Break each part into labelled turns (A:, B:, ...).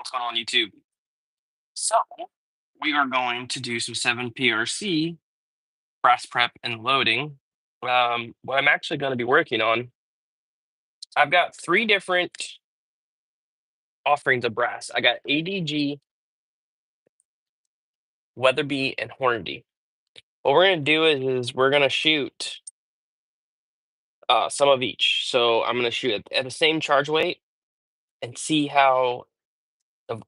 A: What's going on YouTube? So we are going to do some 7 PRC brass prep and loading. What I'm actually going to be working on, I've got 3 different offerings of brass. I got ADG, Weatherby, and Hornady. What we're going to do is we're going to shoot some of each. So I'm going to shoot at the same charge weight and see how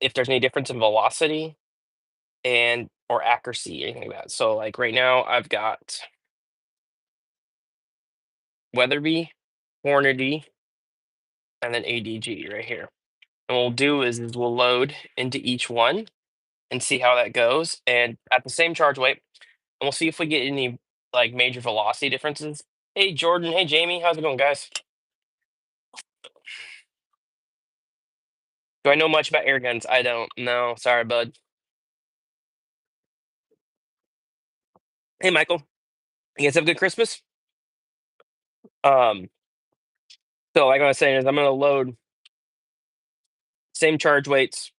A: if there's any difference in velocity and or accuracy or anything like that. So like right now I've got Weatherby, Hornady, and then ADG right here. And what we'll do is we'll load into each one and see how that goes. And at the same charge weight, and we'll see if we get any like major velocity differences. Hey Jordan, hey Jamie, how's it going, guys? Do I know much about air guns? I don't. No, sorry, bud. Hey Michael, you guys have a good Christmas? Um, so like I was saying is I'm gonna load same charge weights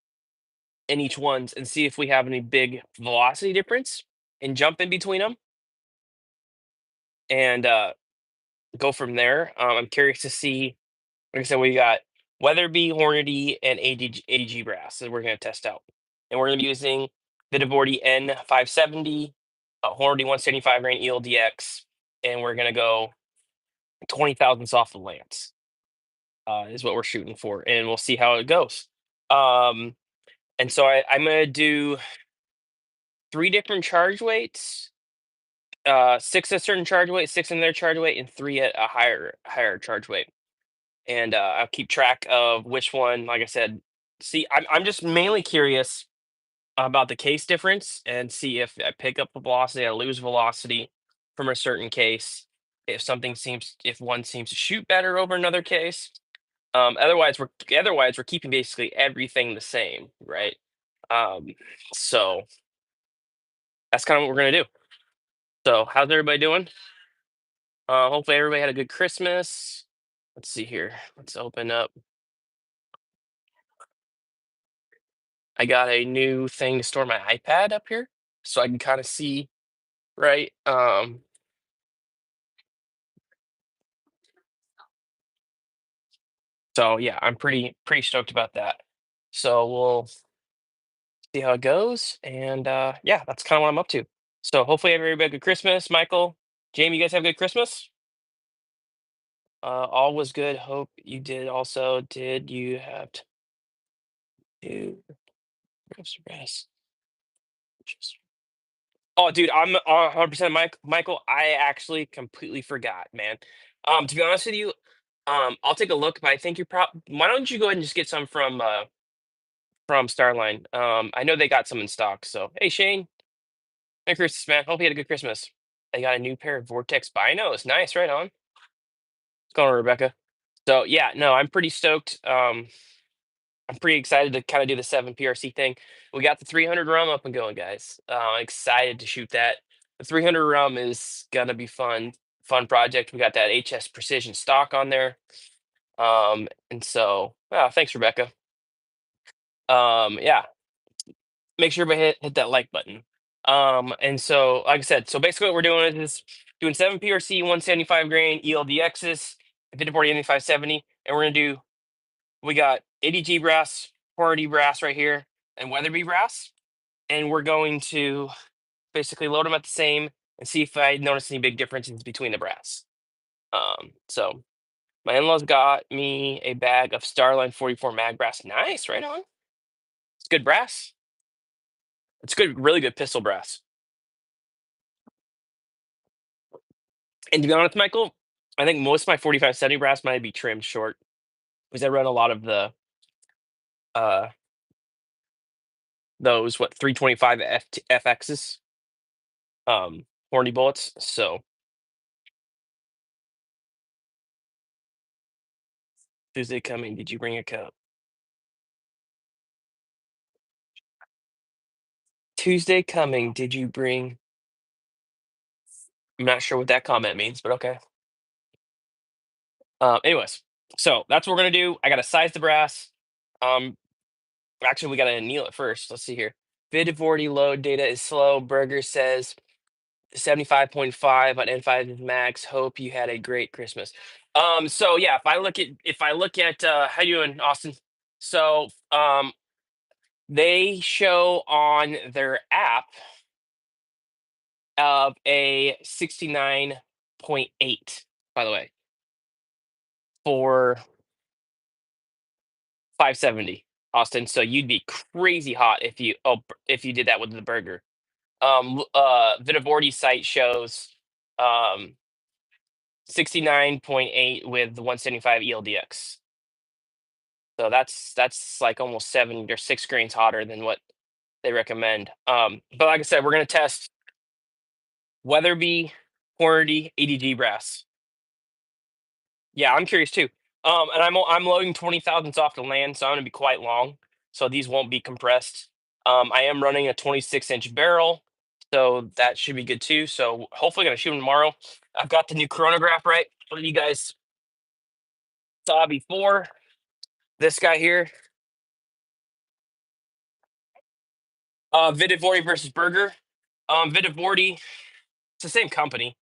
A: in each ones and see if we have any big velocity difference and jump in between them. And go from there. I'm curious to see. Like I said, we got Weatherby, Hornady, and ADG brass that we're going to test out, and we're going to be using the Devorti N570, Hornady 175 grain ELDX, and we're going to go 20 thousandths off the lance. Is what we're shooting for, and we'll see how it goes. Um, and so I'm going to do 3 different charge weights. 6 at a certain charge weight, 6 in their charge weight, and 3 at a higher charge weight. And I'll keep track of which one. Like I said, see, I'm just mainly curious about the case difference and see if I pick up velocity, I lose velocity from a certain case. If one seems to shoot better over another case. Otherwise we're keeping basically everything the same, right? Um, so that's kind of what we're gonna do. So how's everybody doing? Hopefully everybody had a good Christmas. Let's see here. Let's open up. I got a new thing to store my iPad up here so I can kind of see, right? So yeah, I'm pretty stoked about that. So we'll see how it goes. And yeah, that's kind of what I'm up to. So hopefully everybody had a good Christmas. Michael, Jamie, you guys have a good Christmas? All was good. Hope you did also. Did you have to do rest? Oh, dude, I'm 100% Michael. I actually completely forgot, man. To be honest with you, I'll take a look, but I think you're why don't you go ahead and just get some from Starline? I know they got some in stock. So, hey, Shane, Merry Christmas, man. Hope you had a good Christmas. They got a new pair of Vortex binos. Nice, right on. What's going on, Rebecca? So, yeah, no, I'm pretty stoked. I'm pretty excited to kind of do the 7 PRC thing. We got the 300 rum up and going, guys. Excited to shoot that. The 300 rum is gonna be fun project. We got that HS Precision stock on there. And so, thanks, Rebecca. Yeah, make sure everybody hit that like button. And so, like I said, so basically what we're doing is doing 7 PRC 175 grain ELDXs, 5040 570, and we're gonna do. We got ADG brass, Hornady brass right here, and Weatherby brass. And we're going to basically load them at the same and see if I notice any big differences between the brass. So my in-laws got me a bag of Starline 44 mag brass. Nice, right on. It's good brass. It's good, really good pistol brass. And to be honest, Michael, I think most of my 4570 brass might be trimmed short because I run a lot of the uh those 325 FXs, horny bullets. So Tuesday coming, did you bring a cup? Tuesday coming, did you bring? I'm not sure what that comment means, but okay. Anyways, so that's what we're gonna do. I gotta size the brass. Um, Actually, we gotta anneal it first. Let's see here. Vid40 load data is slow. Burger says 75.5 on N5 is max. Hope you had a great Christmas. So yeah, if I look at how you doing, Austin? So they show on their app of a 69.8, by the way, for 570, Austin. So you'd be crazy hot if you did that with the burger. Vitabordi site shows um 69.8 with the 175 ELDX. So that's like almost 7 or 6 grains hotter than what they recommend. But like I said, we're gonna test Weatherby, Hornady, ADG brass. Yeah, I'm curious too. And I'm loading 20,000s off the land, so I'm gonna be quite long. So these won't be compressed. I am running a 26-inch barrel, so that should be good too. So hopefully gonna shoot them tomorrow. I've got the new chronograph, right? What you guys saw before. This guy here, Vitavorti versus Burger. Vitavorti, it's the same company,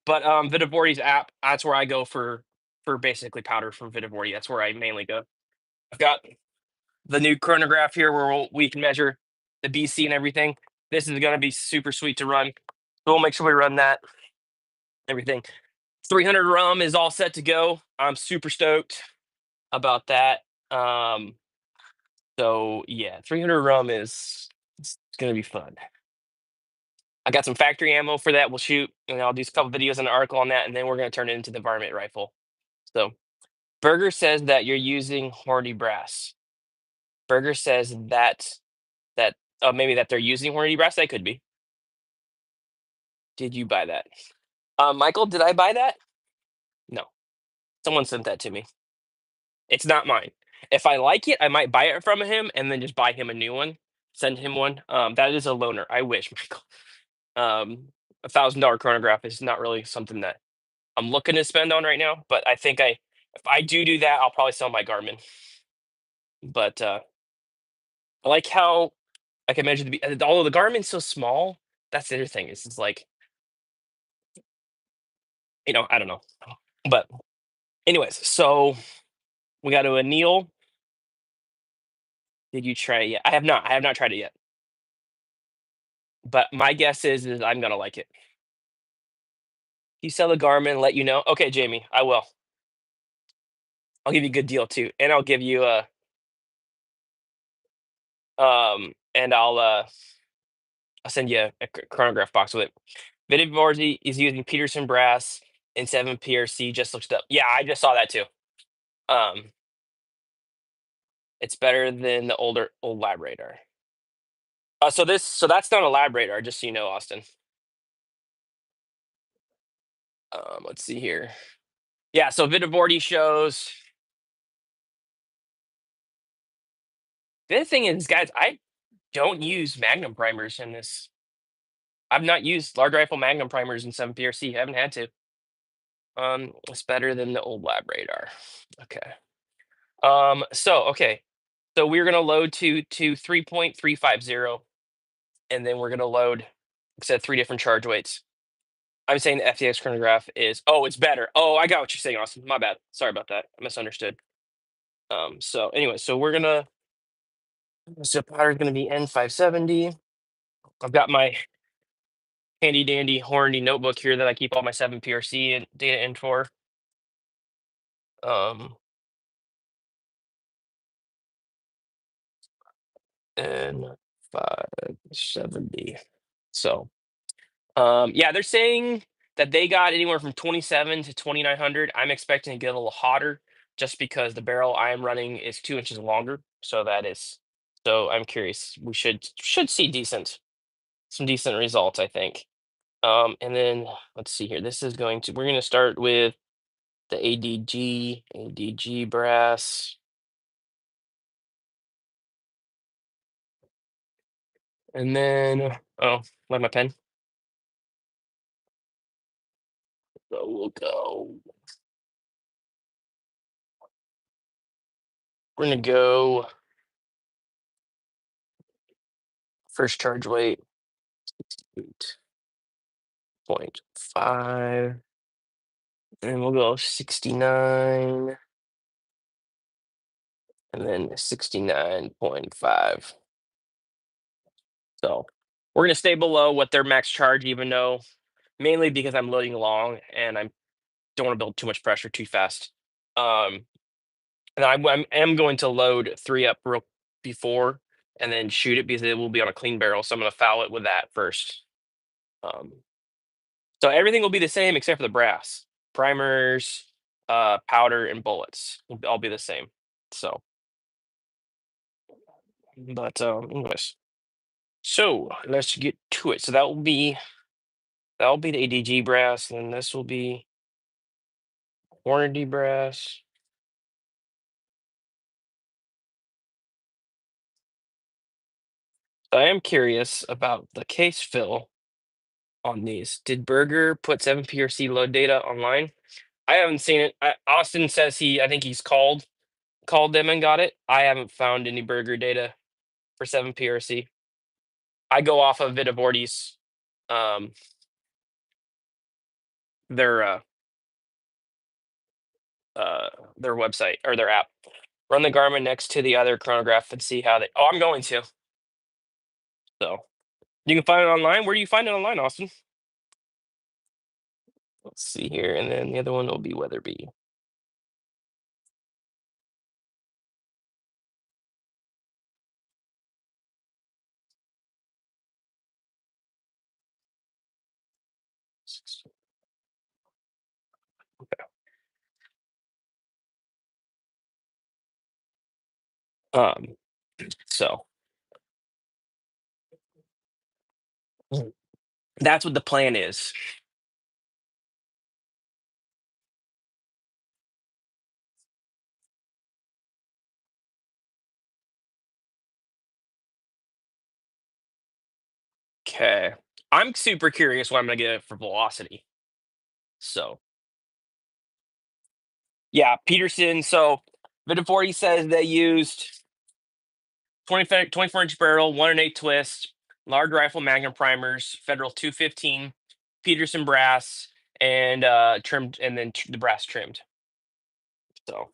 A: but Vitavorti's app, that's where I go for basically powder from Vitavorti. That's where I mainly go. I've got the new chronograph here where we can measure the BC and everything. This is going to be super sweet to run. So we'll make sure we run that, everything. 300 rum is all set to go. I'm super stoked about that. So yeah, 300 rum is it's going to be fun. I got some factory ammo for that. We'll shoot, and I'll do a couple videos and an article on that, and then we're going to turn it into the varmint rifle. So Berger says that you're using Hornady brass. Berger says that maybe that they're using Hornady brass. That could be. Did you buy that? Michael, did I buy that? No. Someone sent that to me. It's not mine. If I like it, I might buy it from him and then just buy him a new one. Send him one. That is a loaner. I wish, Michael. $1,000 chronograph is not really something that I'm looking to spend on right now. But I think if I do that, I'll probably sell my Garmin. But I like how I can measure although the Garmin's so small. That's the other thing. It's like I don't know. But anyways, so we got to anneal. Did you try it yet? I have not. I have not tried it yet. But my guess is I'm gonna like it. You sell the Garmin, let you know. Okay, Jamie, I will. I'll give you a good deal too, and I'll give you a and I'll send you a chronograph box with it. Vitivorzi is using Peterson brass and 7 PRC. Just looked up. Yeah, I just saw that too. Um, it's better than the old lab radar. So that's not a lab radar, just so you know, Austin. Let's see here. Yeah, so Vitivorti shows. The other thing is, guys, I don't use Magnum primers in this. I've not used large rifle Magnum primers in 7 PRC. Haven't had to. It's better than the old lab radar. Okay. Okay. So we're gonna load to 3.350, and then we're gonna load, like I said, 3 different charge weights. I'm saying the FTX chronograph is it's better. Oh, I got what you're saying, Austin. My bad. Sorry about that. I misunderstood. So anyway, so powder is gonna be N570. I've got my handy dandy Hornady notebook here that I keep all my 7 PRC and data in for. Um, N570. So, yeah, they're saying that they got anywhere from 27 to 2,900. I'm expecting to get a little hotter just because the barrel I am running is 2 inches longer. So I'm curious. We should see some decent results, I think. And then let's see here. We're gonna start with the ADG brass. And then, like my pen. So we'll go. We're gonna go First charge weight 8.5, and we'll go 69, and then 69.5. So we're going to stay below what their max charge, even though mainly because I'm loading along and I don't want to build too much pressure too fast. And am going to load 3 up real before and then shoot it because it will be on a clean barrel. So I'm going to foul it with that first. Um, so everything will be the same except for the brass. Primers, powder, and bullets will all be the same. So, but anyways, so let's get to it. So that'll be the ADG brass, and then this will be Hornady brass. I am curious about the case fill on these. Did Berger put 7 PRC load data online? I haven't seen it. Austin says I think he's called them and got it. I haven't found any Berger data for 7 PRC. I go off of Vitabordi's um their their website or their app. Run the Garmin next to the other chronograph and see how they. Oh, I'm going to. So you can find it online. Where do you find it online, Austin? Let's see here, and then the other one will be Weatherby. Um, so that's what the plan is. Okay. I'm super curious what I'm gonna get for velocity. So yeah, Peterson. So Vitaforty says they used 24-inch barrel, 1 1/8 twist, large rifle magnum primers, Federal 215, Peterson brass, and trimmed, and then the brass trimmed. So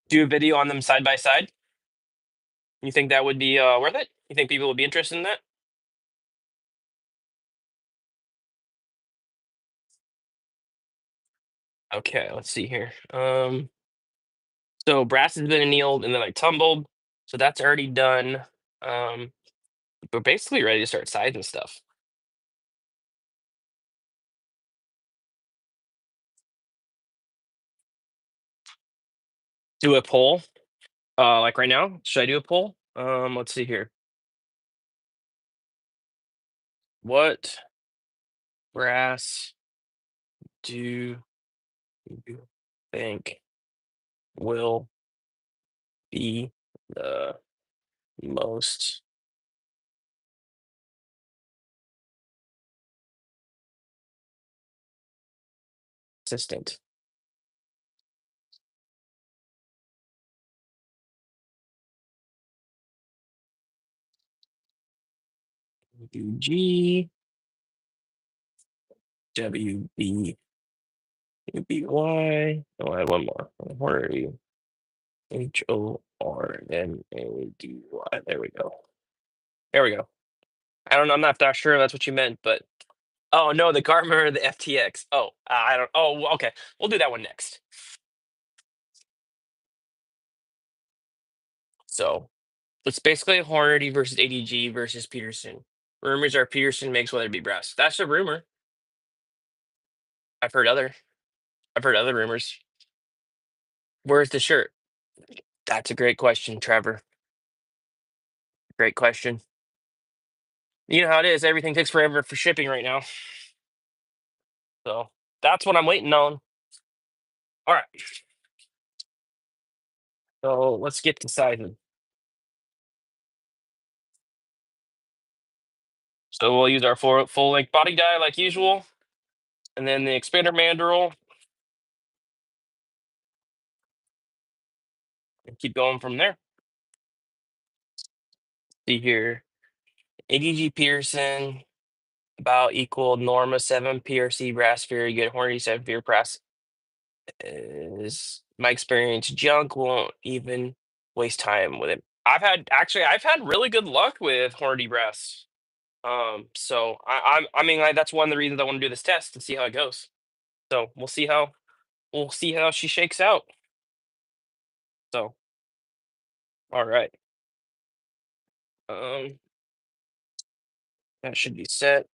A: do a video on them side by side. You think that would be worth it? You think people would be interested in that? Okay, let's see here. So brass has been annealed and then I tumbled. So that's already done. Um, we're basically ready to start sizing stuff. Do a poll. Like right now. Should I do a poll? Let's see here. What brass do you think will be the most consistent? UG, WB, UBY. Oh, I had one more. Hornady. HORNADY. There we go. There we go. I don't know. I'm not that sure that's what you meant, but oh no, the Garmin or the FTX. Oh, I don't. Oh, well, okay. We'll do that one next. So it's basically Hornady versus ADG versus Peterson. Rumors are Peterson makes Weatherby brass. That's a rumor. I've heard other. I've heard other rumors. Where's the shirt? That's a great question, Trevor. Great question. You know how it is. Everything takes forever for shipping right now. So that's what I'm waiting on. All right. So let's get to sizing. So we'll use our full length body die like usual, and then the expander mandrel, and keep going from there. See here. ADG Pearson about equal Norma 7 PRC brass, very good. Hornady 7 beer brass is my experience. Junk won't even waste time with it. I've had really good luck with Hornady brass. So I mean that's one of the reasons I want to do this test and see how it goes. So we'll see how she shakes out. So all right. Um that should be set.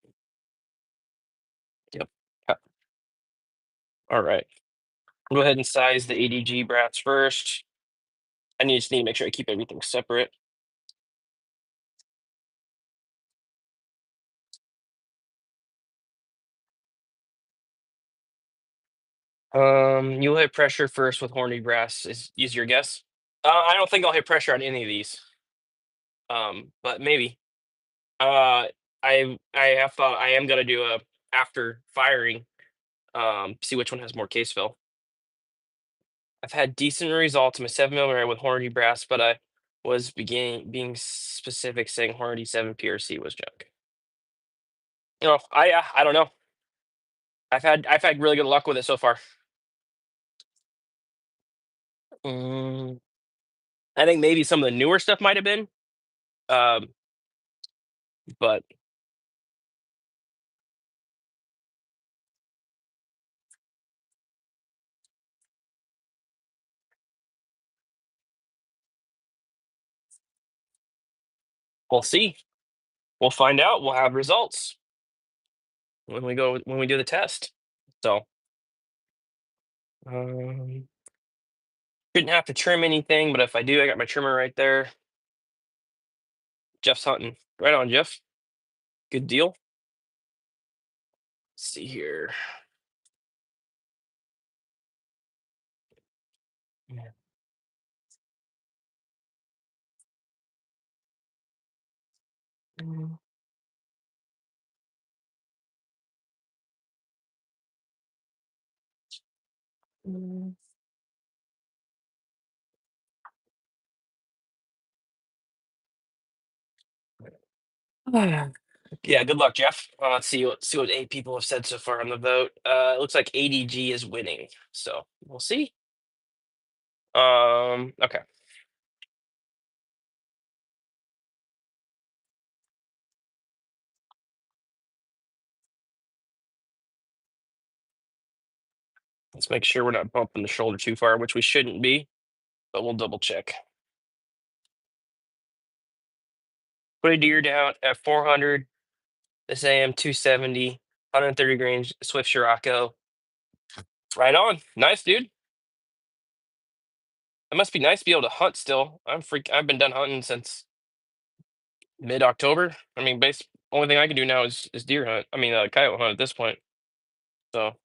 A: Yep. All right. Go ahead and size the ADG brass first. Just need to make sure I keep everything separate. You'll hit pressure first with horny brass. Is your guess? I don't think I'll hit pressure on any of these. But maybe. Uh, I have thought I am gonna do a after firing. See which one has more case fill. I've had decent results in my 7 millimeter with Hornady brass, but I was beginning being specific, saying Hornady 7 PRC was junk. I don't know. I've had really good luck with it so far. Mm, I think maybe some of the newer stuff might have been, um, but we'll see. We'll find out. We'll have results when we do the test. So um, shouldn't have to trim anything, but if I do, I got my trimmer right there. Jeff's hunting. Right on, Jeff. Good deal. Let's see here. Yeah. Mm, mm. Yeah, good luck, Jeff. Let's see what 8 people have said so far on the vote. It looks like ADG is winning, so we'll see. Okay. Let's make sure we're not bumping the shoulder too far, which we shouldn't be, but we'll double check. Put a deer down at 400. This AM 270, 130 range, Swift Scirocco. Right on. Nice, dude. It must be nice to be able to hunt still. I've been done hunting since mid-October. I mean, only thing I can do now is deer hunt. I mean, coyote hunt at this point. So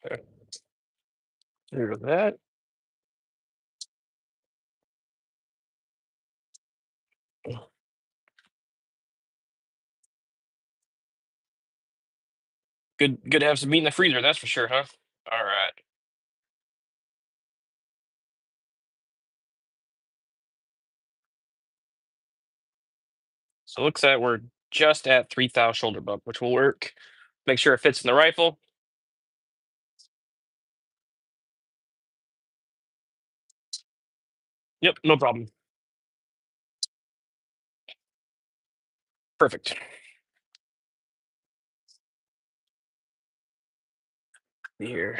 A: okay, do that. Good to have some meat in the freezer, that's for sure, huh? All right. So it looks like we're just at 3,000 shoulder bump, which will work. Make sure it fits in the rifle. Yep, no problem. Perfect. Here.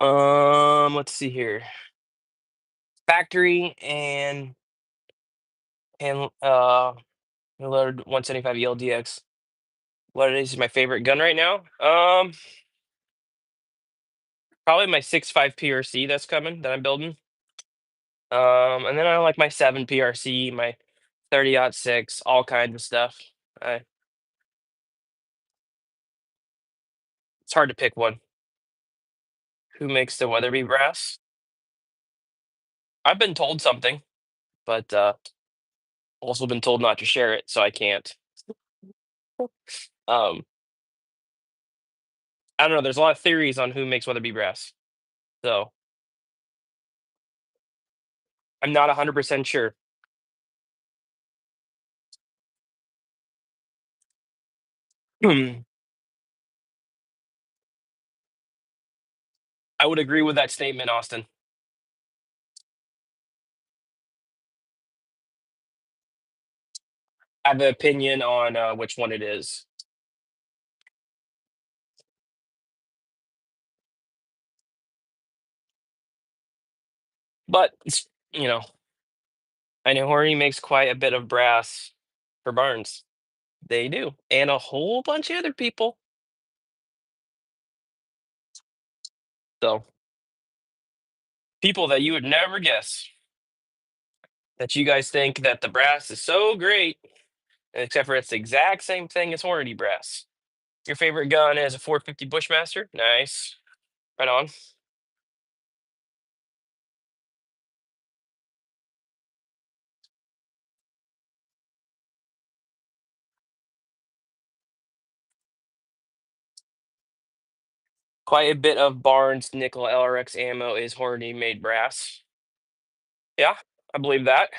A: Let's see here. Factory and loaded 175 ELDX. What is my favorite gun right now? Probably my 6.5 PRC that's coming that I'm building. And then I like my 7 PRC, my 30-06, all kinds of stuff. I, it's hard to pick one. Who makes the Weatherby brass? I've been told something, but also been told not to share it, so I can't. Um, I don't know. There's a lot of theories on who makes Weatherby brass, so I'm not 100% sure. I would agree with that statement, Austin. I have an opinion on which one it is, but you know, I know Horny makes quite a bit of brass for barns. They do, and a whole bunch of other people. So people that you would never guess that you guys think that the brass is so great, except for it's the exact same thing as Hornady brass. Your favorite gun is a 450 Bushmaster. Nice, right on. Quite a bit of Barnes nickel LRX ammo is Hornady made brass. Yeah, I believe that.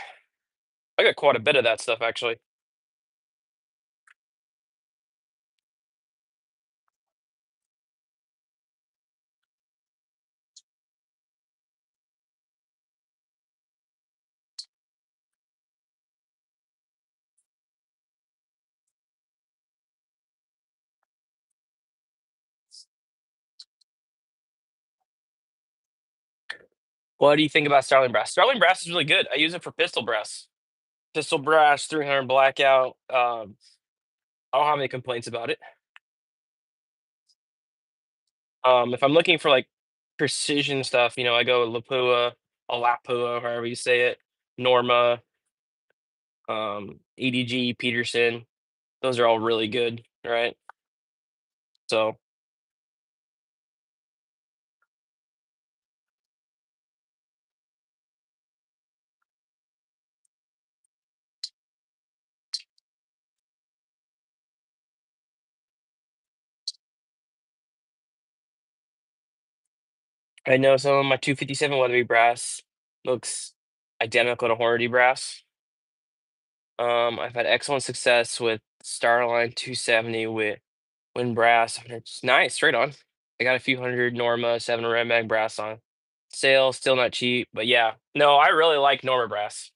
A: I got quite a bit of that stuff actually. What do you think about Starling brass? Starling brass is really good. I use it for pistol brass. Pistol brass, 300 blackout. I don't have any complaints about it. If I'm looking for like precision stuff, I go Lapua, a Lapua, however you say it, Norma, EDG, Peterson. Those are all really good, right? So I know some of my 257 Weatherby brass looks identical to Hornady brass. I've had excellent success with Starline 270 with Wind brass. And it's nice, straight on. I got a few hundred Norma 7 Red Mag brass on sale, still not cheap, but yeah. No, I really like Norma brass.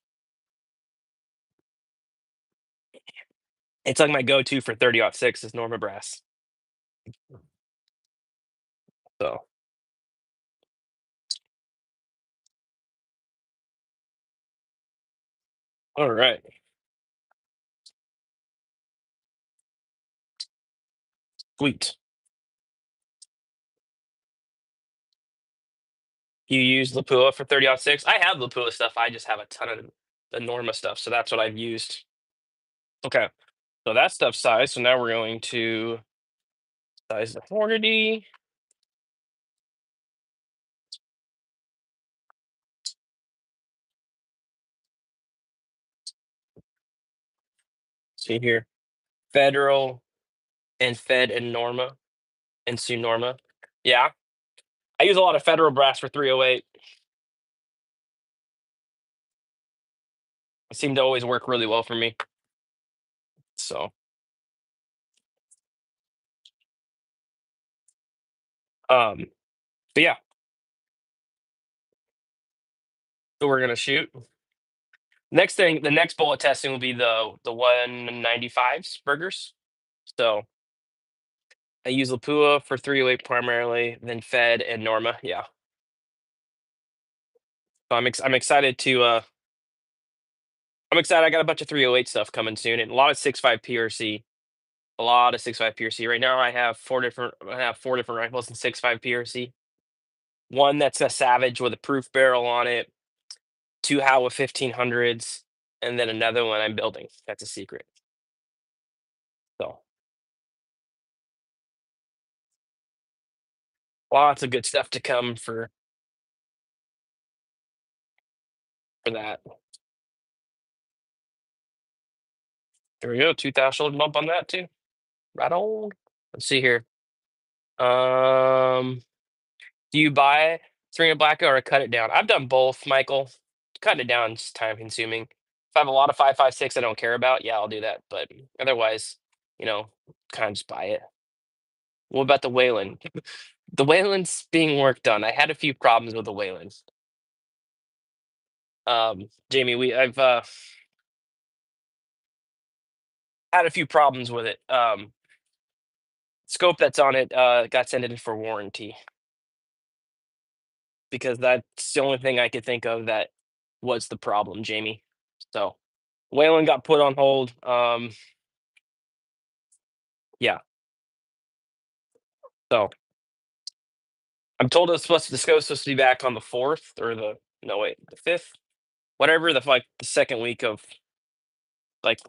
A: It's like my go-to for 30-06 is Norma brass. So, all right, sweet. You use Lapua for 30-06? I have Lapua stuff. I just have a ton of the Norma stuff, so that's what I've used. Okay, so that stuff's size. So now we're going to size the quantity. See here, Federal and Fed and Norma and Sue Norma. Yeah, I use a lot of Federal brass for 308. It seemed to always work really well for me. So, um, but yeah, so we're gonna shoot. Next thing, the next bullet testing will be the 195s burgers. So I use Lapua for 308 primarily, then Fed and Norma. Yeah, so I'm excited to I'm excited. I got a bunch of 308 stuff coming soon, and a lot of 6.5 PRC. A lot of 6.5 PRC. Right now, I have four different rifles in 6.5 PRC. One that's a Savage with a proof barrel on it, two Howa 1500s, and then another one I'm building. That's a secret. Lots of good stuff to come for that. There we go. 2,000 shoulder bump on that too. Right on. Let's see here. Um, do you buy string of black or cut it down? I've done both, Michael. Cutting it down is time consuming. If I have a lot of 5.56 I don't care about, yeah, I'll do that. But otherwise, you know, kind of just buy it. What about the Wayland? The Wayland's being worked on. I had a few problems with the Wayland. Jamie, I've had a few problems with it. Scope that's on it got sent in for warranty because that's the only thing I could think of that was the problem, Jamie. So Wayland got put on hold. Yeah. So I'm told the scope's supposed to be back on the 4th or the no wait, the 5th, whatever the second week of like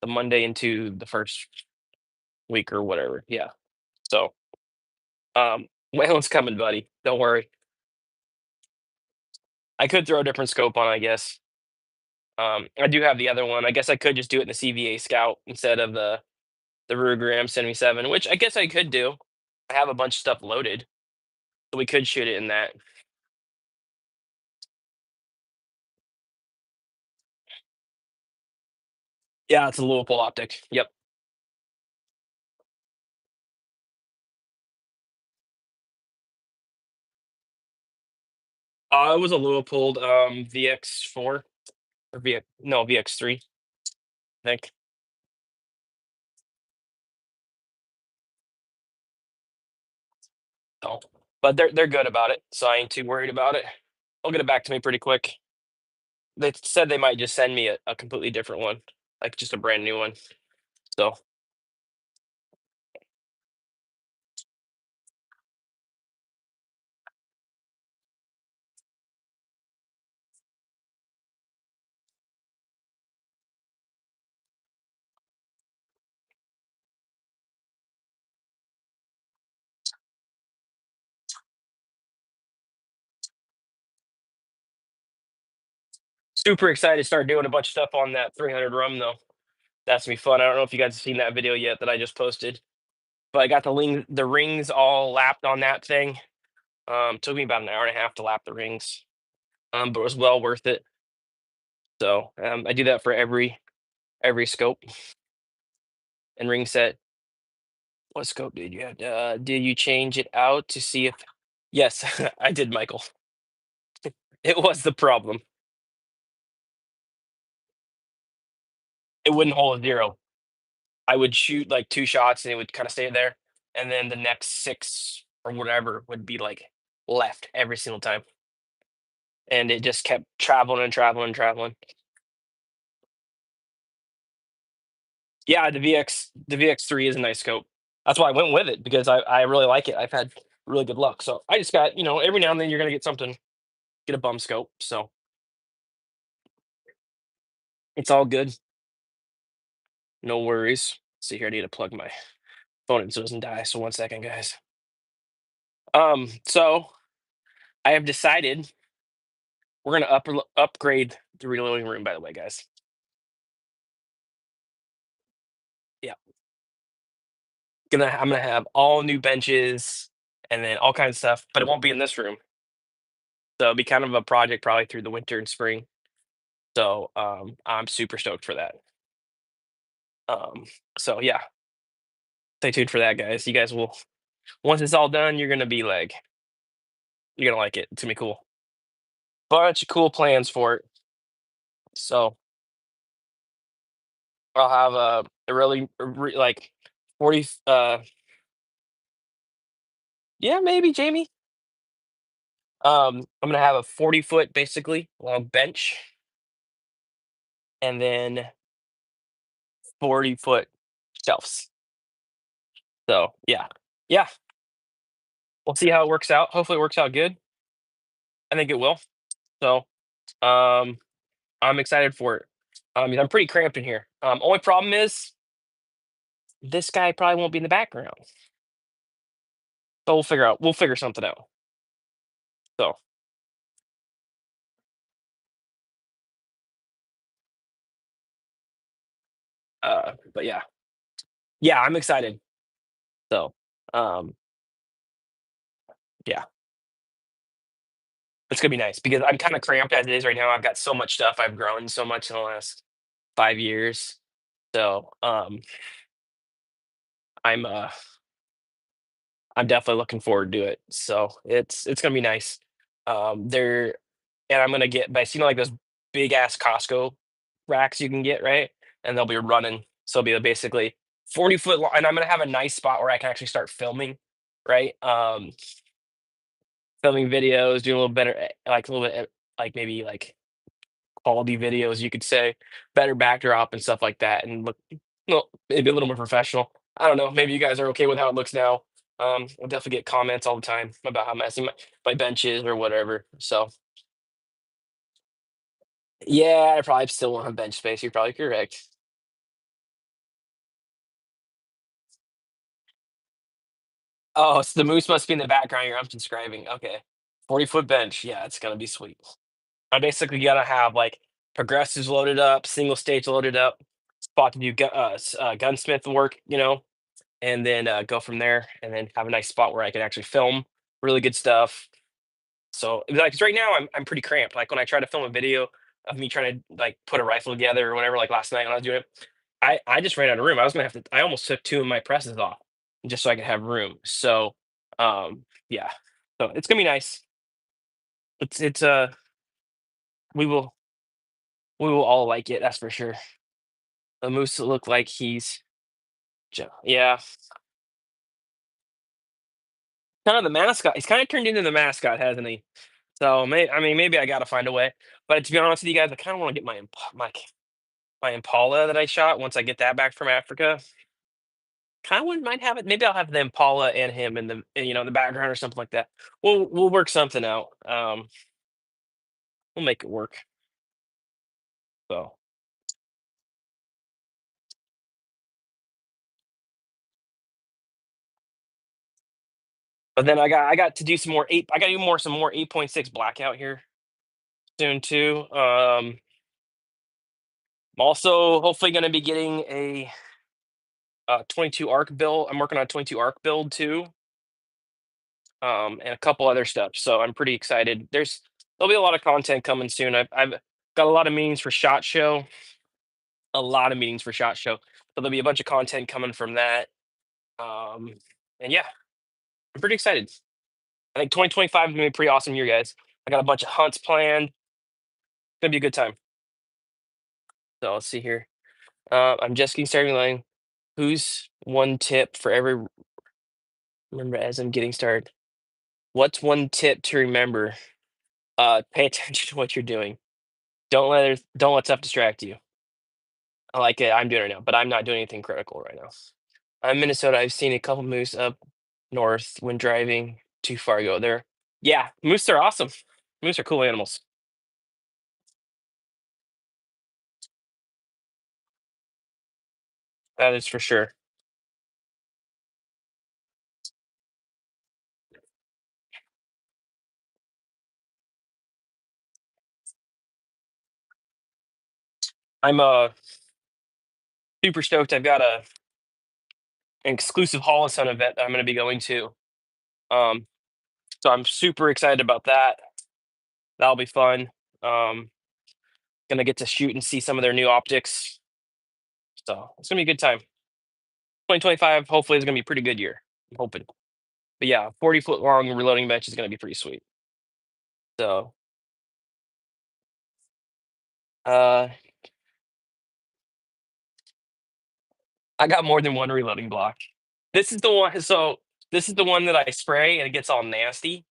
A: the Monday into the first week or whatever. Yeah. So Wayland's coming, buddy. Don't worry. I could throw a different scope on, I guess. I do have the other one. I guess I could just do it in the CVA Scout instead of the Ruger M77, which I guess I could do. I have a bunch of stuff loaded, so we could shoot it in that. Yeah, it's a Louisville optic. Yep. It was a Louisville VX4 or VX no VX3, I think. So, but they're good about it, so I ain't too worried about it. They'll get it back to me pretty quick. They said they might just send me a completely different one, like just a brand new one. So super excited to start doing a bunch of stuff on that 300 rum though. That's gonna be fun. I don't know if you guys have seen that video yet that I just posted, but I got the rings all lapped on that thing. Took me about an hour and a half to lap the rings, but it was well worth it. So I do that for every scope and ring set. What scope did you have? Did you change it out to see if? Yes, I did, Michael. It was the problem. It wouldn't hold a zero. I would shoot like two shots and it would kind of stay there, and then the next six or whatever would be like left every single time, and it just kept traveling and traveling and traveling. Yeah, the VX3 is a nice scope. That's why I went with it because I really like it. I've had really good luck. So I just got, every now and then you're gonna get something, get a bum scope. So it's all good. No worries. See here, I need to plug my phone in so it doesn't die. So 1 second, guys. So I have decided we're gonna upgrade the reloading room, by the way, guys. Yeah. I'm gonna have all new benches and then all kinds of stuff, but it won't be in this room. So it'll be kind of a project probably through the winter and spring. So I'm super stoked for that. Um, so yeah, stay tuned for that, guys. You guys will once it's all done, you're gonna be like, you're gonna like it. It's gonna be cool. Bunch of cool plans for it. So I'll have a really like 40 yeah, maybe Jamie. I'm gonna have a 40-foot basically long bench and then 40-foot shelves. So yeah. Yeah. We'll see how it works out. Hopefully it works out good. I think it will. So um I'm excited for it. I'm pretty cramped in here. Only problem is this guy probably won't be in the background. but we'll figure something out. So, but yeah, yeah, I'm excited. So, um, yeah, it's gonna be nice because I'm kind of cramped as it is right now. I've got so much stuff. I've grown so much in the last 5 years. So, I'm uh, I'm definitely looking forward to it. So it's gonna be nice. There, and I'm gonna get, but like those big ass Costco racks you can get, right? And they'll be running. So it'll be basically 40 foot long, and I'm gonna have a nice spot where I can actually start filming, right? Filming videos, doing a little better, like a little bit, like maybe like quality videos, you could say, better backdrop and stuff like that, and look, well, maybe a little more professional. I don't know. Maybe you guys are okay with how it looks now. I'll definitely get comments all the time about how messy my bench is or whatever. So yeah, I probably still won't have bench space. You're probably correct. Oh, so the moose must be in the background. You're unsubscribing. Okay, 40 foot bench. Yeah, it's gonna be sweet. I basically gotta have like progressives loaded up, single stage loaded up, spot to do gunsmith work, and then go from there, and then have a nice spot where I can actually film really good stuff. So, like, 'cause right now I'm pretty cramped. Like when I try to film a video of me trying to like put a rifle together or whatever, like last night when I was doing it, I just ran out of room. I was gonna have to. I almost took two of my presses off just so I could have room. So, yeah. So it's gonna be nice. It's we will we will all like it. That's for sure. The moose look like yeah, kind of the mascot. He's kind of turned into the mascot, hasn't he? So I mean, maybe I got to find a way. But to be honest with you guys, I kind of want to get my Impala that I shot once I get that back from Africa. Kind of wouldn't mind have it. Maybe I'll have the Impala and him in the background or something like that. We'll work something out. We'll make it work. So, but then I got to do some more eight. I got to do some more 8.6 blackout here soon too. I'm also hopefully going to be getting a 22 arc build. I'm working on a 22 arc build too, and a couple other stuff. So I'm pretty excited. There'll be a lot of content coming soon. I've got a lot of meetings for Shot Show, a lot of meetings for Shot Show. So there'll be a bunch of content coming from that. Um, and yeah, I'm pretty excited. I think 2025 is gonna be a pretty awesome year, guys. I got a bunch of hunts planned. It's gonna be a good time. So let's see here. I'm just getting started line. Who's one tip for every remember as I'm getting started? What's one tip to remember? Pay attention to what you're doing. Don't let stuff distract you. I like it. I'm doing it right now, but I'm not doing anything critical right now. I'm in Minnesota. I've seen a couple moose up north when driving too far to go there. Yeah, moose are awesome. Moose are cool animals. That is for sure. I'm super stoked. I've got an exclusive Hall and Son event that I'm going to be going to. Um, so I'm super excited about that. That'll be fun. Um, gonna get to shoot and see some of their new optics. So it's gonna be a good time. 2025 hopefully is gonna be a pretty good year. I'm hoping. But yeah, 40 foot long reloading bench is gonna be pretty sweet. So uh, I got more than one reloading block. This is the one. So this is the one that I spray and it gets all nasty.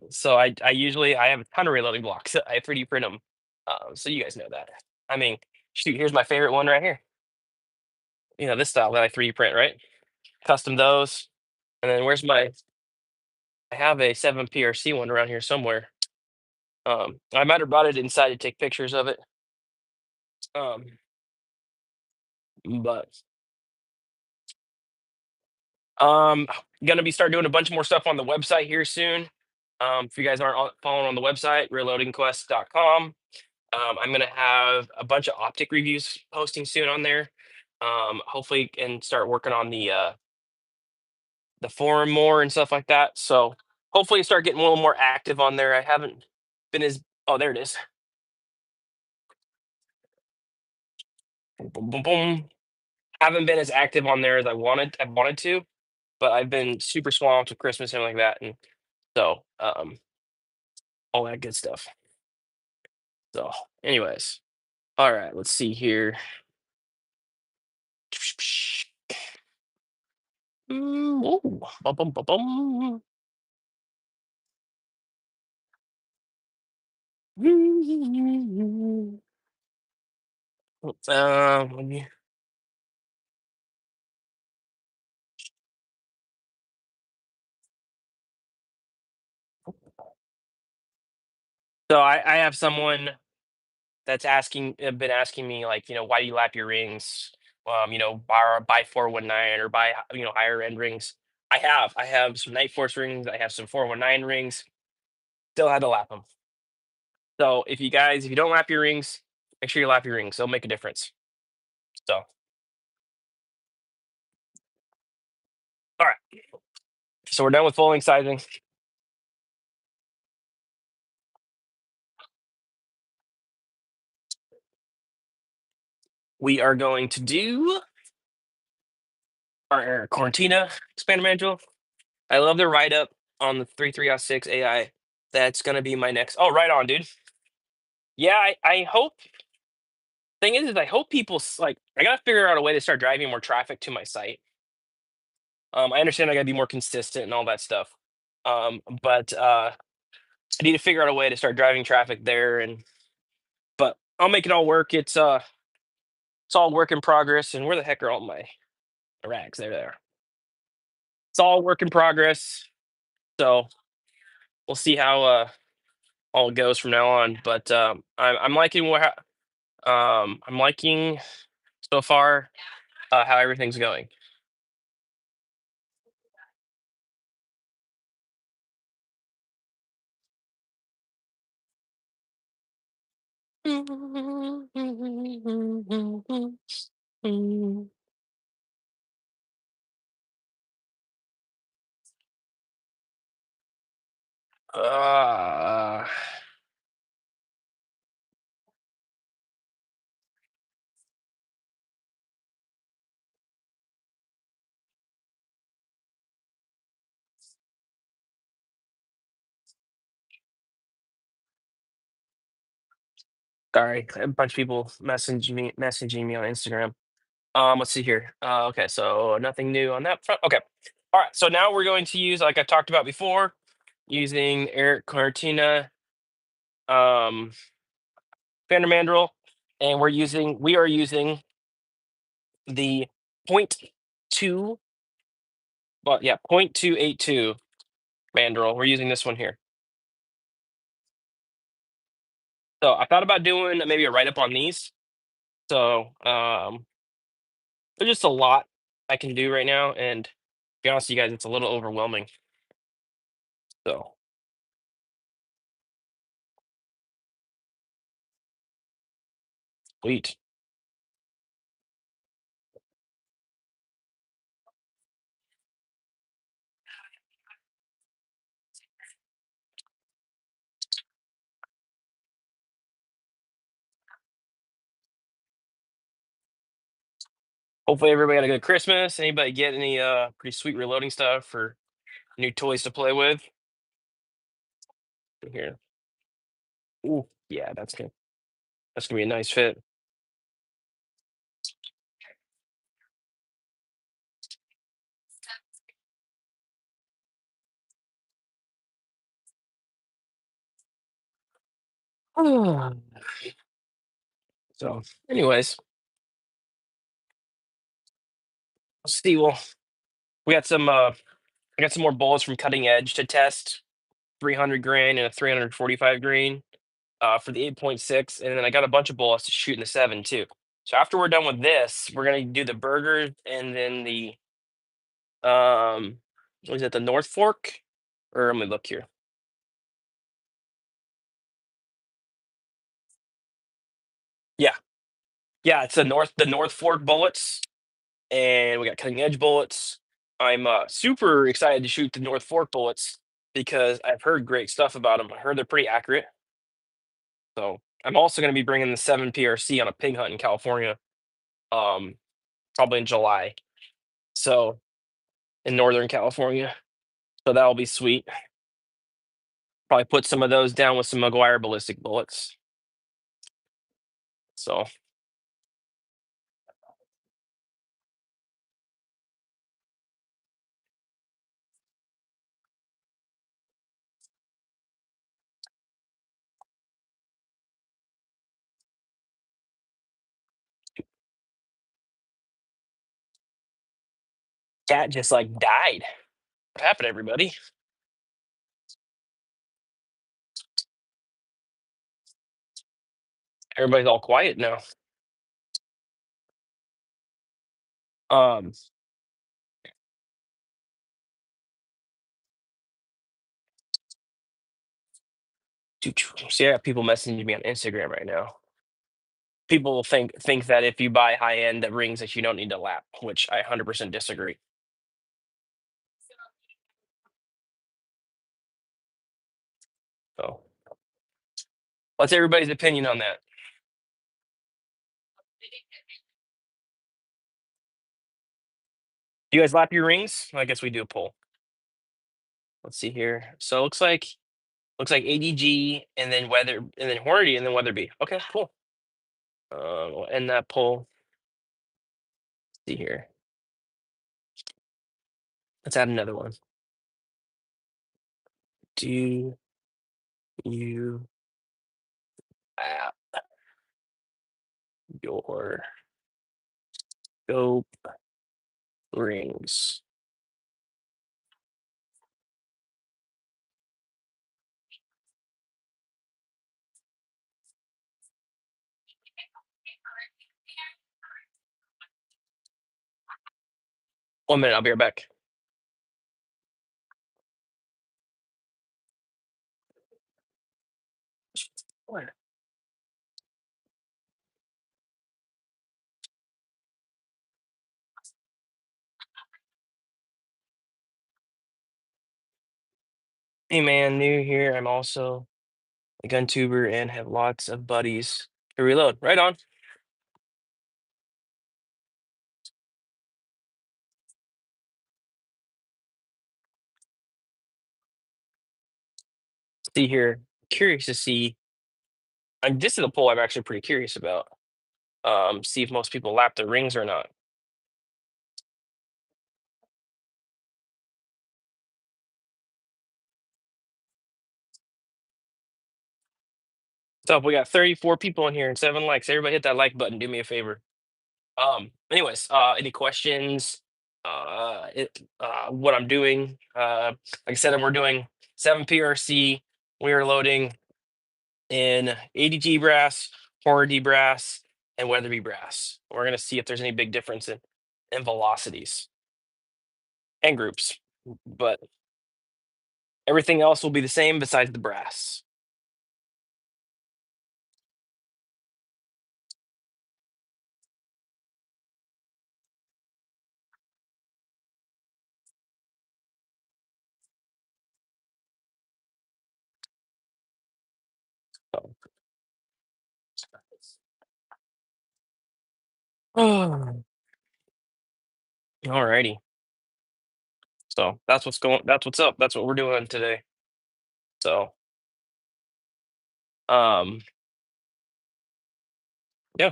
A: So I usually I have a ton of reloading blocks. I 3D print them. So you guys know that. I mean, shoot, here's my favorite one right here. This style that I 3D print, right? Custom those. And then where's my I have a 7 PRC one around here somewhere. I might have brought it inside to take pictures of it. Um, but Um, gonna be start doing a bunch more stuff on the website here soon. If you guys aren't following on the website, reloadingquest.com. I'm gonna have a bunch of optic reviews posting soon on there. Hopefully, and start working on the forum more and stuff like that. So hopefully, start getting a little more active on there. I haven't been as oh there it is. Boom, boom, boom, boom. Haven't been as active on there as I wanted to, but I've been super swamped with Christmas and everything like that, and so all that good stuff. So, anyways, all right, let's see here. Ooh, bum, bum, bum, bum. Let me- so I have someone that's been asking me like, why do you lap your rings? Buy 419 or buy higher end rings. I have some Night Force rings. I have some 419 rings. Still had to lap them. So if you don't lap your rings, make sure you lap your rings. They'll make a difference. So all right. So we're done with folding sizing. We are going to do our Cortina expander manual. I love the write up on the 3306 AI. That's gonna be my next. Oh, right on, dude. Yeah, I hope. Thing is I hope people like. I gotta figure out a way to start driving more traffic to my site. I understand I gotta be more consistent and all that stuff. But I need to figure out a way to start driving traffic there, and but I'll make it all work. It's all work in progress. And where the heck are all my rags? There they are. It's all work in progress. So we'll see how all goes from now on. But I'm liking I'm liking so far how everything's going. Uh, Sorry, a bunch of people messaging me on Instagram. Let's see here. Okay, so nothing new on that front. Okay, all right. So now we're going to use, like I talked about before, using Eric Cortina um, Vander Mandrel, and we are using the point two, well, yeah, 0.282 Mandrel. We're using this one here. So I thought about doing maybe a write up on these. So there's just a lot I can do right now, and to be honest with you guys, it's a little overwhelming. So sweet. Hopefully everybody had a good Christmas. Anybody get any pretty sweet reloading stuff or new toys to play with? Here. Ooh, yeah, that's gonna be a nice fit. So, anyways, let's see. Well, we got some. I got some more bullets from Cutting Edge to test. 300 grain and a 345 grain for the 8.6, and then I got a bunch of bullets to shoot in the 7 too. So after we're done with this, we're gonna do the burgers and then the Was it the North Fork? Or let me look here. Yeah, yeah, it's the North Fork bullets, and we got cutting edge bullets. I'm super excited to shoot the North Fork bullets because I've heard great stuff about them. I heard they're pretty accurate. So I'm also going to be bringing the 7 PRC on a pig hunt in California, um, probably in July. So in Northern California, so that'll be sweet. Probably put some of those down with some McGuire ballistic bullets. So cat just like died. What happened, everybody? Everybody's all quiet now. Um, see, I got people messaging me on Instagram right now. People think that if you buy high end rings that you don't need to lap, which I 100% disagree. So what's everybody's opinion on that? Do you guys lap your rings? I guess we do a poll. Let's see here. So it looks like ADG and then weather and then Hornady and then Weatherby. Okay, cool. We'll end that poll. See here. Let's add another one. Do you lap your scope rings? 1 minute, I'll be right back. What? Hey man, new here. I'm also a gun tuber and have lots of buddies to reload. Right on. See here. Curious to see. This is a poll I'm actually pretty curious about. See if most people lap their rings or not. So we got 34 people in here and 7 likes. Everybody hit that like button. Do me a favor. Anyways, any questions? What I'm doing. Like I said, we're doing 7 PRC. We are loading in ADG brass, Hornady brass, and Weatherby brass. We're gonna see if there's any big difference in velocities and groups, but everything else will be the same besides the brass. So, alrighty. So that's what's up. That's what we're doing today. So um yeah.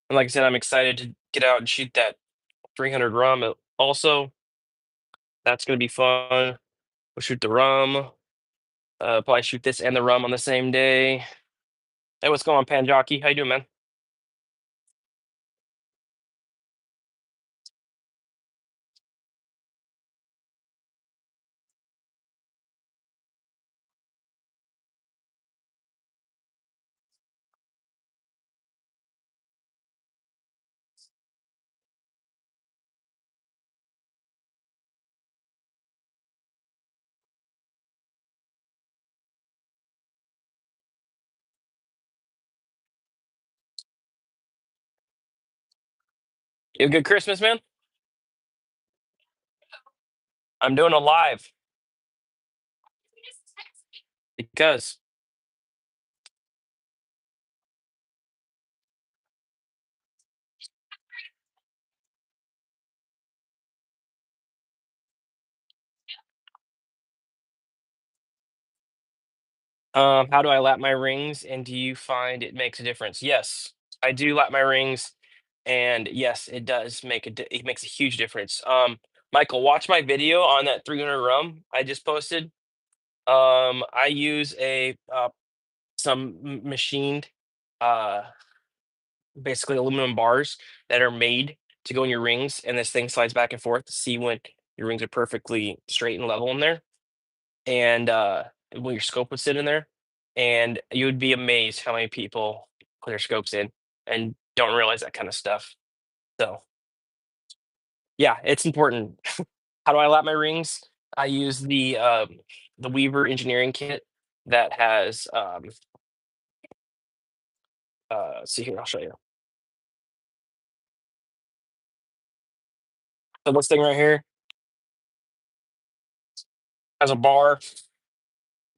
A: And like I said, I'm excited to get out and shoot that 300 rum. Also, that's gonna be fun. We'll shoot the rum. Probably shoot this and the rum on the same day. Hey, what's going on, Pan Jockey? How you doing, man? You have a good Christmas, man? I'm doing a live because how do I lap my rings and do you find it makes a difference? Yes, I do lap my rings and yes, it does make it makes a huge difference. Michael, watch my video on that 300 rum I just posted. I use a some machined uh basically aluminum bars that are made to go in your rings, and this thing slides back and forth to see when your rings are perfectly straight and level in there, and when your scope would sit in there, and you would be amazed how many people put their scopes in and don't realize that kind of stuff. So yeah, it's important. How do I lap my rings? I use the Weaver engineering kit that has see here, I'll show you. So this thing right here has a bar,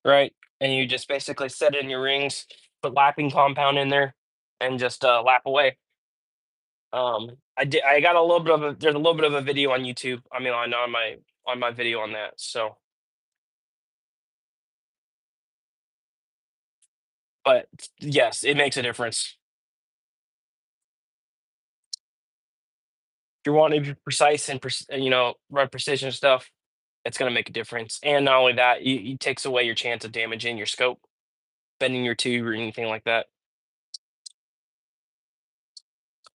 A: right? And you just basically set it in your rings, put lapping compound in there, and just lap away. I got a little bit of a there's a little bit of a video on YouTube. I mean on my video on that. So, but yes, it makes a difference. If you're wanting to be precise and run precision stuff, it's gonna make a difference. And not only that, it takes away your chance of damaging your scope, bending your tube, or anything like that.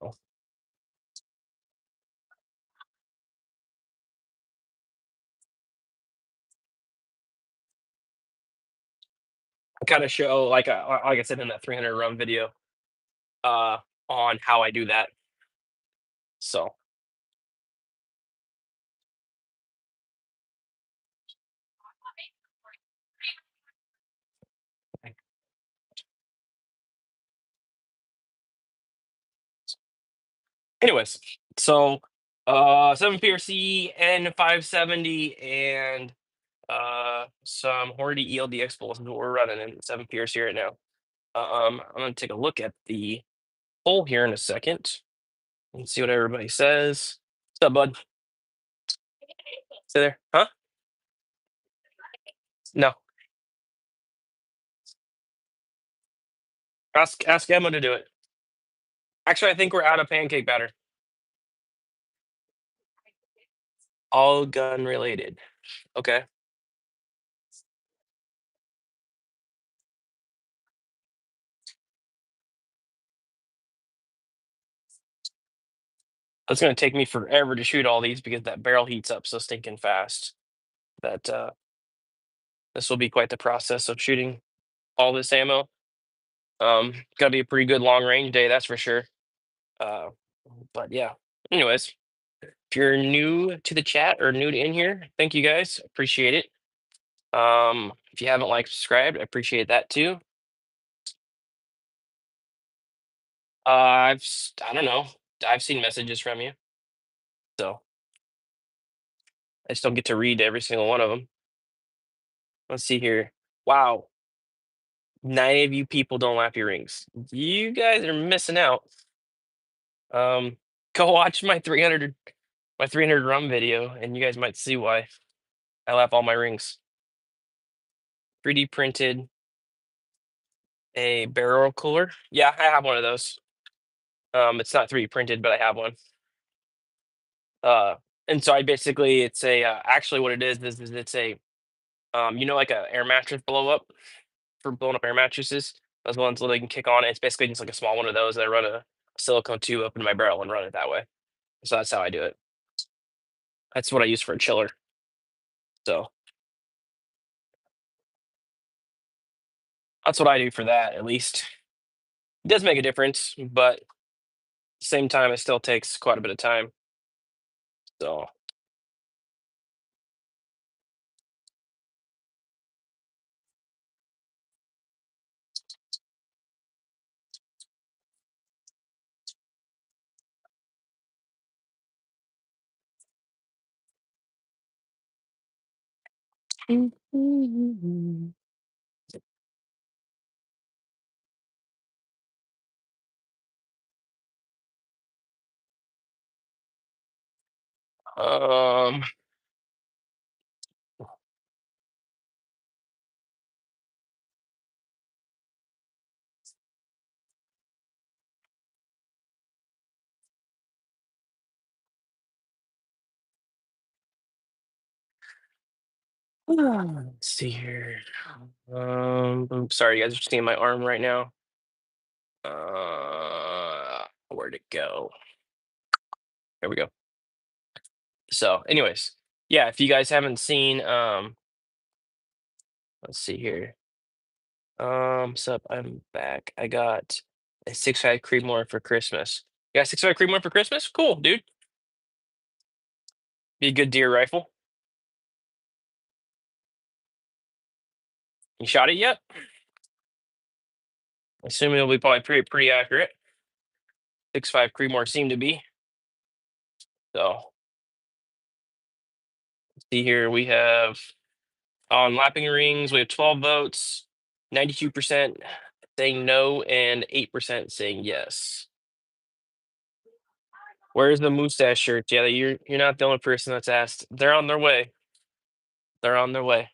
A: So, I kind of show like I said in that 300 run video uh on how I do that. So, anyways, so 7 PRC and 570 and some Hornady ELDX bolts is what we're running in 7 PRC right now. I'm gonna take a look at the poll here in a second and see what everybody says. What's up, bud? Stay there. Huh? No. Ask Emma to do it. Actually, I think we're out of pancake batter. All gun related. Okay. It's gonna take me forever to shoot all these because that barrel heats up so stinking fast. That this will be quite the process of shooting all this ammo. Gotta be a pretty good long range day, that's for sure. Uh, but yeah. Anyways, if you're new to the chat or new to in here, thank you guys. Appreciate it. If you haven't liked, subscribed, I appreciate that too. I don't know. I've seen messages from you, so I just don't get to read every single one of them. Let's see here. Wow, 90 of you people don't lap your rings. You guys are missing out. Go watch my 300 rum video, and you guys might see why I lap all my rings. 3D printed a barrel cooler. Yeah, I have one of those. It's not 3D printed, but I have one. Uh, and so I basically it's a actually what it is it's a like a air mattress blow up for blowing up air mattresses. Those ones that they can kick on. It's basically just like a small one of those. I run a silicone tube up in my barrel and run it that way. So that's how I do it. That's what I use for a chiller. So that's what I do for that, at least. It does make a difference, but at the same time, it still takes quite a bit of time. So Um, let's see here. I'm sorry, you guys are seeing my arm right now. Where'd it go? There we go. So, anyways, yeah, if you guys haven't seen, let's see here. So I'm back. I got a 6.5 Creedmoor for Christmas. You got a 6.5 Creedmoor for Christmas? Cool, dude. Be a good deer rifle. You shot it yet? Assuming it'll be probably pretty accurate. 6.5 Creedmoor seem to be. So see here we have on lapping rings, we have 12 votes, 92% saying no, and 8% saying yes. Where's the mustache shirts? Yeah, you're not the only person that's asked. They're on their way. They're on their way.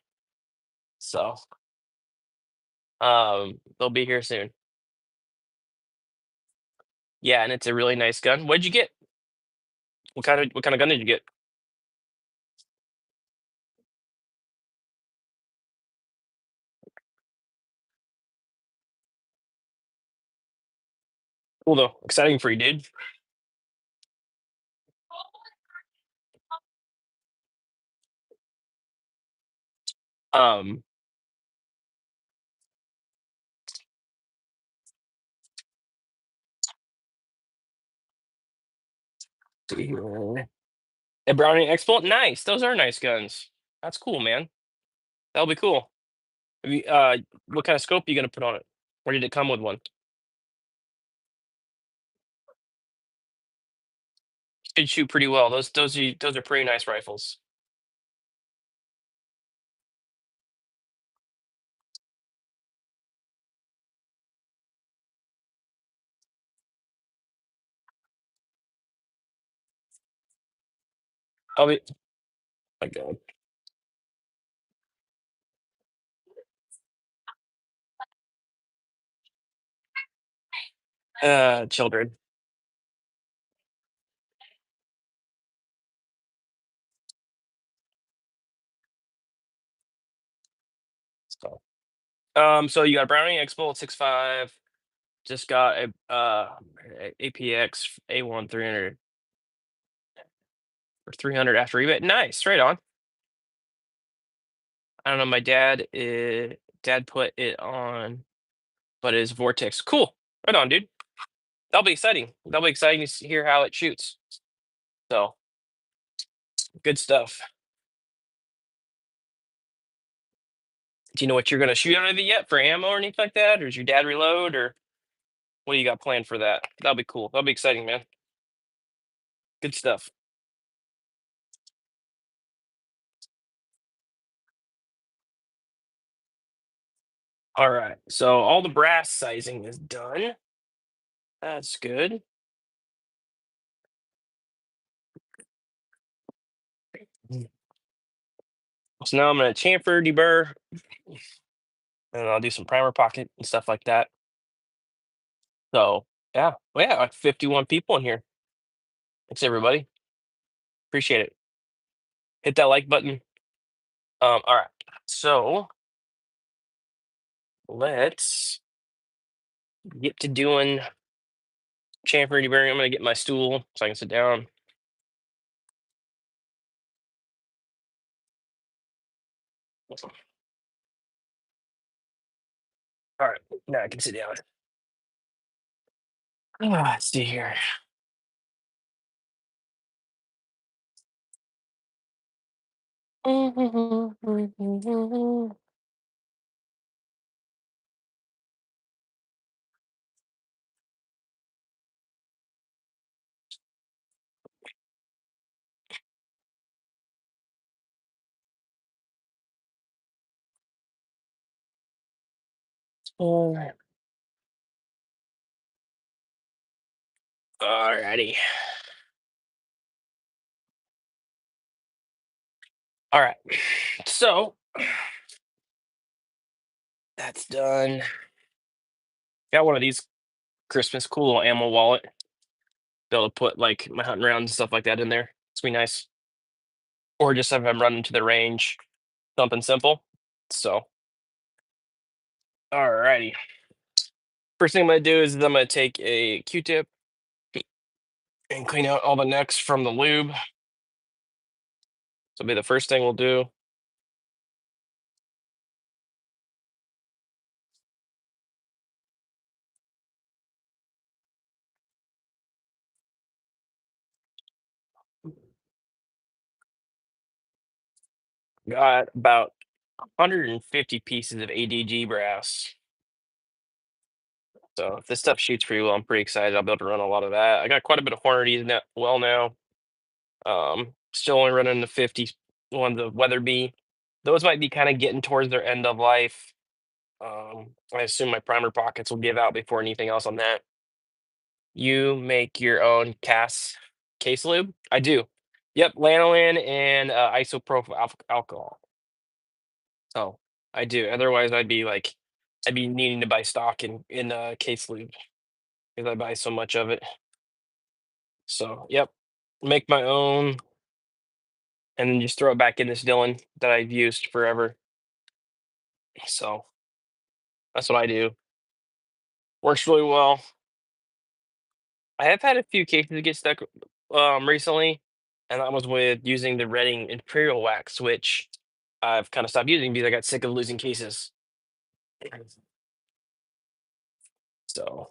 A: So they'll be here soon. Yeah, and it's a really nice gun. What'd you get? What kind of gun did you get? Cool though. Exciting for you, dude. Um see here. A Browning Export? Nice. Those are nice guns. That's cool, man. That'll be cool. Have you, what kind of scope are you gonna put on it? Or did it come with one? Should shoot pretty well. Those are pretty nice rifles. I'll be my God. Children. So so you got a Browning Export 6.5. Just got APX A1 300 or 300 after rebate. Nice, right on. I don't know. My dad put it on, but it's Vortex. Cool, right on, dude. That'll be exciting. That'll be exciting to hear how it shoots. So good stuff. Do you know what you're gonna shoot out of it yet for ammo or anything like that, or does your dad reload, or what do you got planned for that? That'll be cool. That'll be exciting, man. Good stuff. All right. So all the brass sizing is done. That's good. So now I'm gonna chamfer, deburr, and I'll do some primer pocket and stuff like that. So yeah, well, yeah, like 51 people in here. Thanks everybody. Appreciate it. Hit that like button. All right. So let's get to doing chamfer, deburring. I'm gonna get my stool so I can sit down. All right, now I can sit down. Let's see here. Alrighty. All right. So that's done. Got one of these Christmas cool little ammo wallet. Be able to put like my hunting rounds and stuff like that in there. It's gonna be nice. Or just if I'm running to the range, something simple. So, alrighty. First thing I'm gonna do is I'm gonna take a Q-tip and clean out all the necks from the lube. So, be the first thing we'll do. Got about 150 pieces of ADG brass. So if this stuff shoots pretty well, I'm pretty excited. I'll be able to run a lot of that. I got quite a bit of Hornady net well now. Still only running the 50 ones of Weatherby. Those might be kind of getting towards their end of life. I assume my primer pockets will give out before anything else on that. You make your own case lube? I do. Yep, lanolin and isopropyl alcohol. So I do. Otherwise, I'd be needing to buy stock in case lube because I buy so much of it. So yep, make my own and then just throw it back in this Dylan that I've used forever. So that's what I do. Works really well. I have had a few cases get stuck recently, and that was with using the Redding Imperial wax, which I've kind of stopped using because I got sick of losing cases. So,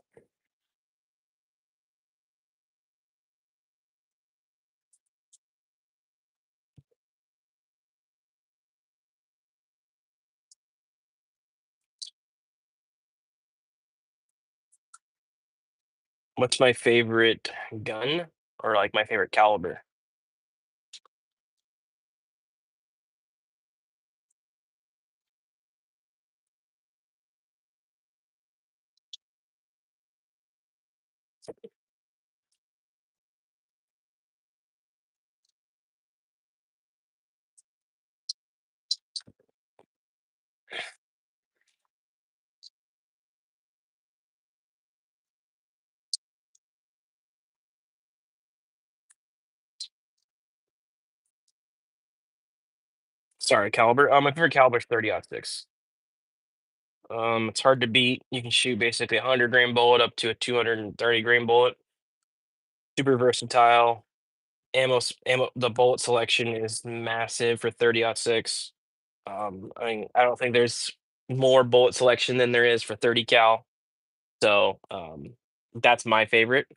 A: what's my favorite gun or like my favorite caliber? Sorry, caliber. My favorite caliber is 30-06. It's hard to beat. You can shoot basically a 100 grain bullet up to a 230 grain bullet. Super versatile. Ammo. The bullet selection is massive for 30-06. I mean, I don't think there's more bullet selection than there is for 30 cal. So that's my favorite.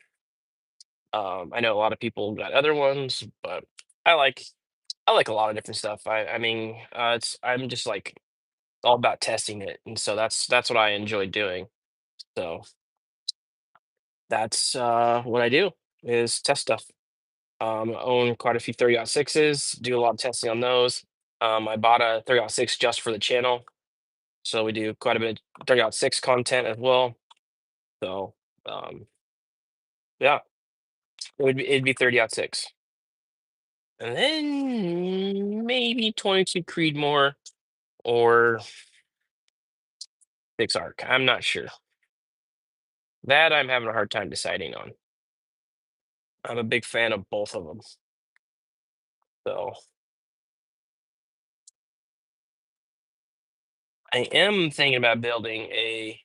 A: I know a lot of people got other ones, but I like I like a lot of different stuff. I mean, I'm just like all about testing it, and so that's what I enjoy doing. So that's what I do is test stuff. I own quite a few 30-06s, do a lot of testing on those. I bought a 30-06 just for the channel, so we do quite a bit of 30-06 content as well. So um, yeah, it'd be 30-06, and then maybe 22 Creedmoor or 6 Arc. I'm not sure. That I'm having a hard time deciding on. I'm a big fan of both of them. So I am thinking about building a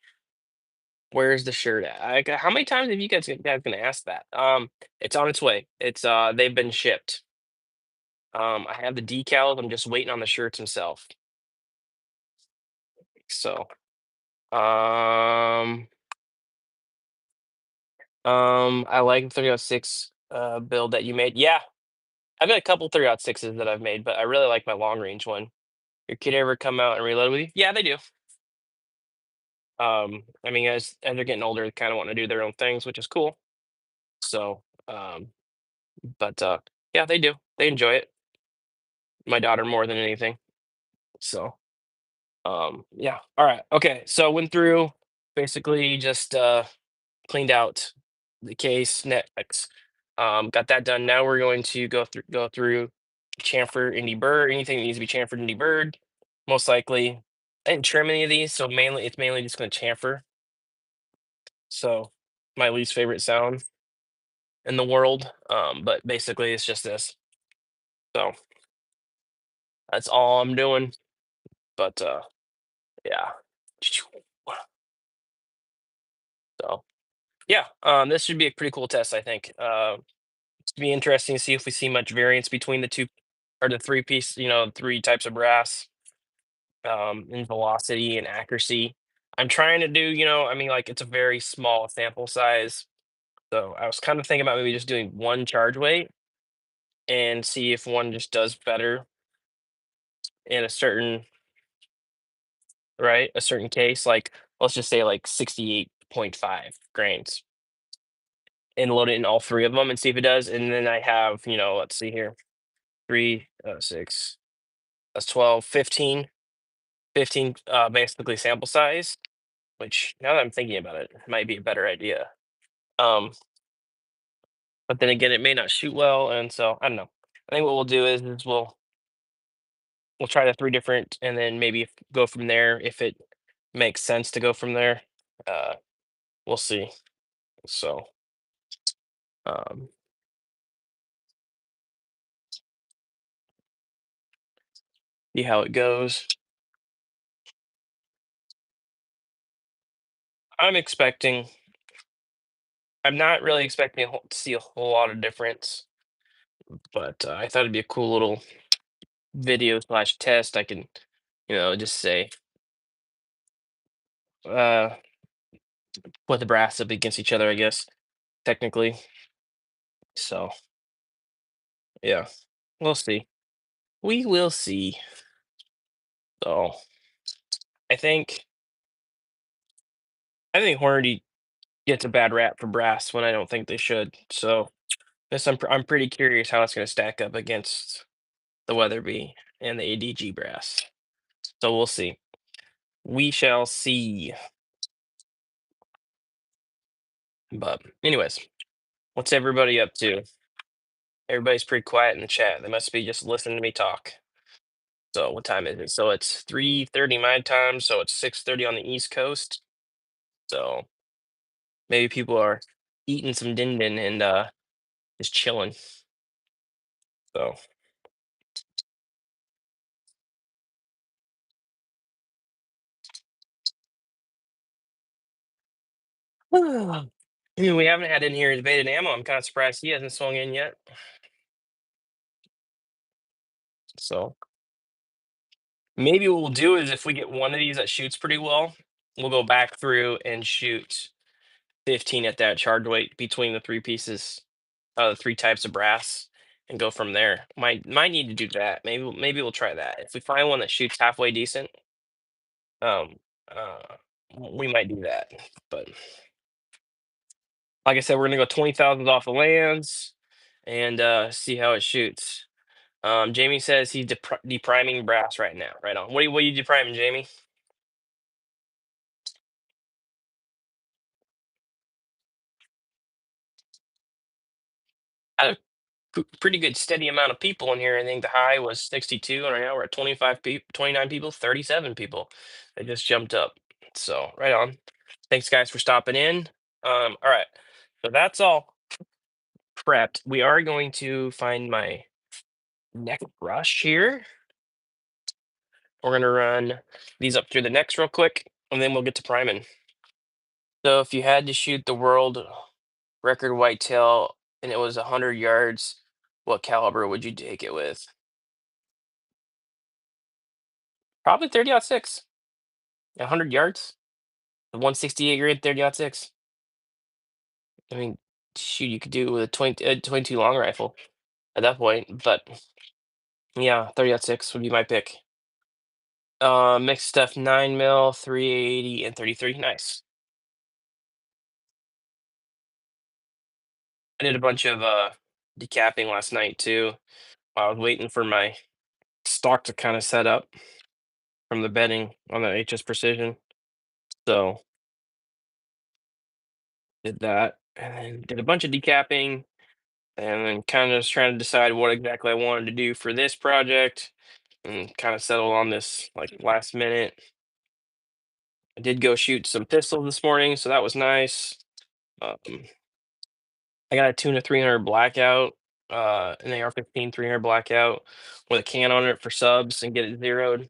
A: where's the shirt at? How many times have you guys gonna ask that? It's on its way. They've been shipped. I have the decals. I'm just waiting on the shirts themselves. So um I like the 306 build that you made. Yeah, I've got a couple 306s that I've made, but I really like my long range one. Your kid ever come out and reload with you? Yeah, they do. I mean, as they're getting older, they kind of want to do their own things, which is cool. So, but yeah, they do. They enjoy it. My daughter more than anything. So. Yeah. All right. Okay. So went through, basically just cleaned out the case next. Got that done. Now we're going to go through chamfer and deburr anything that needs to be chamfered and deburred. Most likely, I didn't trim any of these, so it's mainly just going to chamfer. So my least favorite sound in the world. But basically it's just this. So that's all I'm doing. But yeah. So yeah, this should be a pretty cool test, I think. It's be interesting to see if we see much variance between the two or the three piece, three types of brass, in velocity and accuracy. I'm trying to do, I mean, like it's a very small sample size. So I was kind of thinking about maybe just doing one charge weight and see if one just does better in a certain, right, a certain case. Like let's just say like 68.5 grains and load it in all three of them and see if it does. And then I have, let's see here, three, six, that's 12, 15, 15 basically sample size, which now that I'm thinking about it, might be a better idea. Um, but then again, it may not shoot well, and so I don't know. I think what we'll do is we'll try the three different, and then maybe go from there if it makes sense to go from there. Uh, we'll see. So um, see how it goes. I'm expecting. I'm not really expecting to see a whole lot of difference, but I thought it'd be a cool little video slash test. I can, just say uh, put the brass up against each other, I guess technically. So yeah, we'll see. We will see. So I think I think Hornady gets a bad rap for brass when I don't think they should. So this I'm pretty curious how it's going to stack up against the Weatherby and the ADG brass. So we'll see. We shall see. But anyways, what's everybody up to? Everybody's pretty quiet in the chat. They must be just listening to me talk. So what time is it? So it's 3:30 my time, so it's 6:30 on the East Coast. So maybe people are eating some din din and just chilling. So we haven't had in here invaded ammo. I'm kind of surprised he hasn't swung in yet. So maybe what we'll do is if we get one of these that shoots pretty well, we'll go back through and shoot 15 at that charge weight between the three pieces, the three types of brass, and go from there. Might need to do that. Maybe we'll try that. If we find one that shoots halfway decent, um, uh, we might do that. But like I said, we're gonna go 20,000 off the lands and see how it shoots. Jamie says he's depriming brass right now. Right on. What are you depriming, Jamie? Had a pretty good steady amount of people in here. I think the high was 62, and right now we're at 25 people, 29 people, 37 people. They just jumped up. So right on. Thanks guys for stopping in. All right. So that's all prepped. We are going to find my neck brush here. We're gonna run these up through the necks real quick, and then we'll get to priming. So if you had to shoot the world record whitetail and it was 100 yards, what caliber would you take it with? Probably 30-06. 100 yards, the 168 grid 30-06. I mean, shoot, you could do it with a 22 long rifle at that point, but yeah, 30-06 would be my pick. Mixed stuff 9 mil, 380, and 33. Nice. I did a bunch of decapping last night too. I was waiting for my stock to kind of set up. from the bedding on the HS Precision. So did that, and then did a bunch of decapping, and then kind of just trying to decide what exactly I wanted to do for this project, and kind of settled on this like last minute. I did go shoot some pistols this morning, so that was nice. Um, I got a tuna 300 blackout, an AR-15 300 blackout with a can on it for subs and get it zeroed.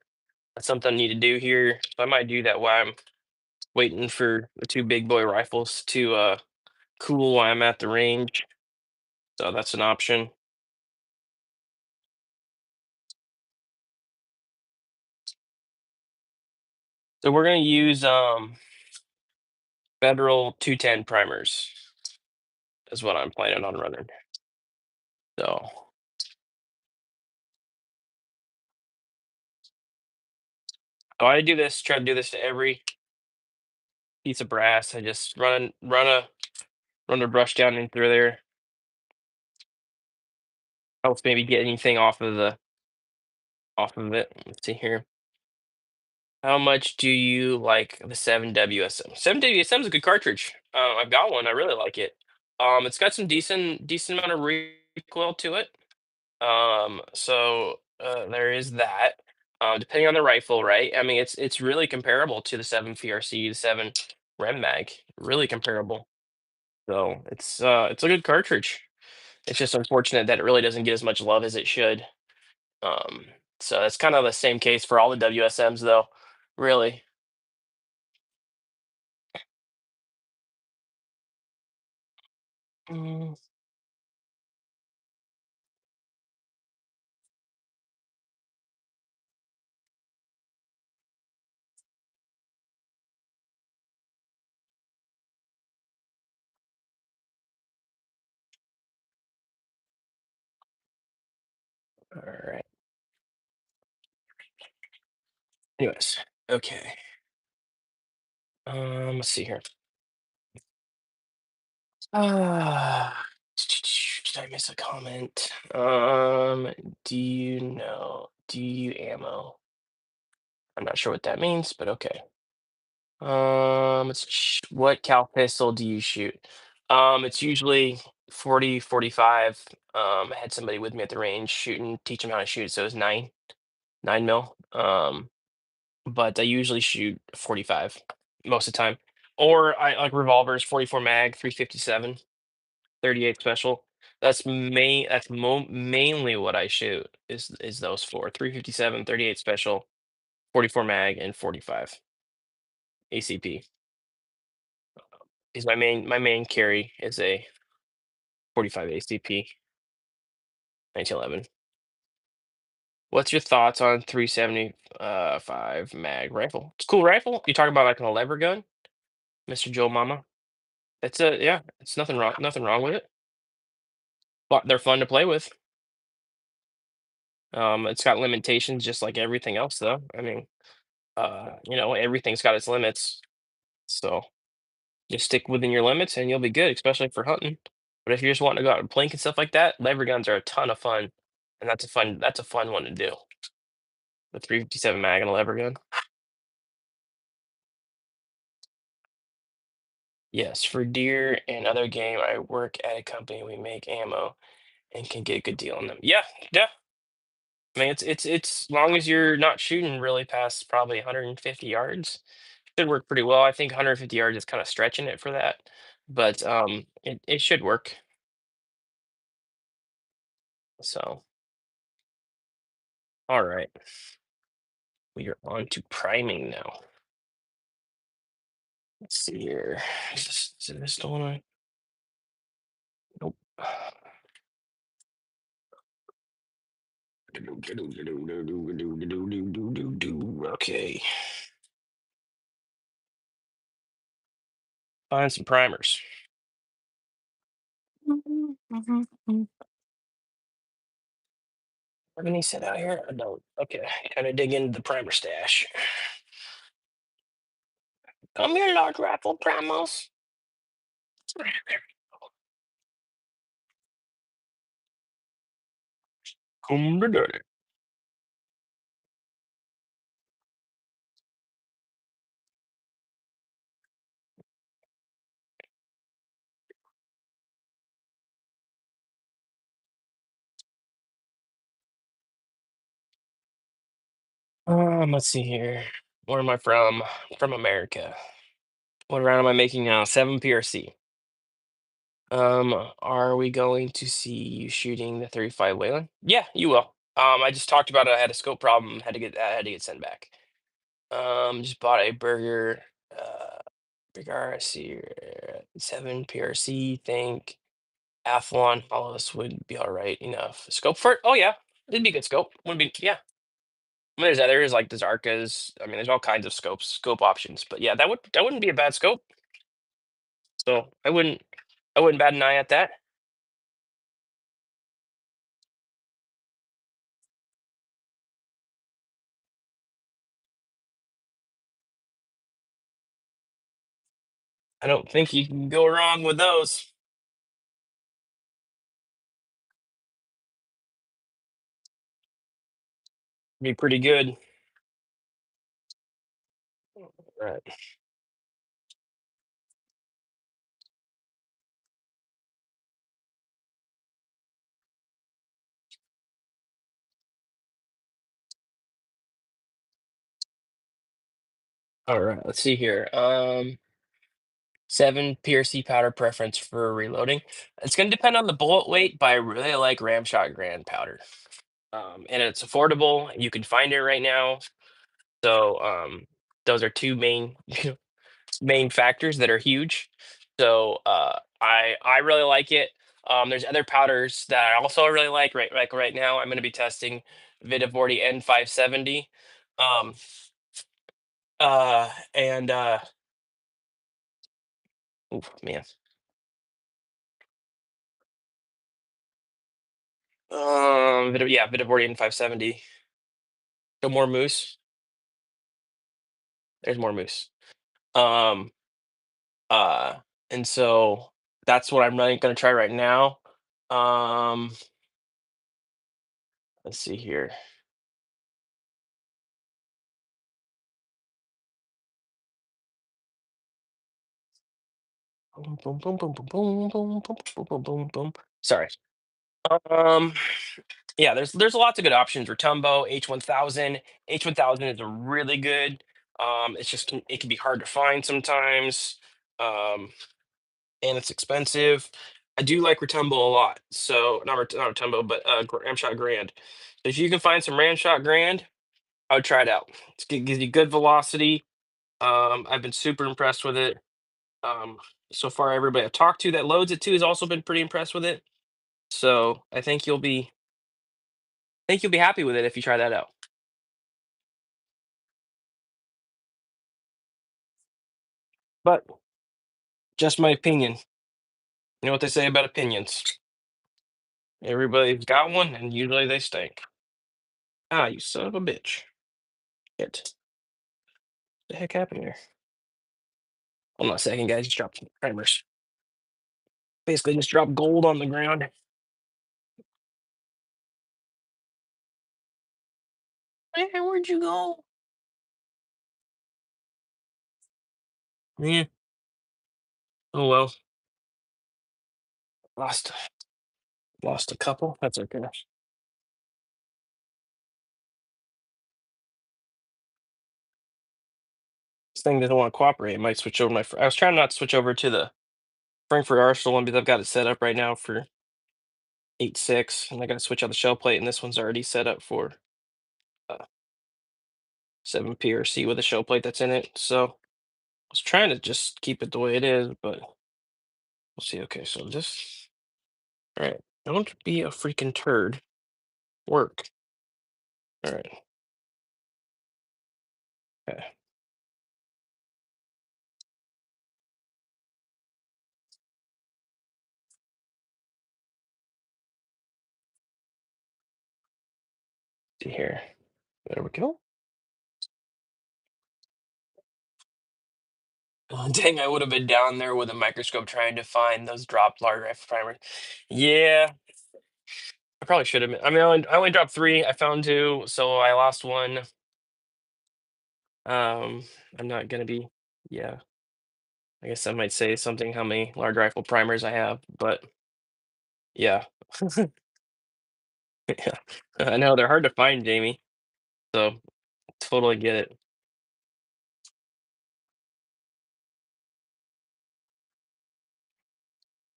A: That's something I need to do here. So I might do that while I'm waiting for the two big boy rifles to cool while I'm at the range. So that's an option. So we're gonna use Federal 210 primers is what I'm planning on running. So I do this, try to do this to every piece of brass. I just run a brush down in through there. Helps maybe get anything off of it. Let's see here. How much do you like the 7WSM? 7WSM is a good cartridge. I've got one. I really like it. It's got some decent amount of recoil to it. There is that. Depending on the rifle, right? I mean, it's really comparable to the 7 PRC, the 7 Rem Mag. Really comparable. So it's a good cartridge. It's just unfortunate that it really doesn't get as much love as it should. Um, so that's kind of the same case for all the WSMs, though. Really. Mm, all right. Anyways, okay. Let's see here. Ah, did I miss a comment? Do you know? Do you ammo? I'm not sure what that means, but okay. What cal pistol do you shoot? It's usually 40, 45. I had somebody with me at the range shooting, teach him how to shoot, so it was 9 mil. But I usually shoot 45 most of the time. Or I like revolvers, 44 mag, 357, 38 special. Mainly what I shoot is those four: 357, 38 special, 44 mag, and 45 ACP. Is my main carry is a 45 ACP 1911. What's your thoughts on 375 mag rifle? It's a cool rifle. You talking about like a lever gun, Mr. Joe Mama? Yeah, it's nothing wrong with it. But they're fun to play with. It's got limitations just like everything else though. I mean, everything's got its limits. So just stick within your limits and you'll be good, especially for hunting. But if you're just wanting to go out and plink and stuff like that, lever guns are a ton of fun. And that's a fun one to do. The 357 mag and a lever gun. Yes, for deer and other game, I work at a company. We make ammo and can get a good deal on them. Yeah, yeah. I mean, it's long as you're not shooting really past probably 150 yards, should work pretty well. I think 150 yards is kind of stretching it for that, but it should work. So, all right, we are on to priming now. Let's see here. Is this the one I? Nope. Okay, find some primers. Have any set out here? I don't. Okay, kind of dig into the primer stash. Come here, large rifle primos. Come to daddy. Let's see here. Where am I from? From America. What round am I making now? 7 PRC. Are we going to see you shooting the 35 Wayland? Yeah, you will. I just talked about it. I had a scope problem. Had to get sent back. Just bought a burger. Big RSC, 7 PRC. Think Athlon. All of us would be all right enough. Scope for it? Oh yeah, it'd be a good scope. Wouldn't be yeah. I mean, there's others like the Zarkas. I mean, there's all kinds of scope options. But yeah, that wouldn't be a bad scope. So I wouldn't bat an eye at that. I don't think you can go wrong with those. Be pretty good. Right. All right. Let's see here. 7 PRC powder preference for reloading. It's going to depend on the bullet weight, but I really like Ramshot Grand powder. And it's affordable. You can find it right now. So those are two main factors that are huge. So I really like it. There's other powders that I also really like right now. I'm going to be testing Vitavorti N570. Um, and oof, man. Yeah, Vitavorti N570. So more moose. There's more moose. Um, uh, and so that's what I'm really going to try right now. Um, let's see here. Boom, boom, boom, boom, boom, boom, boom, boom, boom, boom, boom, boom. Sorry. Um, yeah, there's lots of good options. Rotumbo, H1000. H1000 is a really good. It's just it can be hard to find sometimes. Um, and it's expensive. I do like Rotumbo a lot. So not Rotumbo, but Ramshot Grand. So if you can find some Ramshot Grand, I would try it out. Gives you good velocity. I've been super impressed with it. Um, so far, everybody I've talked to that loads it too has also been pretty impressed with it. So I think you'll be happy with it if you try that out. But just my opinion. You know what they say about opinions? Everybody's got one, and usually they stink. Ah, you son of a bitch! What the heck happened here? Hold on a second, guys. Just dropped some primers. Basically, just dropped gold on the ground. Hey, where'd you go? Yeah. Oh well. Lost lost a couple. That's okay. This thing doesn't want to cooperate. It might switch over I was trying not to switch over to the Frankfurt Arsenal one because I've got it set up right now for 8.6, and I got to switch out the shell plate, and this one's already set up for uh, 7 PRC with a shell plate that's in it. So I was trying to just keep it the way it is, but we'll see. Okay, so just all right. Don't be a freaking turd. Work. All right. Okay. See here. There we go. Oh, dang, I would have been down there with a microscope trying to find those dropped large rifle primers. Yeah, I probably should have been. I mean, I only dropped three. I found two, so I lost one. Um, I'm not gonna be. Yeah, I guess I might say something how many large rifle primers I have, but yeah, yeah. I know they're hard to find, Jamie. So Totally get it.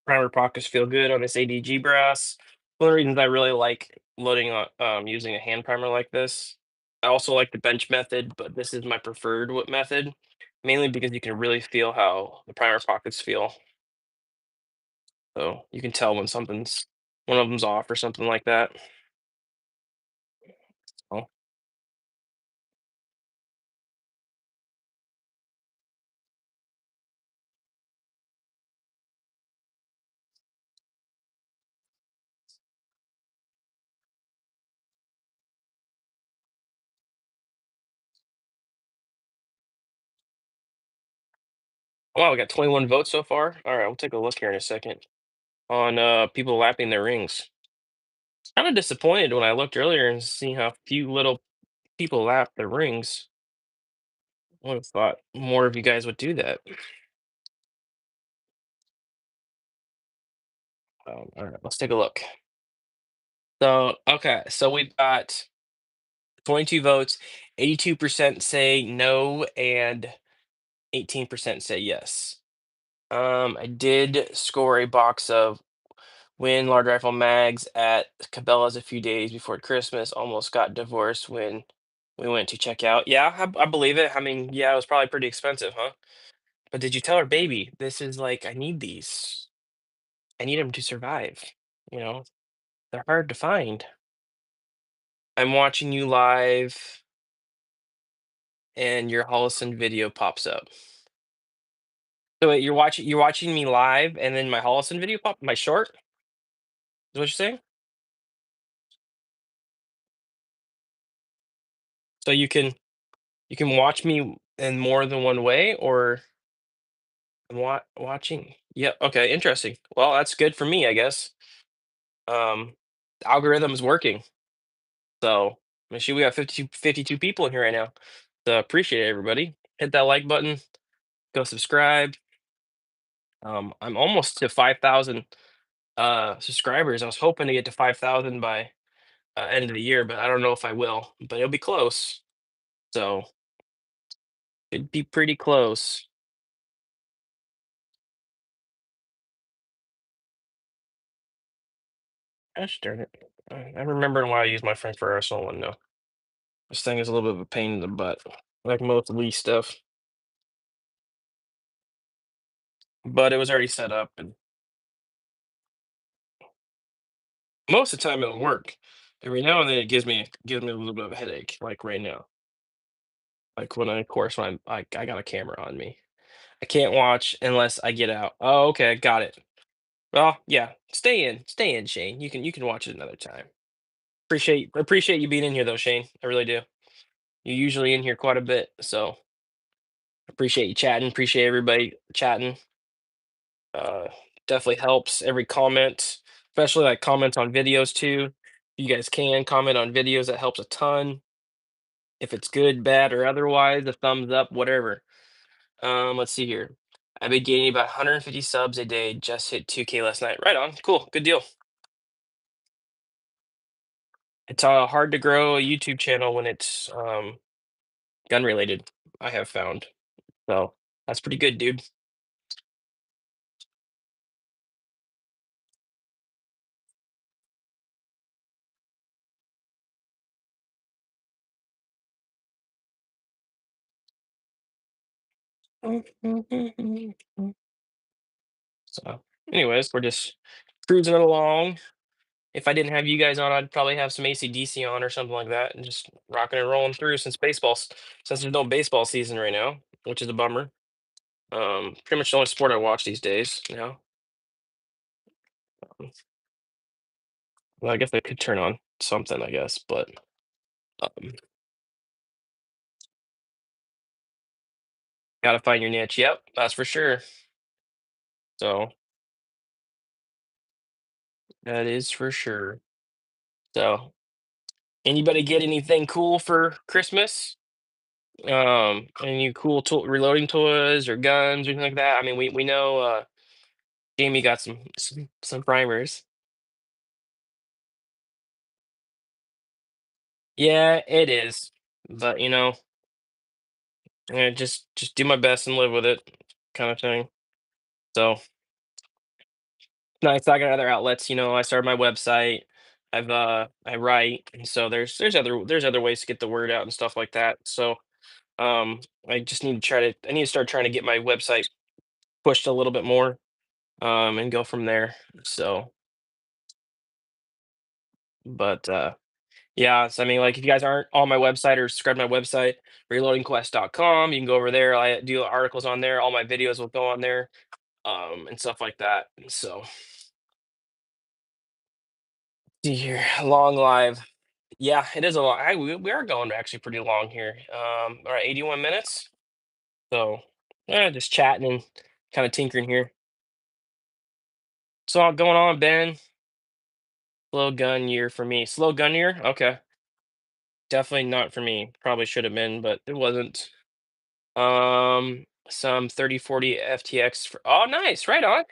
A: Primer pockets feel good on this ADG brass. One of the reasons I really like loading on using a hand primer like this. I also like the bench method, but this is my preferred method, mainly because you can really feel how the primer pockets feel. So you can tell when something's one of them's off or something like that. Oh, wow, we got 21 votes so far. All right, we'll take a look here in a second on people lapping their rings. Kind of disappointed when I looked earlier and see how few little people lap their rings. I would have thought more of you guys would do that. All right, let's take a look. So, okay, so we've got 22 votes, 82% say no, and 18% say yes. I did score a box of Win large rifle mags at Cabela's a few days before Christmas. Almost got divorced when we went to check out. Yeah, I believe it. I mean, yeah, it was probably pretty expensive, huh? But did you tell her, baby, this is like, I need these. I need them to survive. You know, they're hard to find. I'm watching you live and your Holliston video pops up. So wait, you're watching me live and then my Holliston video my short? Is what you're saying? So you can watch me in more than one way or I'm watching. Yeah, okay, interesting. Well, that's good for me, I guess. The algorithm's working. So, I see we got 52 people in here right now. So appreciate it, everybody. Hit that like button, go subscribe. I'm almost to 5,000 subscribers. I was hoping to get to 5,000 by end of the year, but I don't know if I will, but it'll be close. So it'd be pretty close. Gosh darn it. I remember why I used my French for Arsenal one though. This thing is a little bit of a pain in the butt, like most Lee stuff. But it was already set up, and most of the time it'll work. Every now and then it gives me a little bit of a headache, like right now. Like when I, of course, when I got a camera on me. I can't watch unless I get out. Oh, okay, got it. Well, yeah, stay in, Shane. You can watch it another time. Appreciate you being in here though, Shane. I really do. You're usually in here quite a bit, so appreciate you chatting. Appreciate everybody chatting. Uh, Definitely helps. Every comment, especially like comments on videos too. You guys can comment on videos. That helps a ton. If it's good, bad, or otherwise, a thumbs up, whatever. Let's see here. I've been gaining about 150 subs a day. Just hit 2K last night. Right on. Cool. Good deal. It's hard to grow a YouTube channel when it's gun related. I have found. So that's pretty good, dude. So, anyways, we're just cruising along. If I didn't have you guys on, I'd probably have some AC/DC on or something like that, and just rocking and rolling through since there's no baseball season right now, which is a bummer. Pretty much the only sport I watch these days. Well, I guess I could turn on something, I guess, but um, gotta find your niche. Yep, that's for sure. So that is for sure. So anybody get anything cool for Christmas? Any cool reloading toys or guns or anything like that? I mean, we know Jamie got some primers. Yeah, it is. but just do my best and live with it, kind of thing. So nice. I got other outlets. I started my website. I write, and so there's other ways to get the word out and stuff like that. So I just need to I need to start trying to get my website pushed a little bit more, and go from there. So, but yeah, so I mean, like if you guys aren't on my website or subscribe to my website, reloadingquest.com, you can go over there. I do articles on there. All my videos will go on there, and stuff like that. So, see here, long live. Yeah, it is a long. We are going actually pretty long here. All right, 81 minutes. So, yeah, just chatting and kind of tinkering here. So, going on, Ben? Slow gun year for me. Slow gun year? Okay. Definitely not for me. Probably should have been, but it wasn't. Some 3040 FTX for, oh, nice. Right on.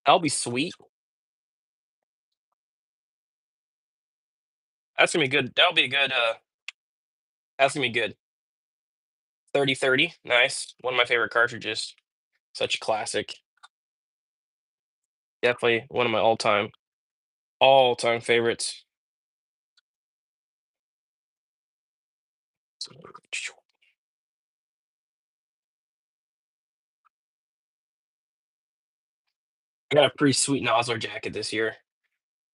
A: That'll be sweet. That's gonna be good. That'll be a good that's gonna be good. 3030. Nice. One of my favorite cartridges. Such a classic. Definitely one of my all-time favorites. I got a pretty sweet Nosler jacket this year.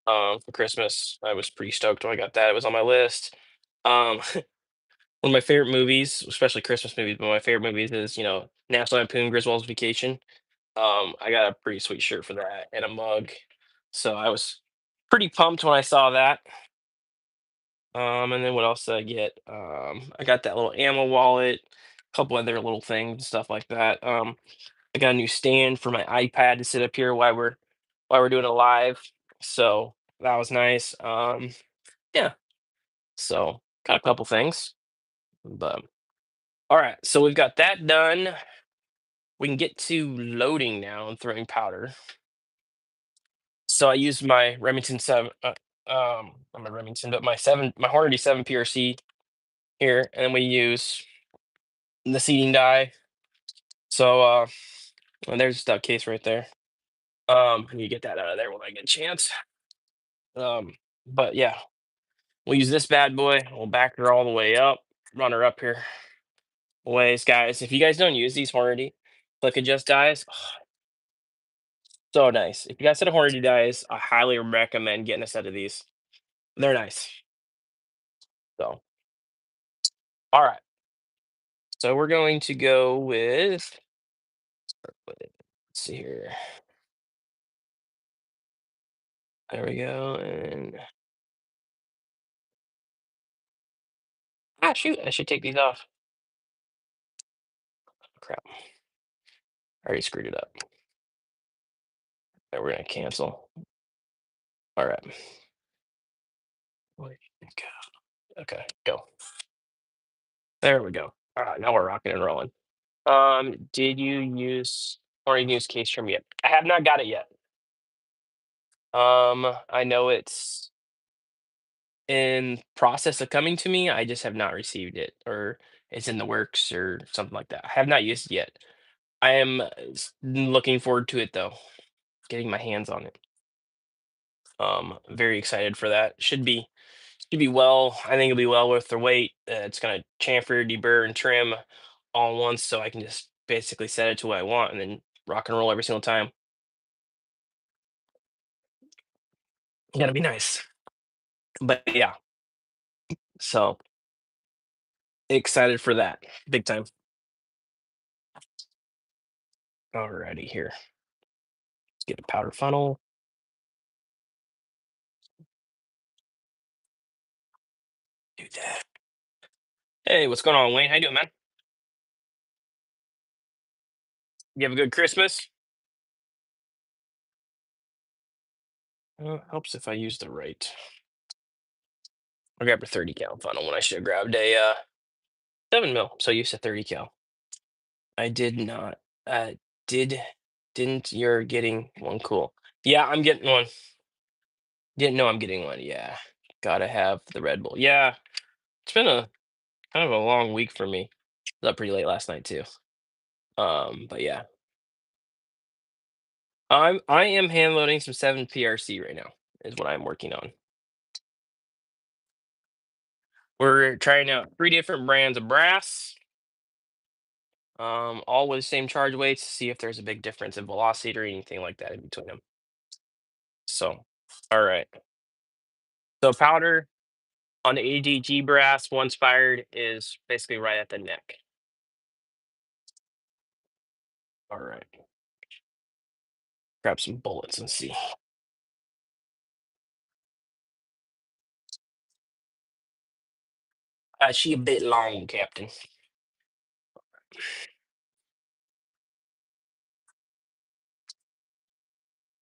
A: For Christmas. I was pretty stoked when I got that. It was on my list. One of my favorite movies, especially Christmas movies, but my favorite movies is, National Lampoon Griswold's Vacation. I got a pretty sweet shirt for that and a mug. So I was pretty pumped when I saw that. And then what else did I get? I got that little ammo wallet, a couple other little things and stuff like that. I got a new stand for my iPad to sit up here while we're doing it live. So that was nice. Yeah. So got a couple things. But all right, so we've got that done. We can get to loading now and throwing powder. So I use my Remington 7, not my Remington, but my Hornady 7 PRC here, and then we use the seating die. So and there's that case right there. You get that out of there when I get a chance. Um, but yeah, we'll use this bad boy. We'll back her all the way up, run her up here. Ways, guys. If you guys don't use these Hornady click adjust dies, so nice. If you guys set a Hornady dies, I highly recommend getting a set of these. They're nice. So, all right. So we're going to go with, let's see here. There we go. And shoot, I should take these off. Crap. I already screwed it up. We're gonna cancel. All right. Wait, go. Okay, go. There we go. All right, now we're rocking and rolling. Did you use or use case trim yet? I have not got it yet. I know it's in process of coming to me. I just have not received it, or it's in the works, or something like that. I have not used it yet. I am looking forward to it though, getting my hands on it. Very excited for that. Should be well. I think it'll be well worth the wait. It's gonna chamfer, deburr, and trim all at once, so I can just basically set it to what I want and then rock and roll every single time. Gonna be nice. But yeah, so excited for that. Big time. Alrighty, here. Let's get a powder funnel. Do that. Hey, what's going on, Wayne? How you doing, man? You have a good Christmas? Helps if I use the right. I grabbed a 30 cal funnel when I should have grabbed a 7 mil. So you said 30 cal. I did not. Did didn't you're getting one? Cool. Yeah, I'm getting one. Didn't know I'm getting one. Yeah. Gotta have the Red Bull. Yeah, it's been a kind of a long week for me. Was up pretty late last night too. But yeah, I am hand loading some 7 PRC right now. Is what I'm working on. We're trying out 3 different brands of brass, all with the same charge weights to see if there's a big difference in velocity or anything like that in between them. So, all right. So powder on the ADG brass, once fired, is basically right at the neck. All right. Grab some bullets and see. She a bit long, Captain.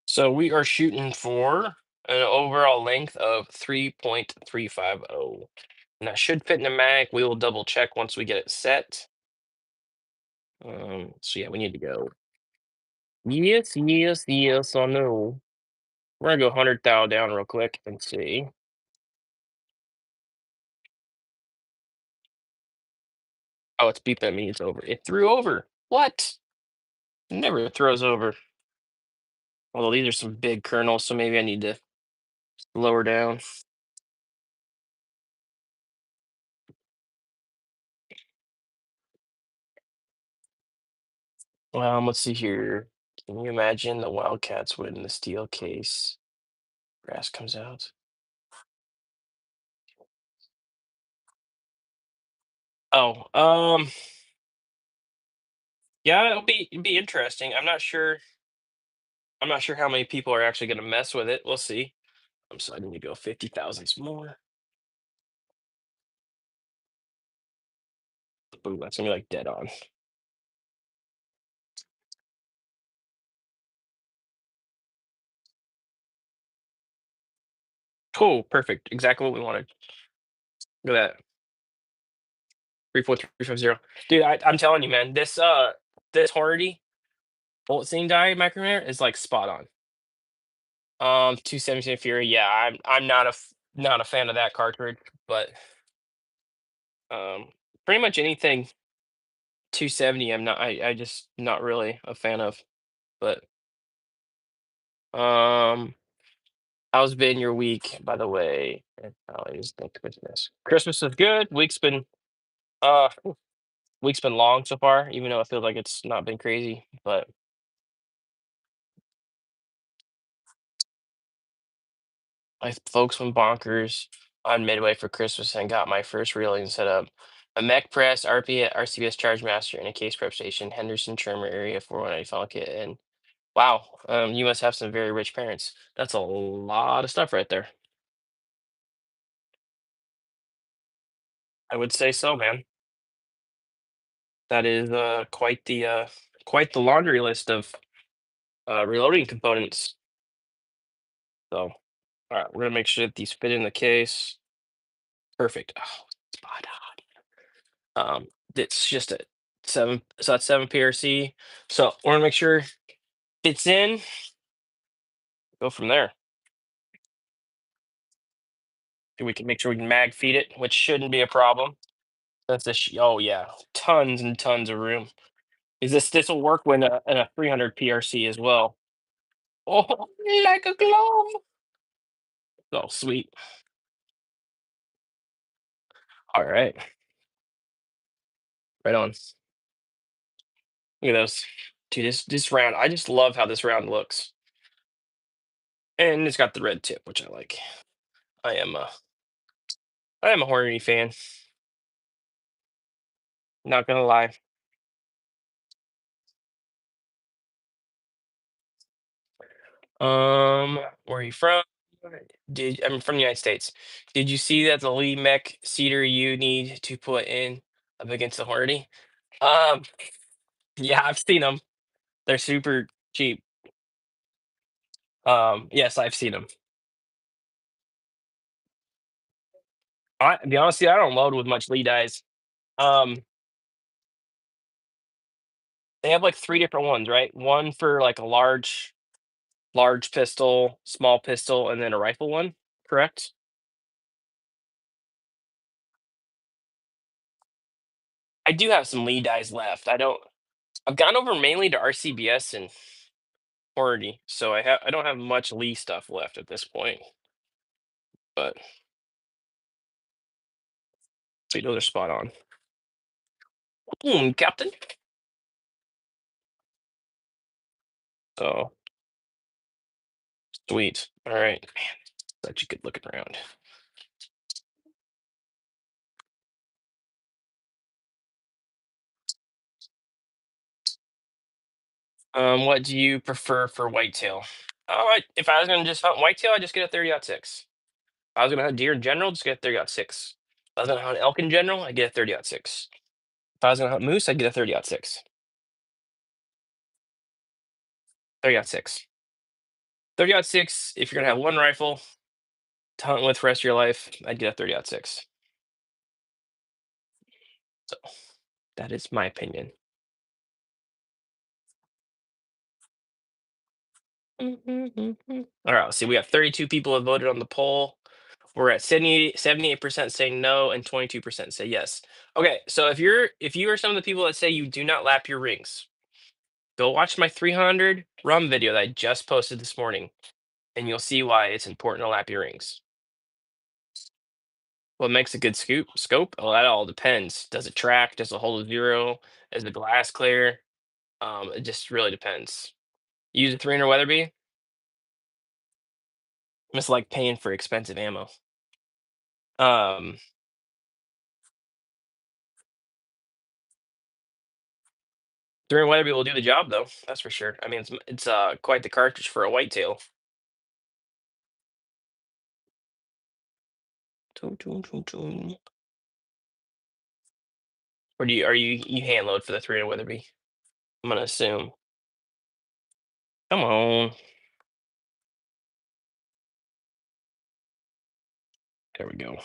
A: So we are shooting for an overall length of 3.350. And that should fit in the mag. We will double check once we get it set. So yeah, we need to go. Yes, yes, yes, I know. We're gonna go 100 thou down real quick and see. Oh, it's beeping at me. It's over. It threw over. What? It never throws over. Although these are some big kernels, so maybe I need to lower down. Let's see here. Can you imagine the Wildcats win the steel case? Grass comes out. Oh, yeah, it'll be interesting. I'm not sure how many people are actually gonna mess with it. We'll see. So I need to go 50 thousandths more. Boom, that's gonna be like dead on. Cool, perfect. Exactly what we wanted. Look at that. 34350. Dude, I'm telling you, man, this Hornady bullet seam die micrometer is like spot on. 217 Fury. Yeah, I'm not a fan of that cartridge, but um pretty much anything 270 I'm not I just not really a fan of. But um how's been your week, by the way? And how is the Christmas? Christmas is good. Uh week's been long so far, even though it feels like it's not been crazy. But my folks went bonkers on Midway for Christmas and got my first reeling set up. A mech press, RCBS Charge Master, and a case prep station, Henderson trimmer area for 190 funnel kit. And wow, you must have some very rich parents. That's a lot of stuff right there. I would say so, man. That is quite the laundry list of reloading components. So, all right, we're gonna make sure that these fit in the case. Perfect. Oh, spot on. It's just a 7, so that's 7 PRC. So we're gonna make sure fits in. Go from there. And we can make sure we can mag feed it, which shouldn't be a problem. Oh yeah, tons and tons of room. Is this will work when in a 300 PRC as well? Oh, like a glove. Oh, sweet. All right, right on. Look at those. Dude, this round, I just love how this round looks. And it's got the red tip, which I like. I am a I am a Hornady fan, not gonna lie. Where are you from? I'm from the United States. Did you see that the Lee Mech cedar you need to put in up against the Hornady? Um, yeah, I've seen them. They're super cheap. Yes, I've seen them. To be honest, with you, I don't load with much Lee dies. Um, they have like 3 different ones, right? One for like a large pistol, small pistol, and then a rifle one, correct? I do have some lead dies left. I've gone over mainly to RCBS and Hornady, so I don't have much Lee stuff left at this point. But sweet, those are spot on. Captain. So sweet. All right, man, such a good looking round. What do you prefer for whitetail? If I was gonna just hunt whitetail, I just get a 30-06. If I was gonna hunt deer in general, just get a 30-06. If I was gonna hunt elk in general, I get a 30-06. If I was gonna hunt moose, I'd get a 30-06. 30-06. 30-06. If you're gonna have one rifle to hunt with for the rest of your life, I'd get a 30-06. So that is my opinion. All right, let's see. We have 32 people have voted on the poll. We're at 78% saying no and 22% say yes. Okay, so if you are some of the people that say you do not lap your rings, go watch my 300 rum video that I just posted this morning, and you'll see why it's important to lap your rings. What makes a good scope? Well, that all depends. Does it track? Does it hold a zero? Is the glass clear? It just really depends. Use a 300 Weatherby. It's like paying for expensive ammo. Um, 300 Weatherby will do the job though. That's for sure. I mean, it's quite the cartridge for a whitetail. Toom, toom, toom, toom. Or are you hand load for the 300 Weatherby? I'm gonna assume. Come on. There we go.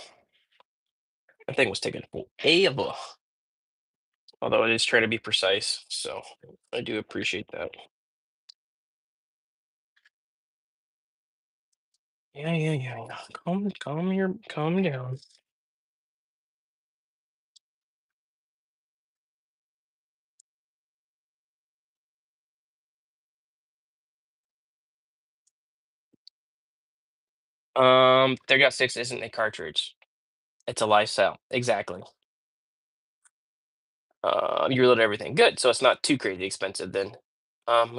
A: That thing was taking forever. Although it is trying to be precise, so I do appreciate that. Yeah, yeah, yeah, yeah. Calm down. Their Got 6 isn't a cartridge. It's a lifestyle. Exactly. You reload everything. Good. So it's not too crazy expensive then.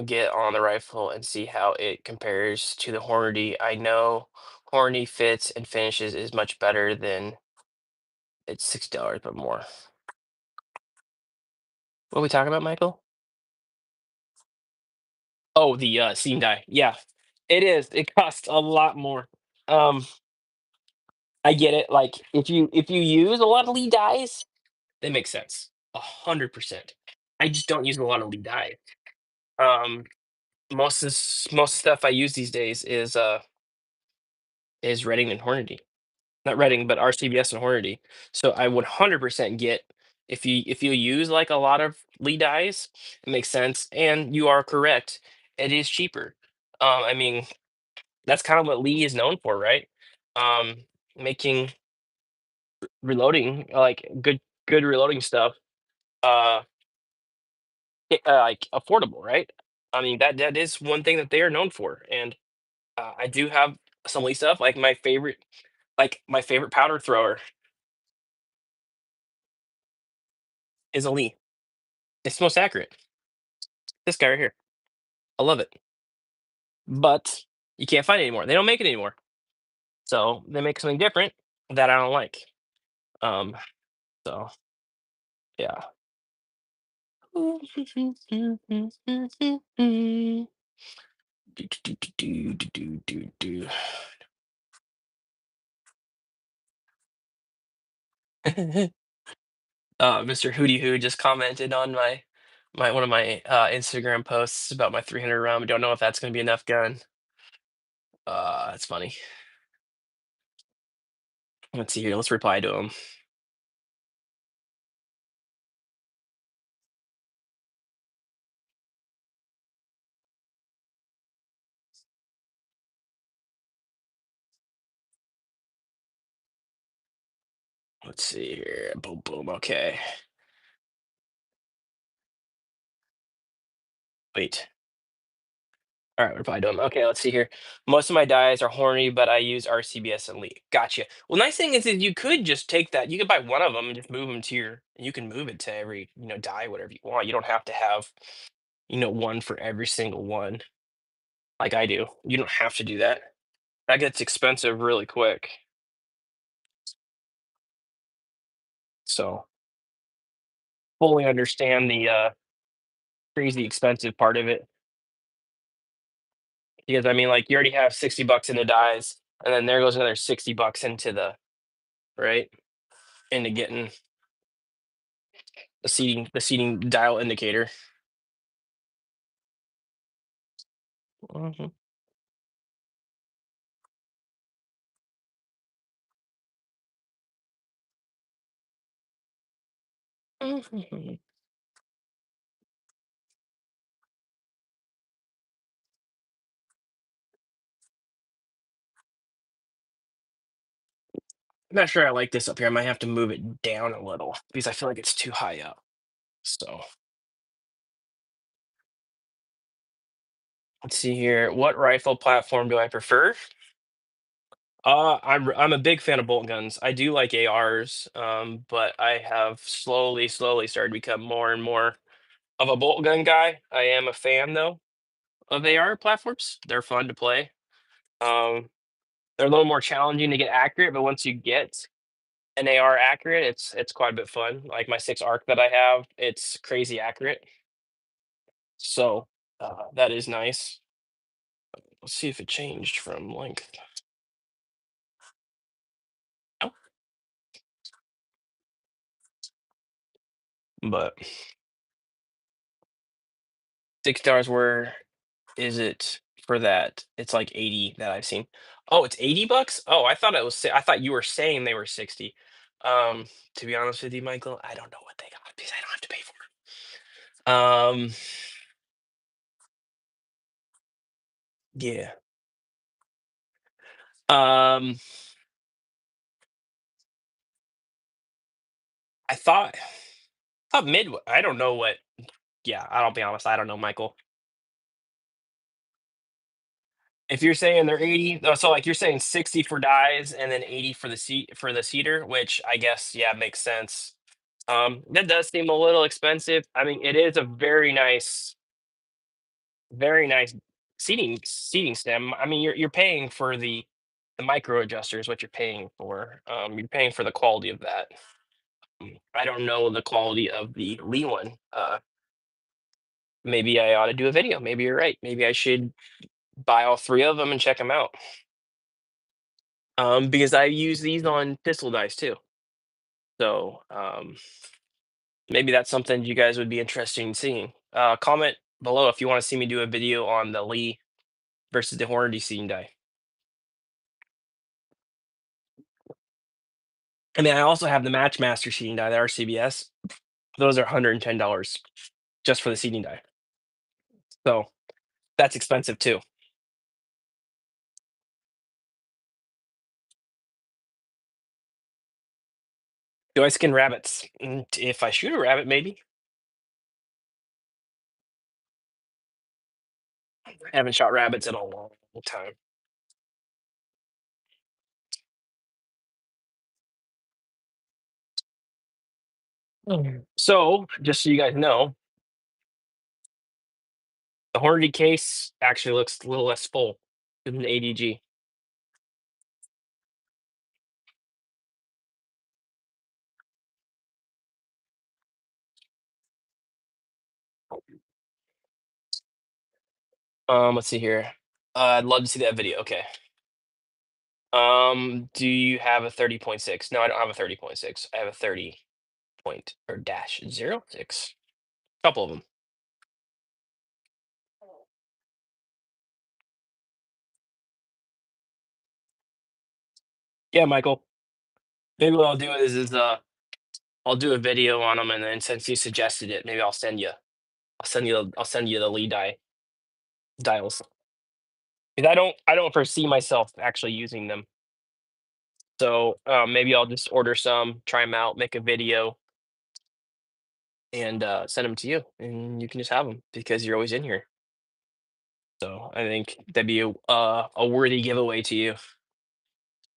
A: Get on the rifle and see how it compares to the Hornady. I know Hornady fits and finishes is much better than it's $60, but more. What are we talking about, Michael? Oh, the seam die. Yeah, it is. It costs a lot more. Um, I get it. Like if you use a lot of lead dies, that makes sense. 100%. I just don't use a lot of lead die. Um, most stuff I use these days is Reading and Hornady. Not Reading, but RCBS and Hornady. So I would 100% get if you use like a lot of lead dies, it makes sense. And you are correct. It is cheaper. I mean, that's kind of what Lee is known for, right? Um, Making reloading like good reloading stuff uh like affordable, right? I mean that is one thing that they are known for. And I do have some Lee stuff my favorite powder thrower is a Lee. It's the most accurate. This guy right here. I love it. But you can't find it anymore. They don't make it anymore. So they make something different that I don't like. Um so yeah. Mr. Hootie Hoo just commented on my one of my Instagram posts about my 300 round. Don't know if that's going to be enough gun. That's funny. Let's see here. Let's reply to him. Let's see here. Boom, boom. Okay. Wait. All right, we're probably doing okay. Let's see here. Most of my dyes are horny, but I use RCBS Elite. Gotcha. Well, nice thing is you could just take that. You could buy one of them and just move them to your. You can move it to every dye whatever you want. You don't have to have one for every single one like I do. You don't have to do that. That gets expensive really quick. So fully understand the crazy expensive part of it because I mean, like you already have $60 in the dyes, and then there goes another $60 into the right into getting the seating dial indicator. Mhm. Mhm. I'm not sure I like this up here. I might have to move it down a little because I feel like it's too high up. So let's see here. What rifle platform do I prefer? I'm a big fan of bolt guns. I do like ARs, but I have slowly started to become more and more of a bolt gun guy. I am a fan though of AR platforms. They're fun to play. Um, they're a little more challenging to get accurate, but once you get an AR accurate, it's quite a bit fun. Like my 6 arc that I have, it's crazy accurate. So that is nice. Let's see if it changed from length. Oh, but $6 where is it for that? It's like 80 that I've seen. Oh, it's $80? Oh, I thought it was I thought you were saying they were 60. Um, to be honest with you, Michael, I don't know what they got because I don't have to pay for it. Yeah. Um, I thought mid I don't know what yeah, I'll be honest, I don't know, Michael. If you're saying they're 80, so like you're saying 60 for dyes and then 80 for the cedar, which I guess yeah makes sense. That does seem a little expensive. I mean, it is a very nice seating stem. I mean, you're paying for the micro adjuster is what you're paying for. You're paying for the quality of that. I don't know the quality of the Lee one. Maybe I ought to do a video. Maybe you're right. Maybe I should buy all three of them and check them out. Because I use these on pistol dice too. So maybe that's something you guys would be interested in seeing. Comment below if you want to see me do a video on the Lee versus the Hornady seating die. I mean, I also have the Matchmaster seating die, the RCBS. Those are $110 just for the seating die. So that's expensive too. Do I skin rabbits? If I shoot a rabbit, maybe. I haven't shot rabbits in a long time. So, just so you guys know, the Hornady case actually looks a little less full than the ADG. Let's see here. I'd love to see that video. Okay. Do you have a 30.6? No, I don't have a 30.6. I have a 30 point or dash 06. Couple of them. Yeah, Michael. Maybe what I'll do is I'll do a video on them, and then since you suggested it, maybe I'll send you the lead dials. 'Cause I don't foresee myself actually using them. So maybe I'll just order some, try them out, make a video, and send them to you, and you can just have them because you're always in here. So I think that'd be a worthy giveaway to you.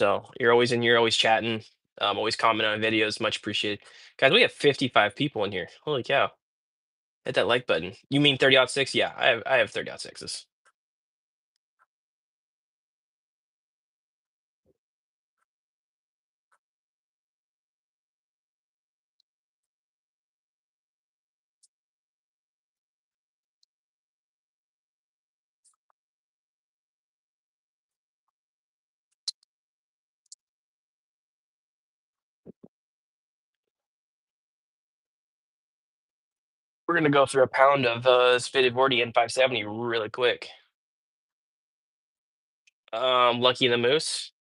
A: So you're always in, you're always chatting, always commenting on videos. Much appreciated, guys. We have 55 people in here. Holy cow! Hit that like button. You mean 30-6? Yeah, I have 30-6s. We're gonna go through a pound of spitted 40 and 570 really quick. Lucky the Moose.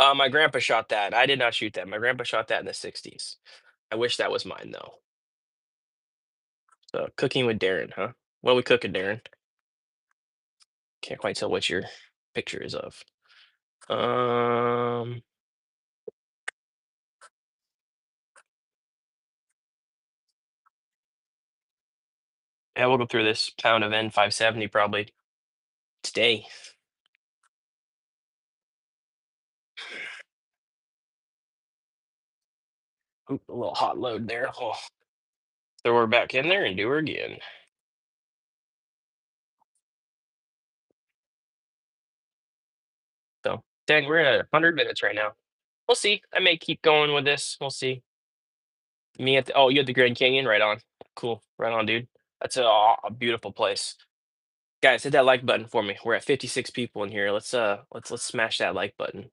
A: My grandpa shot that. I did not shoot that. My grandpa shot that in the 60s. I wish that was mine though. So cooking with Darren, huh? What are we cooking, Darren? Can't quite tell what your picture is of. Um, yeah, we'll go through this pound of N570 probably today. Ooh, a little hot load there. Oh, throw her back in there and do her again. So, dang, we're at 100 minutes right now. We'll see. I may keep going with this. We'll see. Me at the, oh, you at the Grand Canyon? Right on. Cool. Right on, dude. That's a beautiful place. Guys, hit that like button for me. We're at 56 people in here. Let's smash that like button.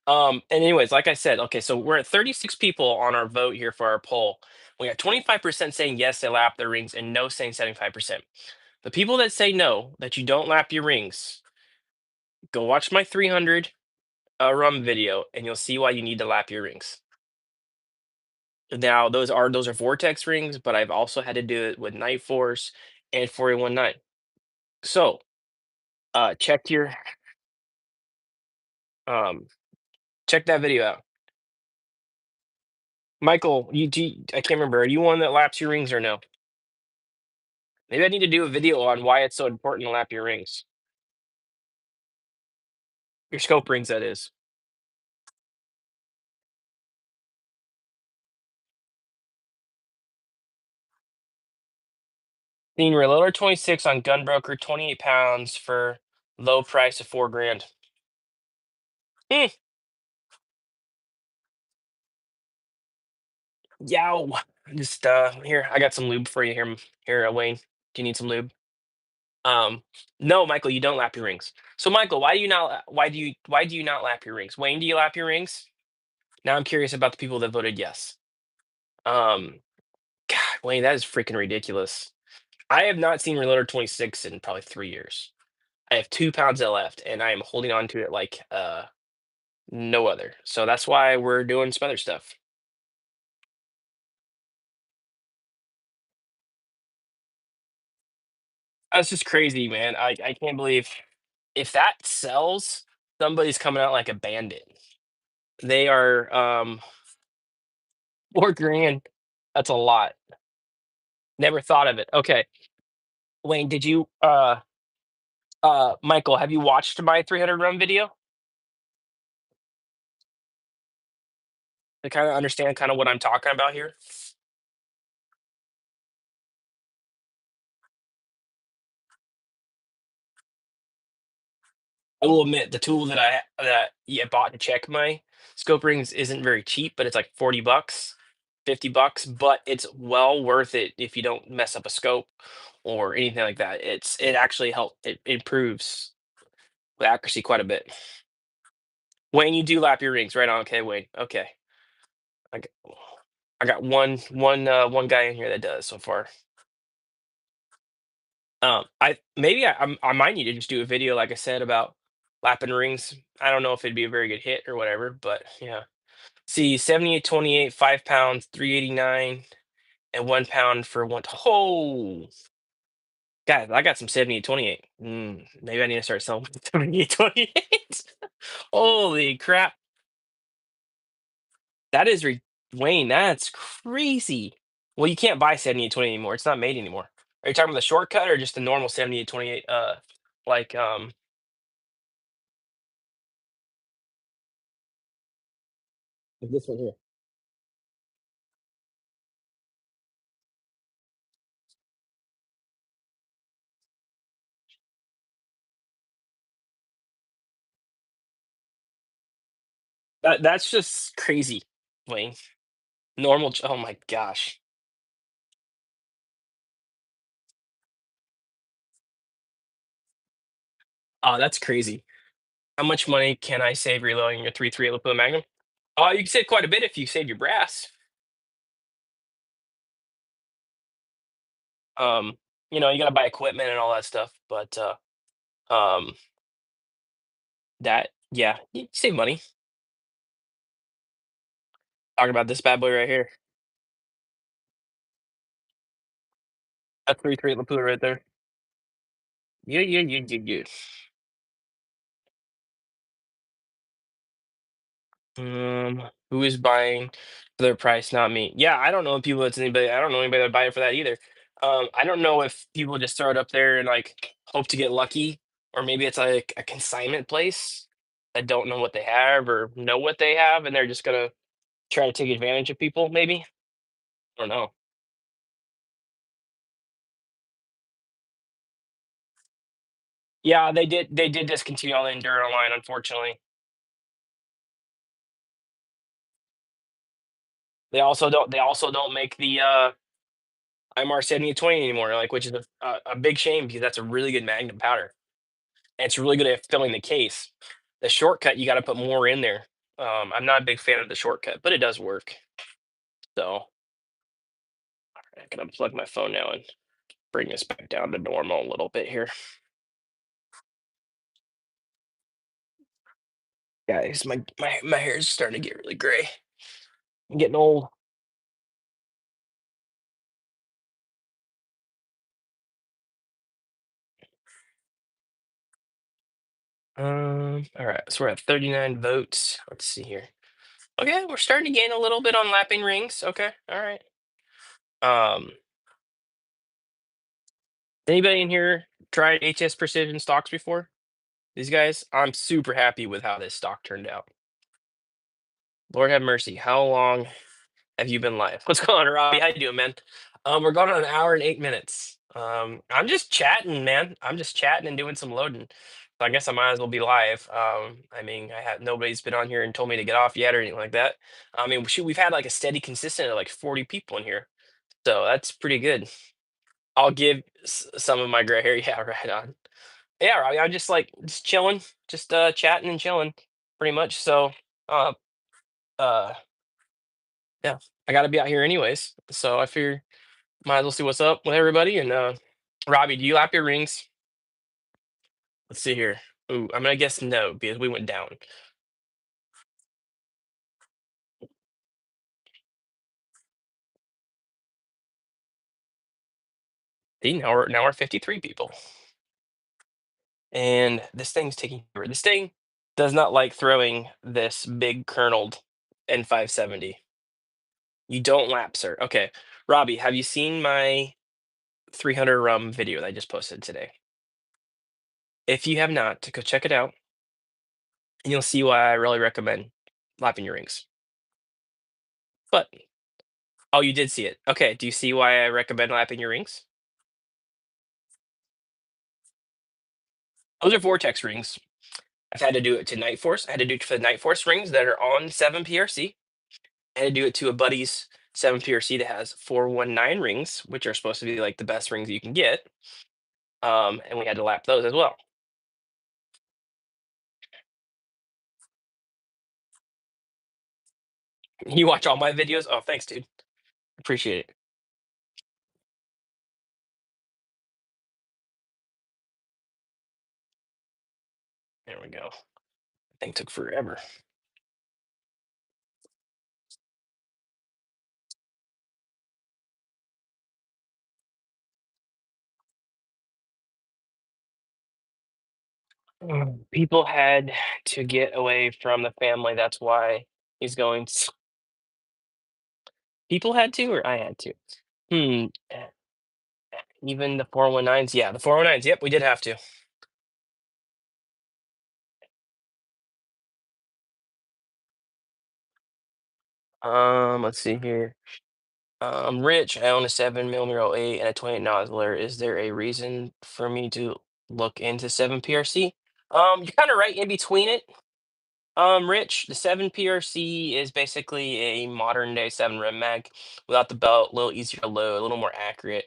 A: And anyways, like I said, okay, so we're at 36 people on our vote here for our poll. We got 25% saying yes, they lap their rings, and no saying 75%. The people that say no, that you don't lap your rings, go watch my 300 rum video, and you'll see why you need to lap your rings. Now, those are vortex rings, but I've also had to do it with Night Force and 419. So, check your um check that video out. Michael, I can't remember. Are you one that laps your rings or no? Maybe I need to do a video on why it's so important to lap your rings. Your scope rings, that is. Seen Reloader 26 on Gunbroker, 28 pounds for low price of 4 grand. Hmm. Yow. Just here, I got some lube for you here. Here, Wayne. Do you need some lube? Um, no, Michael, you don't lap your rings. So, Michael, why do you not lap your rings? Wayne, do you lap your rings? Now I'm curious about the people that voted yes. Um, God, Wayne, that is freaking ridiculous. I have not seen Reloader 26 in probably 3 years. I have 2 pounds of left, and I am holding on to it like no other. So that's why we're doing some other stuff. That's just crazy, man. I can't believe if that sells, somebody's coming out like a bandit. They are 4 grand. That's a lot. Never thought of it. Okay. Wayne, did you Michael, have you watched my 300 run video to kind of understand kind of what I'm talking about here? I will admit the tool that bought to check my scope rings isn't very cheap, but it's like 40 bucks, 50 bucks, but it's well worth it if you don't mess up a scope or anything like that. It actually it improves the accuracy quite a bit. Wayne, you do lap your rings, right on. Okay, Wayne. Okay. I got, I got one guy in here that does so far. I might need to just do a video, like I said, about lapping rings. I don't know if it'd be a very good hit or whatever, but yeah. See, 78.28, 5 pounds, 389, and 1 pound for one. Oh, guys, I got some 78.28. Maybe I need to start selling 78.28. Holy crap. That is Wayne, that's crazy. Well, you can't buy 7820 anymore. It's not made anymore. Are you talking about the shortcut or just the normal 7828? Like like this one here. That's just crazy, Wayne. Oh my gosh. Oh, that's crazy. How much money can I save reloading your 3.3 Lipo Magnum? Oh, you can save quite a bit if you save your brass. Um, you gotta buy equipment and all that stuff, but um, that yeah, you save money. Talking about this bad boy right here. That's 3.3 Lipo right there. Yeah, yeah, yeah, yeah, yeah. Who is buying for their price? Not me. Yeah, I don't know if people. It's anybody. I don't know anybody that buy it for that either. I don't know if people just throw it up there and like hope to get lucky, or maybe it's like a consignment place that don't know what they have or know what they have, and they're just gonna try to take advantage of people. Maybe I don't know. Yeah, they did. They did discontinue all the Enduro line, unfortunately. They also don't make the IMR 7020 anymore. Like, which is a big shame because that's a really good Magnum powder. And it's really good at filling the case. The shortcut, you got to put more in there. I'm not a big fan of the shortcut, but it does work. So I can unplug my phone now and bring this back down to normal a little bit here. Guys, my hair is starting to get really gray. I'm getting old. All right, so we're at 39 votes. Let's see here. Okay, we're starting to gain a little bit on lapping rings. Okay, all right. Um, Anybody in here tried HS Precision stocks before? These guys, I'm super happy with how this stock turned out. Lord have mercy. How long have you been live? What's going on, Robbie? How you doing, man? We're going on an hour and 8 minutes. I'm just chatting, man. I'm just chatting and doing some loading. So I guess I might as well be live. I mean, I have nobody's been on here and told me to get off yet or anything like that. I mean, shoot, we've had like a steady, consistent of like 40 people in here, so that's pretty good. I'll give some of my gray hair. Yeah, right on. Yeah, Robbie, I'm just like just chilling, just chatting and chilling, pretty much. So, uh, uh, yeah, I got to be out here anyways. So I figure might as well see what's up with everybody. And Robbie, do you lap your rings? Let's see here. Ooh, I'm gonna guess no because we went down. See, now we're 53 people, and this thing's taking over. This thing does not like throwing this big kerneled N570. You don't lap, sir. Okay, Robbie, have you seen my 300 rum video that I just posted today? If you have not, go check it out, and you'll see why I really recommend lapping your rings. But oh, you did see it. Okay, do you see why I recommend lapping your rings? Those are vortex rings. I've had to do it to Night Force. I had to do it for the Night Force rings that are on 7 PRC. I had to do it to a buddy's 7 PRC that has 419 rings, which are supposed to be like the best rings you can get. And we had to lap those as well. You watch all my videos? Oh, thanks, dude. Appreciate it. There we go. Thing took forever. People had to get away from the family. That's why he's going. People had to, or I had to. Hmm. Even the 419s? Yeah, the 419s. Yep, we did have to. Let's see here. Rich, I own a 7 millimeter '08 and a 28 nozzler. Is there a reason for me to look into 7 PRC? You're kind of right in between it. Rich, the 7 PRC is basically a modern day 7 rim mag without the belt, a little easier to load, a little more accurate.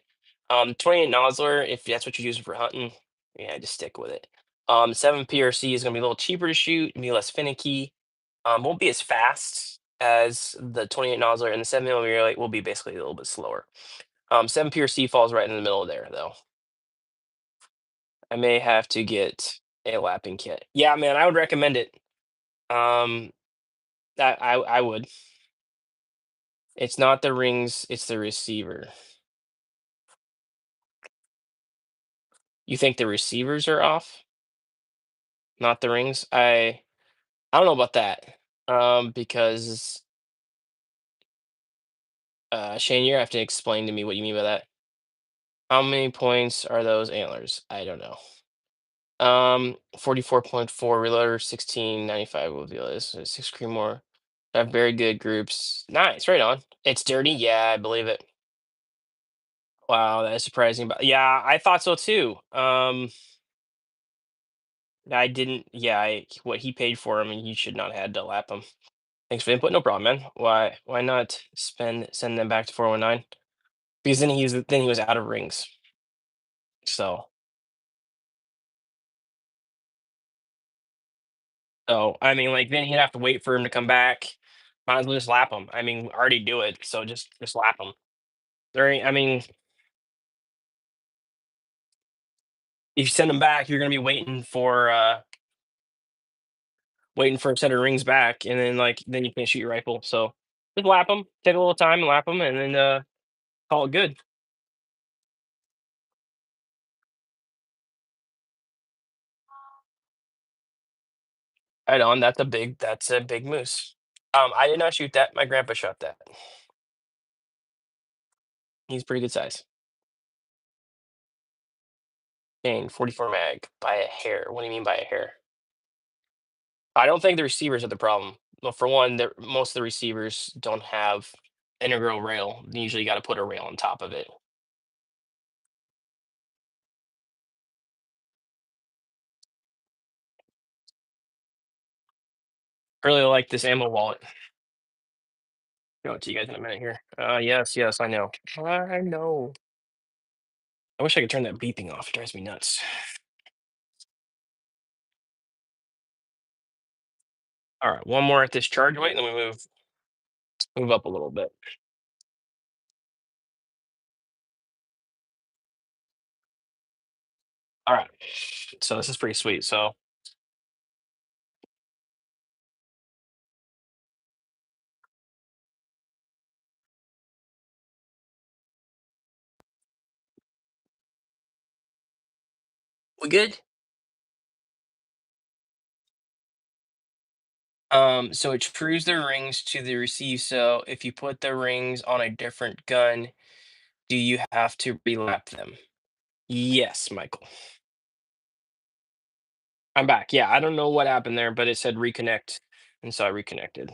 A: 28 nozzler, if that's what you're using for hunting, yeah, just stick with it. 7 PRC is gonna be a little cheaper to shoot, be less finicky, won't be as fast as the 28 nozzler, and the 7 millimeter light will be basically a little bit slower. 7 PRC falls right in the middle there, though. I may have to get a lapping kit. Yeah, man, I would recommend it. Um, I would. It's not the rings, it's the receiver. You think the receivers are off, not the rings? I don't know about that. Because Shane, you have to explain to me what you mean by that. How many points are those antlers? I don't know. 44.4 reloader, 1695 will deal this. 6 Creedmoor. Have very good groups. Nice, right on. It's dirty, yeah, I believe it. Wow, that is surprising. But yeah, I thought so too. I didn't. Yeah, what he paid for him, and he should not have had to lap him. Thanks for the input. No problem, man. Why not send them back to 419? Because then he was out of rings. So I mean, like then he'd have to wait for him to come back. Might as well just lap him. I mean, already do it. So just lap him. I mean, if you send him back, you're gonna be waiting for a set of rings back, and then you can't shoot your rifle. So just lap him. Take a little time and lap him, and then call it good. Right on. That's a big moose. I did not shoot that. My grandpa shot that. He's pretty good size. Dang, 44 mag by a hair. What do you mean by a hair? I don't think the receivers are the problem. Well, for one, most of the receivers don't have integral rail. You usually got to put a rail on top of it. I really like this ammo wallet. Show it to you guys in a minute here. Yes, yes, I know. I know. I wish I could turn that beeping off. It drives me nuts. All right, one more at this charge weight, and then we move up a little bit. All right. So this is pretty sweet. So we good? So it screws the rings to the receive. So if you put the rings on a different gun, do you have to relap them? Yes, Michael. I'm back. Yeah, I don't know what happened there, but it said reconnect, and so I reconnected.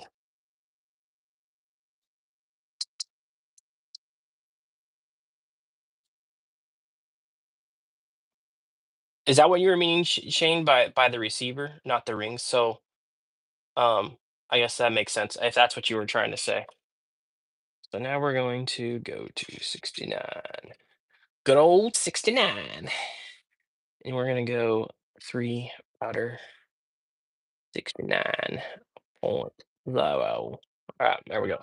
A: Is that what you were meaning, Shane, by the receiver, not the rings? So, I guess that makes sense if that's what you were trying to say. So now we're going to go to 69. Good old 69. And we're gonna go 3 powder 69.0. All right, there we go.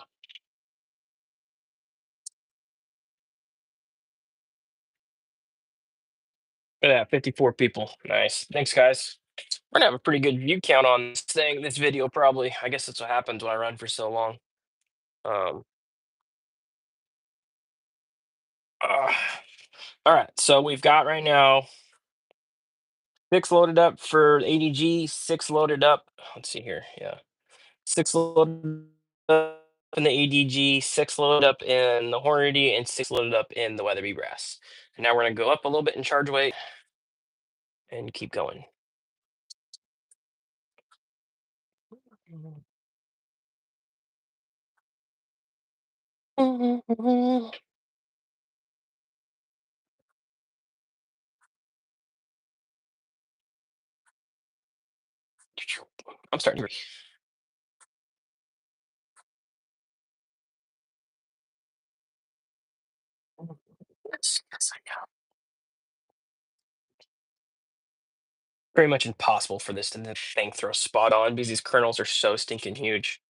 A: Look at that, 54 people. Nice. Thanks, guys. We're gonna have a pretty good view count on this video, probably. I guess that's what happens when I run for so long. Um, uh, all right, so we've got right now 6 loaded up for ADG, 6 loaded up. Let's see here. Yeah, 6 loaded up in the ADG, 6 loaded up in the Hornady, and 6 loaded up in the Weatherby brass. And now we're gonna go up a little bit in charge weight and keep going. I'm starting to. Yes, I know. Very much impossible for this thing throw spot on because these kernels are so stinking huge.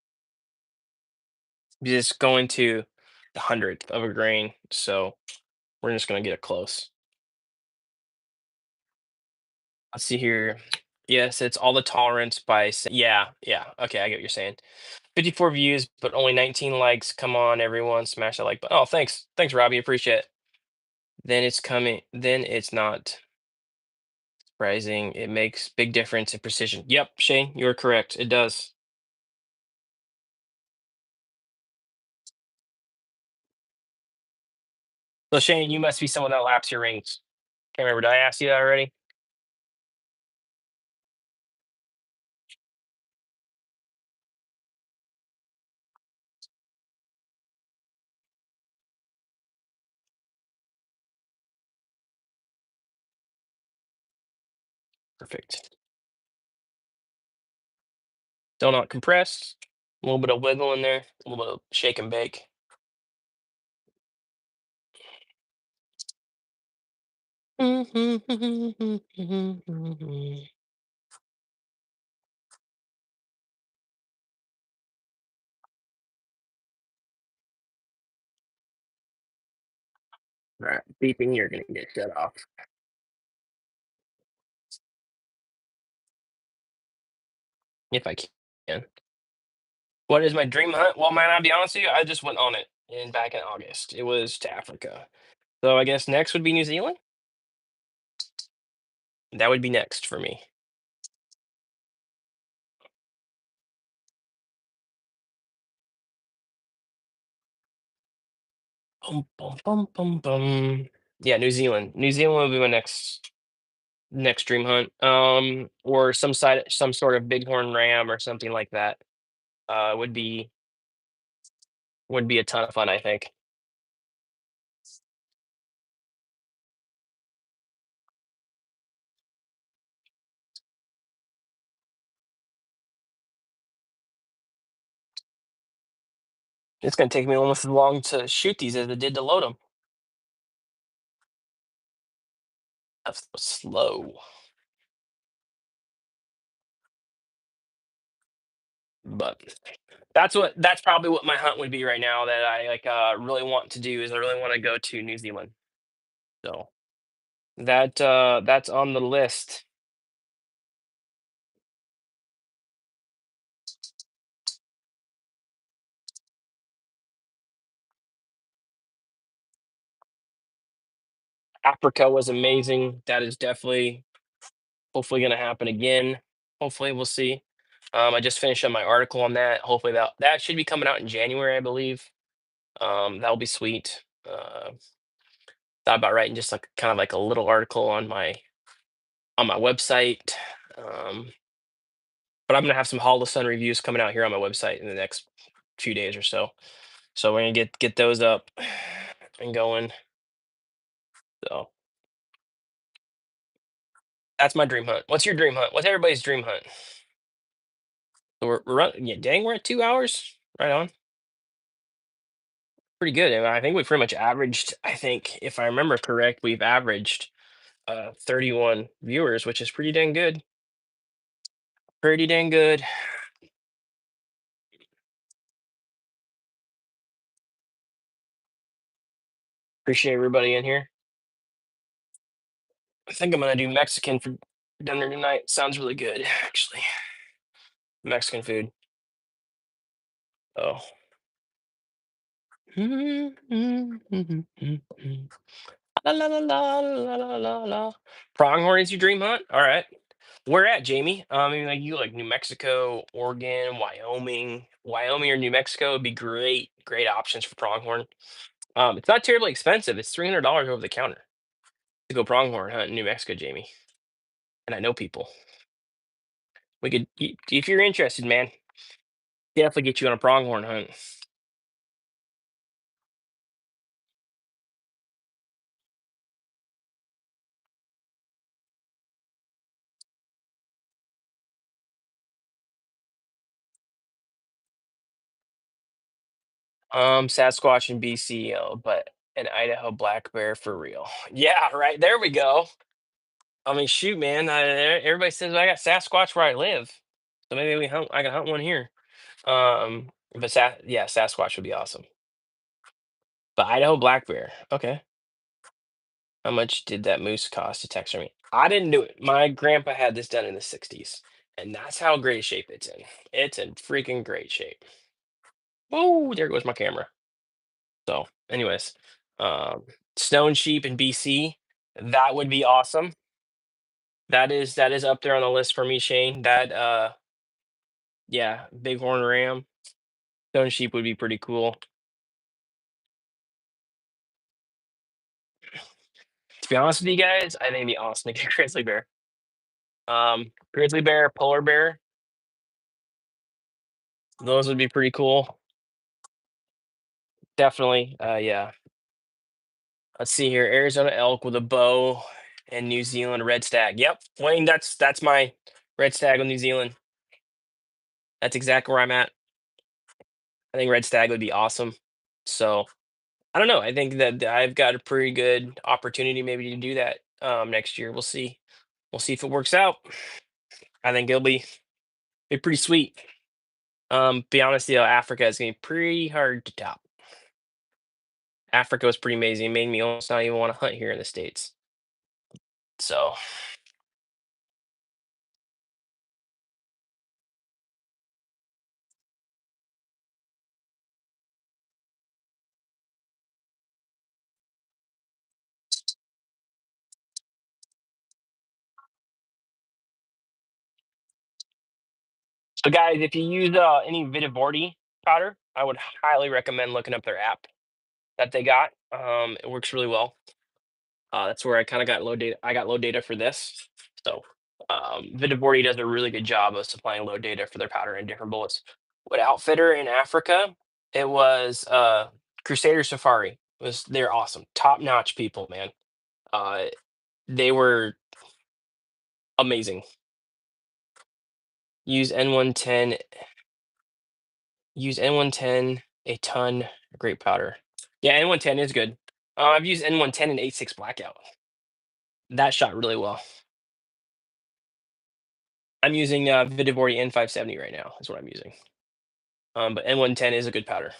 A: Just going to the hundredth of a grain, so we're just gonna get it close. Let's see here. Yes, it's all the tolerance by yeah, yeah. Okay, I get what you're saying. 54 views, but only 19 likes. Come on, everyone, smash that like button. Oh, thanks, Robbie. Appreciate it. Then it's coming. Then it's not surprising. It makes big difference in precision. Yep, Shane, you are correct. It does. So Shane, you must be someone that laps your rings. Can't remember. Did I ask you that already? Perfect. Still not compressed. A little bit of wiggle in there. A little bit of shake and bake. All right, beeping. You're gonna get shut off if I can. What is my dream hunt? Well, man, I'll be honest with you. I just went on it in back in August. It was to Africa. So I guess next would be New Zealand. That would be next for me. Bum, bum, bum, bum, bum. Yeah, New Zealand. New Zealand would be my next dream hunt. Or some sort of bighorn ram or something like that. Would be a ton of fun, I think. It's gonna take me almost as long to shoot these as it did to load them. That's slow, but that's probably what my hunt would be right now that I like really want to do is I really want to go to New Zealand. So that's on the list. Africa was amazing. That is definitely hopefully going to happen again. Hopefully we'll see. I just finished up my article on that. Hopefully that should be coming out in January, I believe. That'll be sweet. Thought about writing just like kind of like a little article on my website. Um, but I'm gonna have some Hall of Sun reviews coming out here on my website in the next few days or so. So we're gonna get those up and going. So that's my dream hunt. What's your dream hunt? What's everybody's dream hunt? So we're running. Yeah, dang, we're at 2 hours. Right on. Pretty good. And I think we pretty much averaged. I think if I remember correct, we've averaged 31 viewers, which is pretty dang good. Pretty dang good. Appreciate everybody in here. I think I'm gonna do Mexican for dinner tonight. Sounds really good, actually. Mexican food. Oh. La la la la la la la la. Pronghorn is your dream hunt? All right. Where at, Jamie? I mean, like you like New Mexico, Oregon, Wyoming. Wyoming or New Mexico would be great options for pronghorn. It's not terribly expensive. It's $300 over the counter to go pronghorn hunt in New Mexico, Jamie. And I know people. If you're interested, man, definitely get you on a pronghorn hunt. Sasquatch in BC, but an Idaho black bear for real. Yeah, right. There we go. I mean, shoot, man. Everybody says I got Sasquatch where I live, so maybe we hunt. I can hunt one here. But yeah, Sasquatch would be awesome. But Idaho black bear, okay. How much did that moose cost to taxidermy? I didn't do it. My grandpa had this done in the '60s, and that's how great shape it's in. It's in freaking great shape. Oh, there goes my camera. So, anyways, um, stone sheep in BC, that would be awesome. That is up there on the list for me, Shane. Yeah, bighorn ram, stone sheep would be pretty cool. To be honest with you guys, I think it'd be awesome to get a grizzly bear. Grizzly bear, polar bear, those would be pretty cool. Definitely. Yeah. Let's see here. Arizona elk with a bow and New Zealand red stag. Yep. Wayne, that's my red stag with New Zealand. That's exactly where I'm at. I think red stag would be awesome. So I don't know. I think that I've got a pretty good opportunity maybe to do that next year. We'll see. We'll see if it works out. I think it'll be pretty sweet. Be honest, Africa is gonna be pretty hard to top. Africa was pretty amazing. It made me almost not even want to hunt here in the States. So, so guys, if you use any Vitibordi powder, I would highly recommend looking up their app that they got. It works really well. That's where I kind of got low data. I got low data for this. So, Vitibordi does a really good job of supplying low data for their powder and different bullets. What outfitter in Africa? It was Crusader Safari. They're awesome, top notch people, man. Uh, they were amazing. Use N110. Use N110 a ton. Great powder. Yeah, N110 is good. I've used N110 and 86 blackout. That shot really well. I'm using Vitivorti N570 right now. Is what I'm using. But N110 is a good powder.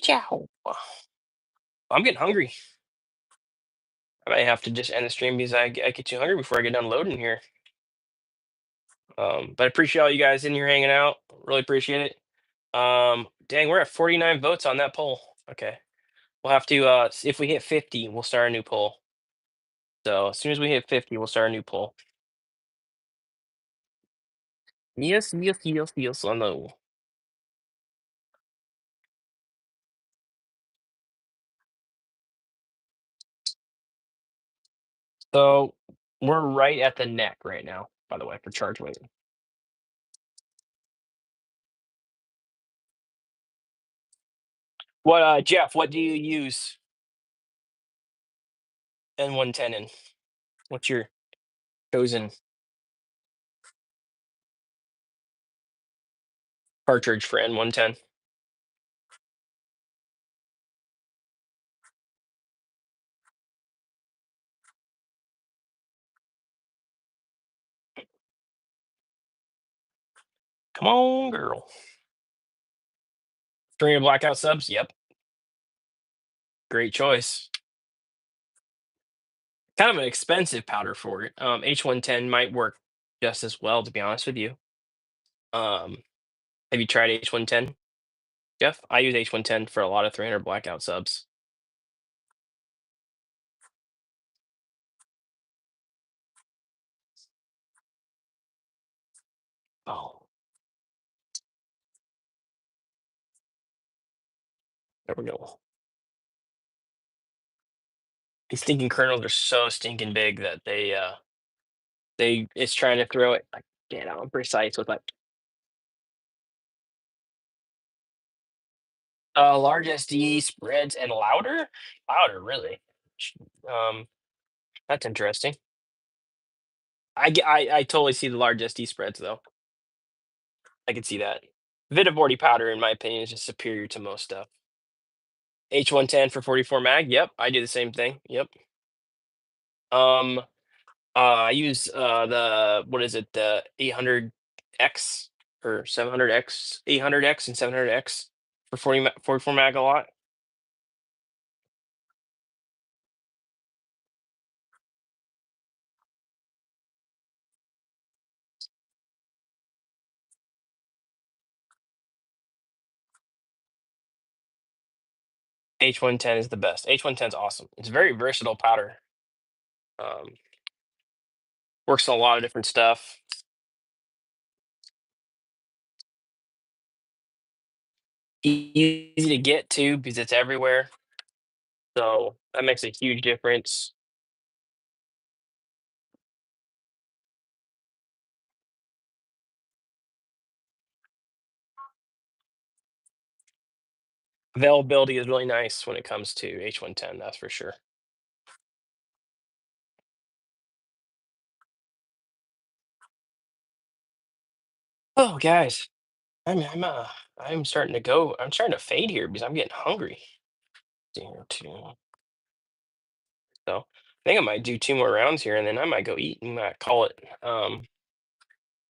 A: Ciao. I'm getting hungry. I might have to just end the stream because I get too hungry before I get done loading here. But I appreciate all you guys in here hanging out. Really appreciate it. Dang, we're at 49 votes on that poll. Okay. We'll have to if we hit 50, we'll start a new poll. So as soon as we hit 50, we'll start a new poll. Yes, I know. So we're right at the neck right now, by the way, for charge weight. What Jeff, what do you use N110 in? What's your chosen cartridge for N110? Come on, girl. 300 blackout subs? Yep. Great choice. Kind of an expensive powder for it. H110 might work just as well, to be honest with you. Um, have you tried H110, Jeff? I use H110 for a lot of 300 blackout subs. Oh, there we go. These stinking kernels are so stinking big that they it's trying to throw it like get on precise with like large SD spreads and louder, louder really. Um, that's interesting. I totally see the large SD spreads though. I can see that. Vitaborty powder, in my opinion, is just superior to most stuff. H110 for 44 mag. Yep, I do the same thing. Yep. Um, I use the what is it, the 800X or 700X, 800X and 700X for 44 mag a lot. H110 is the best. H110 is awesome. It's a very versatile powder. Um, works on a lot of different stuff. Easy to get to because it's everywhere. So that makes a huge difference. Availability is really nice when it comes to H110, that's for sure. Oh, guys, I'm starting to go. I'm starting to fade here because I'm getting hungry. See here too. So I think I might do two more rounds here, and then I might go eat and might call it.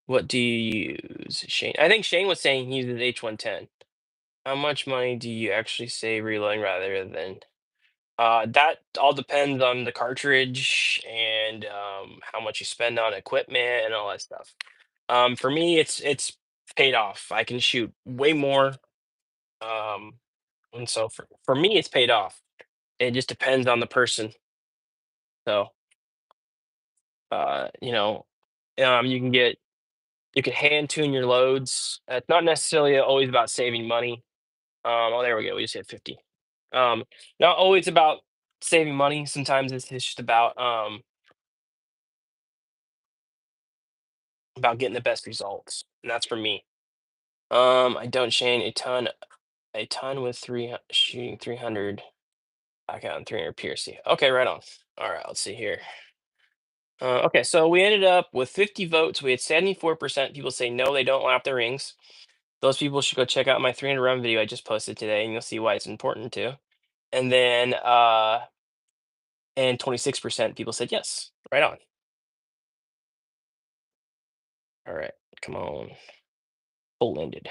A: What do you use, Shane? I think Shane was saying he uses H110. How much money do you actually save reloading rather than? That all depends on the cartridge and how much you spend on equipment and all that stuff. For me, it's paid off. I can shoot way more, um, and so for me, it's paid off. It just depends on the person. So, you know, you can get you can hand tune your loads. It's not necessarily always about saving money. Oh, there we go. We just hit 50. Not always about saving money. Sometimes it's just about getting the best results, and that's for me. I don't chain a ton with shooting 300. I got 300 PRC. Okay, right on. All right, let's see here. Okay, so we ended up with 50 votes. We had 74% people say no, they don't lap their rings. Those people should go check out my 300 run video I just posted today, and you'll see why it's important too. And then, and 26% people said yes. Right on. All right, come on. Full ended.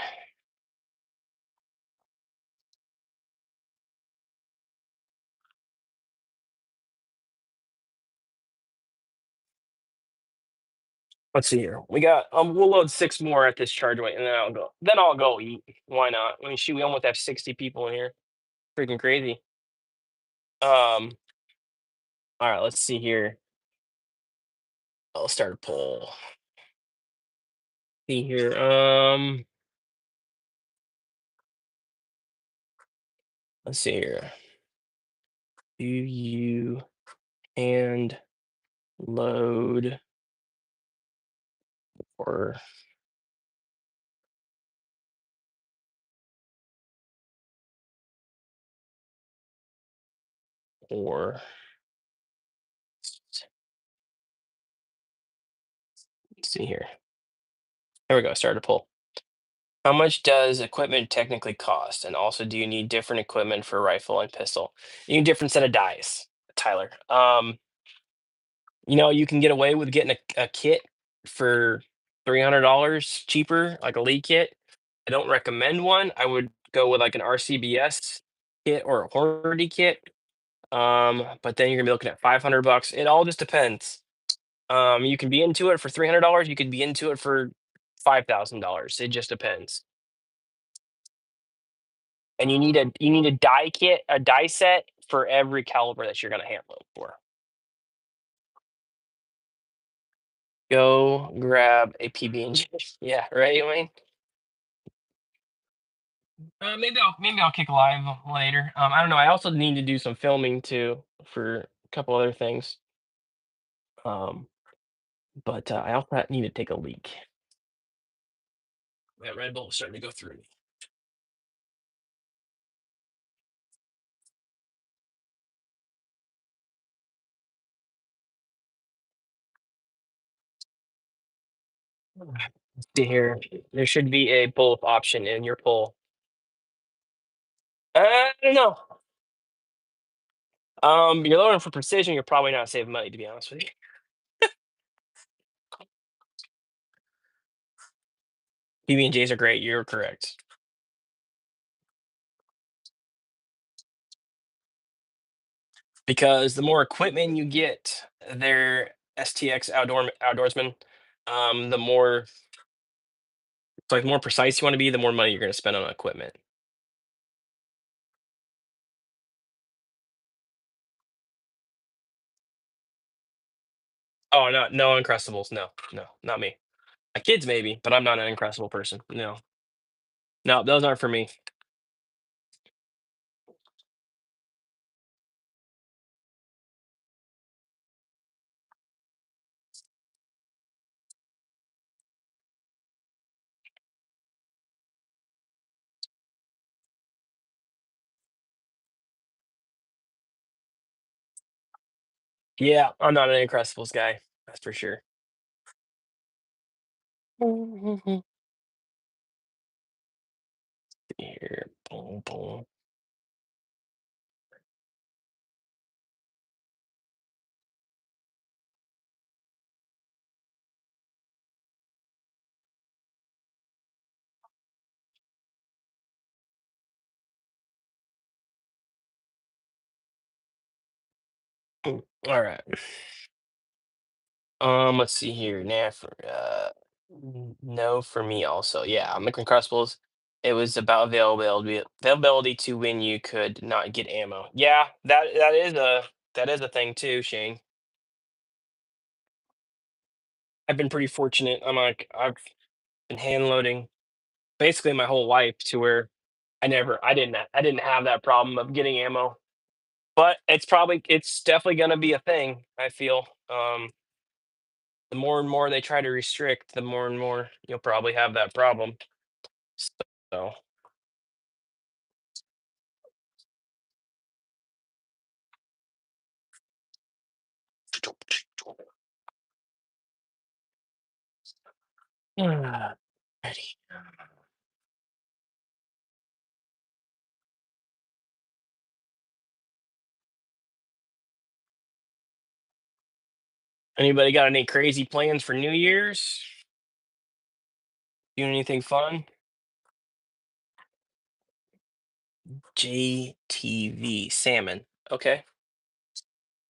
A: Let's see here. We got we'll load six more at this charge weight, and then I'll go. Then I'll go eat. Why not? I mean, shoot, we almost have 60 people in here. Freaking crazy. Um. All right. Let's see here. I'll start a poll. See here. Let's see here. Do you hand load or or let's see here. There we go. Start a poll. How much does equipment technically cost? And also, do you need different equipment for rifle and pistol? You need different set of dies, Tyler. You can get away with getting a kit for $300 cheaper, like a lead kit. I don't recommend one. I would go with like an RCBS kit or a Hornady kit. But then you're gonna be looking at $500. It all just depends. You can be into it for $300. You could be into it for $5,000. It just depends. And you need a die kit, a die set for every caliber that you're gonna handle for. Go grab a PB&J. Yeah, right, Wayne? Maybe I'll kick live later. I don't know. I also need to do some filming too for a couple other things. Um, but I also need to take a leak. That Red Bull is starting to go through me. Let's see here. There should be a both option in your poll. I don't know. You're looking for precision. You're probably not saving money, to be honest with you. PB&Js are great. You're correct. Because the more equipment you get, their STX outdoorsman, the more the more precise you want to be, the more money you're going to spend on equipment. Oh, no Uncrustables. No, no, not me. My kids maybe, but I'm not an Uncrustable person. No, no, those aren't for me. Yeah, I'm not an Uncrustables guy. That's for sure. Here, boom, boom. All right. Let's see here. No for me also. Yeah, I'm looking Uncrustables. It was about availability to when you could not get ammo. Yeah, that is a thing too, Shane. I've been pretty fortunate. I've been hand loading basically my whole life to where I didn't have that problem of getting ammo. But it's definitely gonna be a thing, I feel. The more and more they try to restrict, the more and more you'll probably have that problem. So, ready. Anybody got any crazy plans for New Year's? Doing anything fun? JTV salmon. Okay.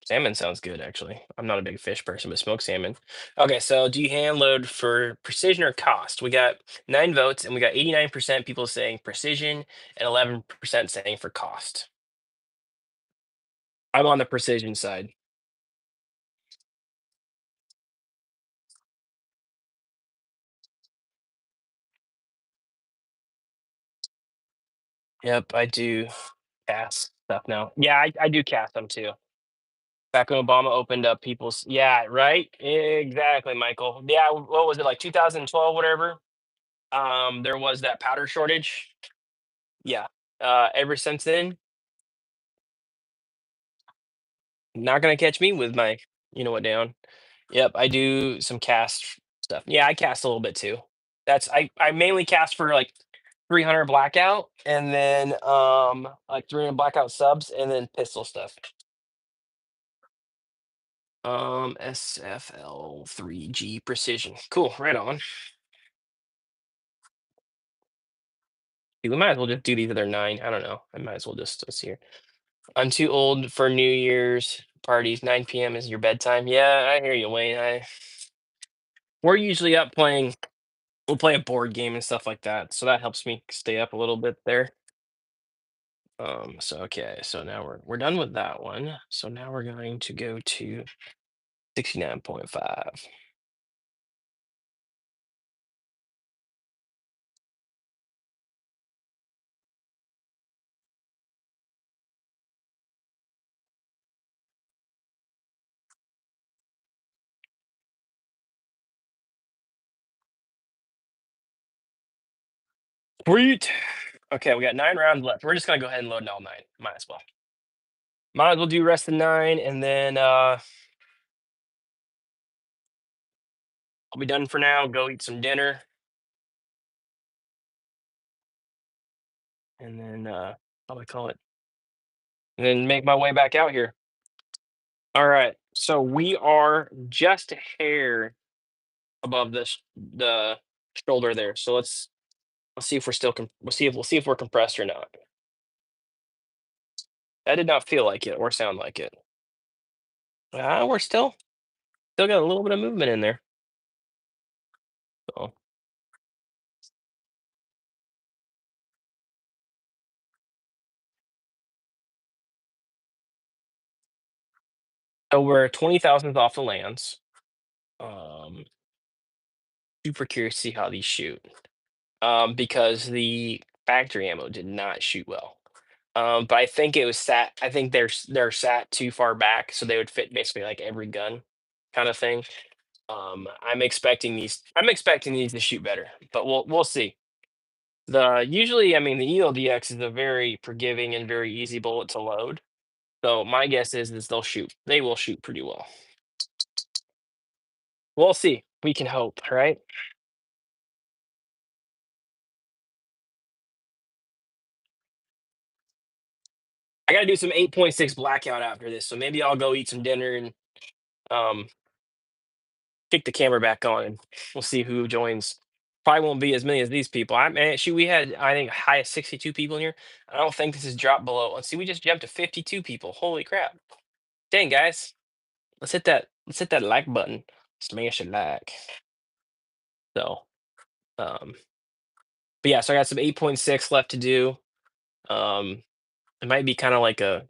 A: Salmon sounds good, actually. I'm not a big fish person, but smoked salmon. Okay, so do you hand load for precision or cost? We got 9 votes, and we got 89% people saying precision and 11% saying for cost. I'm on the precision side. Yep, I do cast stuff now. Yeah, I do cast them too. Back when Obama opened up people's, yeah, right? Exactly, Michael. Yeah, what was it, like 2012, whatever? There was that powder shortage. Yeah. Ever since then, not gonna catch me with my you know what down. Yep, I do some cast stuff. Yeah, I cast a little bit too. I mainly cast for like 300 blackout and then like 300 blackout subs and then pistol stuff. SFL 3G precision. Cool, right on. We might as well just do these other 9. I don't know. I might as well just let's see here. I'm too old for New Year's parties. 9 p.m. is your bedtime. Yeah, I hear you, Wayne. We're usually up playing. We'll play a board game and stuff like that, so that helps me stay up a little bit there. So okay, so now we're done with that one. So now we're going to go to 69.5. Sweet. Okay, we got 9 rounds left. We're just gonna go ahead and load in all 9. Might as well. Might as well do rest of 9, and then I'll be done for now. Go eat some dinner, and then how do I call it? And then make my way back out here. All right. So we are just a hair above the shoulder there. So let's see if we're still we'll see if we're compressed or not. That did not feel like it or sound like it. We're still got a little bit of movement in there. So, so we're 20 thousandths off the lands. Um, Super curious to see how these shoot. Because the factory ammo did not shoot well. But I think it was sat. I think they're sat too far back, so they would fit basically like every gun, kind of thing. I'm expecting these. I'm expecting these to shoot better, but we'll see. I mean, the ELDX is a very forgiving and very easy bullet to load. So my guess is they'll shoot. They will shoot pretty well. We'll see. We can hope, right? I got to do some 8.6 blackout after this, so maybe I'll go eat some dinner and um kick the camera back on, and we'll see who joins. Probably won't be as many as these people. Shoot, we had I think high of 62 people in here. I don't think this has dropped below. Let's see, we just jumped to 52 people. Holy crap! Dang guys, let's hit that. Let's hit that like button. Smash a like. So, um, but yeah, so I got some 8.6 left to do. Um, it might be kind of like a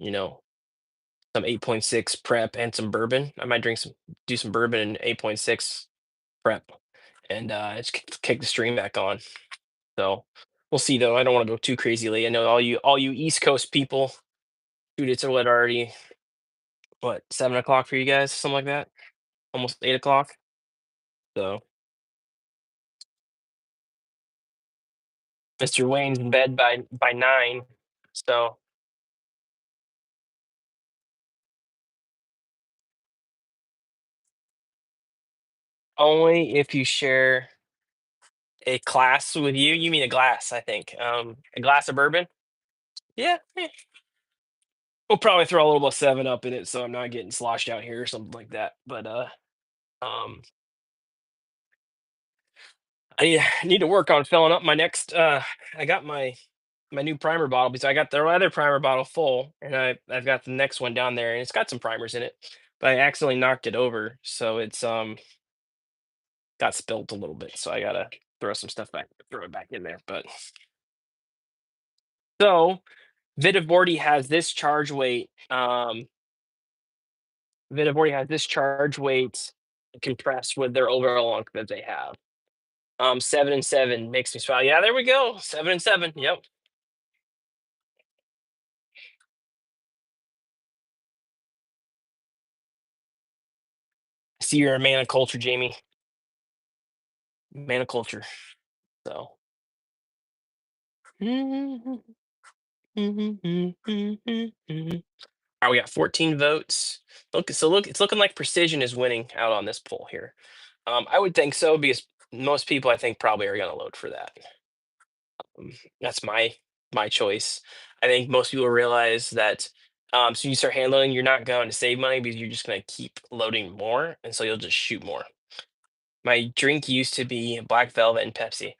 A: some 8.6 prep and some bourbon. I might do some bourbon and 8.6 prep, and just kick the stream back on. So we'll see though. I don't want to go too crazy late. I know all you East Coast people, dude, it's what already 7 o'clock for you guys, something like that, almost 8 o'clock. So Mr. Wayne's in bed by 9. So only if you share a class with you. You mean a glass? I think a glass of bourbon. Yeah, we'll probably throw a little bit of 7 Up in it, so I'm not getting sloshed out here or something like that. But um, I need to work on filling up my next. I got my new primer bottle because I got the other primer bottle full, and I've got the next one down there, and it's got some primers in it, but I accidentally knocked it over, so it's got spilt a little bit. So I gotta throw it back in there. But so Vitavorti has this charge weight. Vitavorti has this charge weight compressed with their overall length that they have. 7 and 7 makes me smile. Yeah, there we go. 7 and 7. Yep. I see you're a man of culture, Jamie. Man of culture. So. All right, we got 14 votes. Look, it's looking like precision is winning out on this poll here. I would think so because most people, I think, probably are going to load for that. Um, that's my choice. I think most people realize that. So you start hand loading, you're not going to save money because you're just going to keep loading more, and so you'll just shoot more. My drink used to be Black Velvet and Pepsi.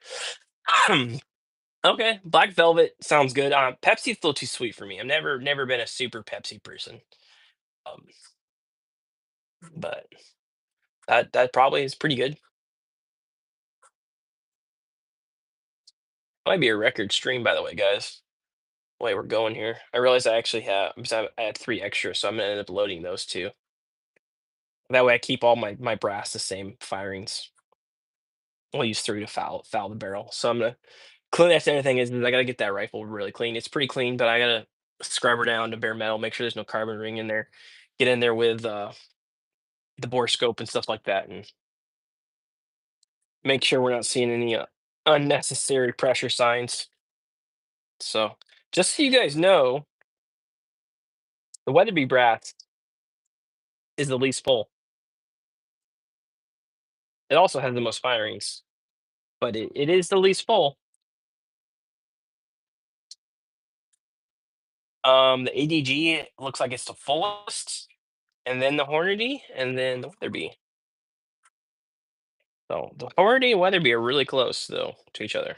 A: Okay, Black Velvet sounds good. Pepsi's still too sweet for me. I've never been a super Pepsi person. Um, but that probably is pretty good. Might be a record stream, by the way, guys. Wait, we're going here. I realize I actually have because I had 3 extra, so I'm gonna end up loading those two. That way, I keep all my brass the same firings. I'll use 3 to foul the barrel. So I'm gonna clean. That's the other thing is I gotta get that rifle really clean. It's pretty clean, but I gotta scrub her down to bare metal. Make sure there's no carbon ring in there. Get in there with the bore scope and stuff like that, and make sure we're not seeing any unnecessary pressure signs. So just so you guys know, the Weatherby brass is the least full. It also has the most firings, but it is the least full. The ADG looks like it's the fullest, and then the Hornady, and then the Weatherby. So the Hornady and Weatherby are really close though to each other.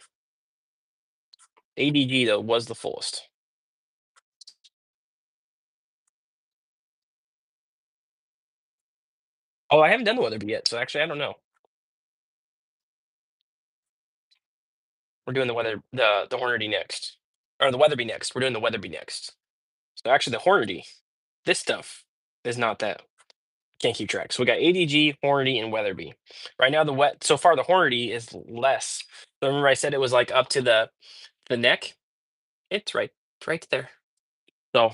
A: ADG though was the fullest. Oh, I haven't done the Weatherby yet, so actually I don't know. We're doing the Hornady next, or the Weatherby next. We're doing the Weatherby next. So actually, the Hornady, this stuff is not that. Can't keep track. So we got ADG, Hornady, and Weatherby. Right now, the wet so far the Hornady is less. So remember I said it was like up to the neck. It's right there. So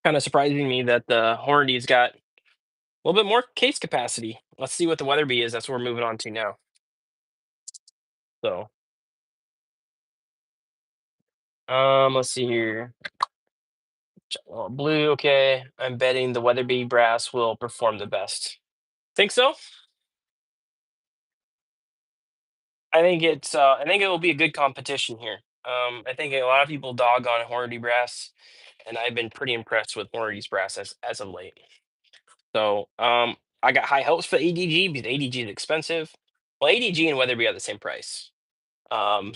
A: kind of surprising me that the Hornady's got a little bit more case capacity. Let's see what the Weatherby is. That's what we're moving on to now. So let's see here. Blue, okay. I'm betting the Weatherby brass will perform the best. Think so? I think it will be a good competition here. I think a lot of people dog on Hornady brass, and I've been pretty impressed with Hornady's brass as of late. So I got high hopes for ADG because ADG is expensive. Well, ADG and Weatherby are the same price. Um,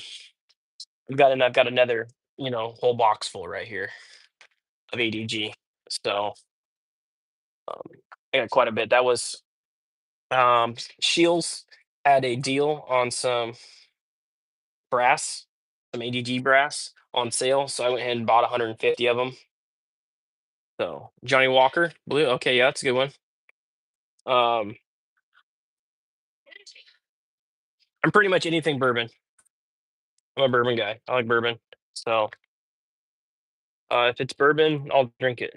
A: I've got another whole box full right here of ADG. So um, I got quite a bit. That was Shields had a deal on some brass, some ADG brass on sale, so I went ahead and bought 150 of them. So Johnny Walker blue, okay, yeah, that's a good one. Um, I'm pretty much anything bourbon. I'm a bourbon guy. I like bourbon. So if it's bourbon, I'll drink it.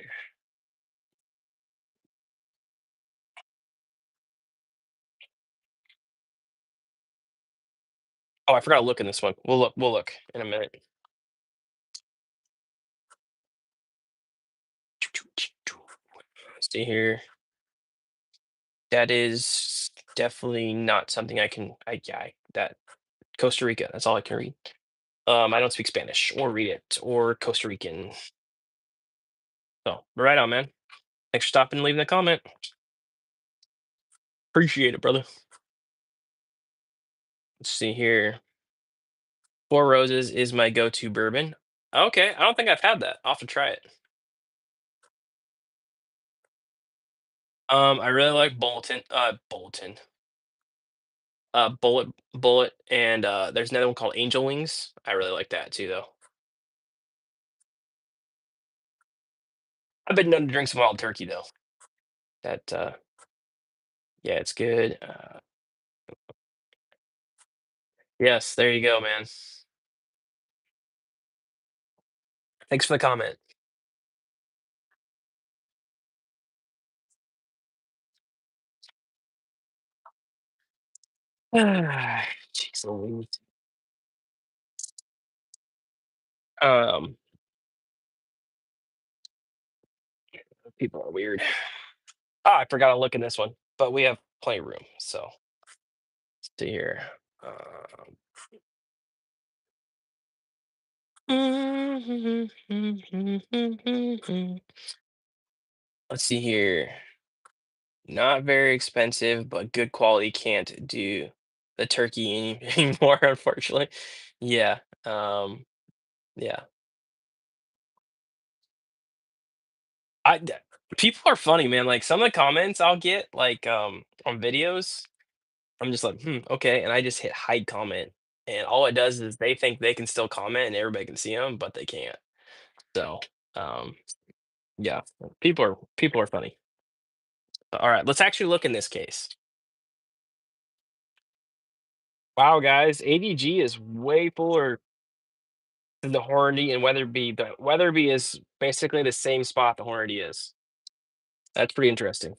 A: Oh, I forgot to look in this one. We'll look in a minute. Let's see here. That is definitely not something I can. That Costa Rica. That's all I can read. I don't speak Spanish or read it or Costa Rican. So right on, man. Thanks for stopping and leaving a comment. Appreciate it, brother. Let's see here. Four Roses is my go-to bourbon. Okay, I don't think I've had that. I'll have to try it. I really like Bullet, and there's another one called Angel Wings. I really like that too, though. I've been known to drink some wild turkey though. That yeah, it's good. Yes, there you go, man. Thanks for the comment. Jeez Louise. Um, People are weird. Ah, I forgot to look in this one, but we have plenty of room. So let's see here. Um, let's see here. Not very expensive, but good quality can't do the turkey anymore, unfortunately. Yeah. Yeah. I d- People are funny, man. Like some of the comments I'll get, like on videos, I'm just like, okay, and I just hit hide comment, and all it does is they think they can still comment and everybody can see them, but they can't. So, um, yeah, people are funny. All right, let's actually look in this case. Wow, guys, ADG is way fuller than the Hornady and Weatherby. The Weatherby is basically the same spot the Hornady is. That's pretty interesting.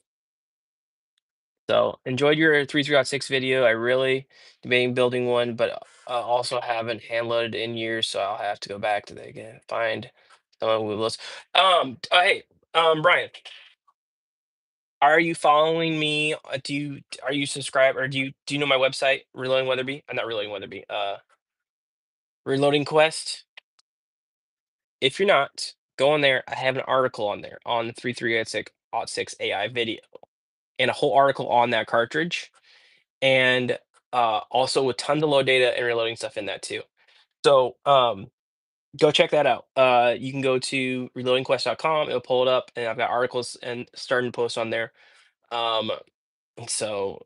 A: So enjoyed your 3.3.6 video. I really debating building one, but also haven't hand loaded in years, so I'll have to go back to the again find someone who will. Hey, Brian, are you following me? Are you subscribed or do you know my website, Reloading Weatherby? Not Reloading Weatherby. Reloading Quest. If you're not, go on there. I have an article on there on the 3.3.6 AI video and a whole article on that cartridge and also with tons of load data and reloading stuff in that too. So go check that out. You can go to reloadingquest.com. It'll pull it up, and I've got articles and starting to post on there. Um, so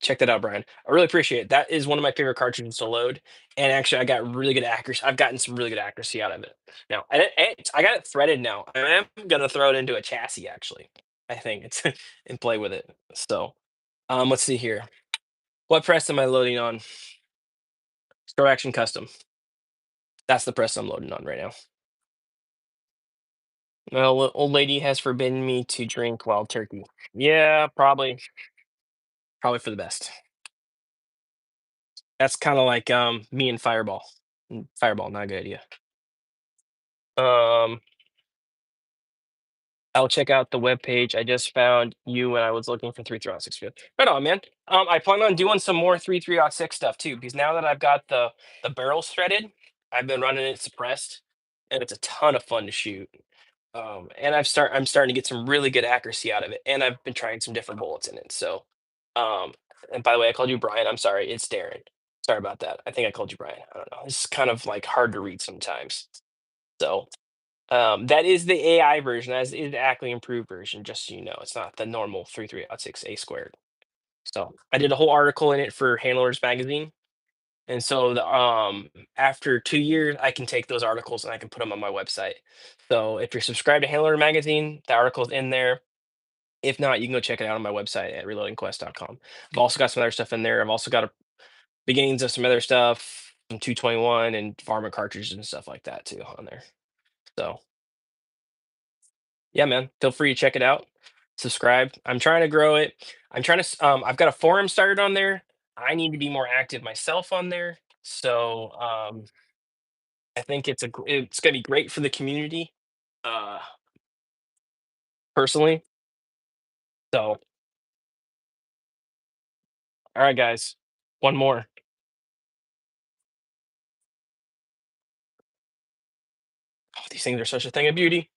A: check that out, Brian. I really appreciate it. That is one of my favorite cartridges to load, and actually, I got really good accuracy. I've gotten some really good accuracy out of it. Now, I got it threaded now. I am gonna throw it into a chassis actually. I think it's and play with it. So let's see here. What press am I loading on? Store Action Custom. That's the press I'm loading on right now. Well, old lady has forbidden me to drink wild turkey. Yeah, probably for the best. That's kind of like me and Fireball. Fireball, not a good idea. Um, I'll check out the webpage. I just found you when I was looking for 3.3.6 field. Right on, man. I plan on doing some more 3.3.6 stuff too, because now that I've got the barrels threaded, I've been running it suppressed, and it's a ton of fun to shoot. And I'm starting to get some really good accuracy out of it, and I've been trying some different bullets in it. So, um, and by the way, I called you Brian. I'm sorry, it's Darren. Sorry about that. I think I called you Brian. I don't know. It's kind of like hard to read sometimes. So, that is the AI version. That is the Ackley improved version. Just so you know, it's not the normal 3.3.6 A squared. So, I did a whole article in it for Handlers Magazine. And so after 2 years, I can take those articles and I can put them on my website. So if you're subscribed to Handler Magazine, the article's in there. If not, you can go check it out on my website at reloadingquest.com. I've also got some other stuff in there. I've also got beginnings of some other stuff, some 221 and varmint cartridges and stuff like that too on there. So yeah, man, feel free to check it out. Subscribe. I'm trying to grow it. I've got a forum started on there. I need to be more active myself on there. So I think it's gonna be great for the community, uh, personally. So, all right, guys, one more. Oh, these things are such a thing of beauty.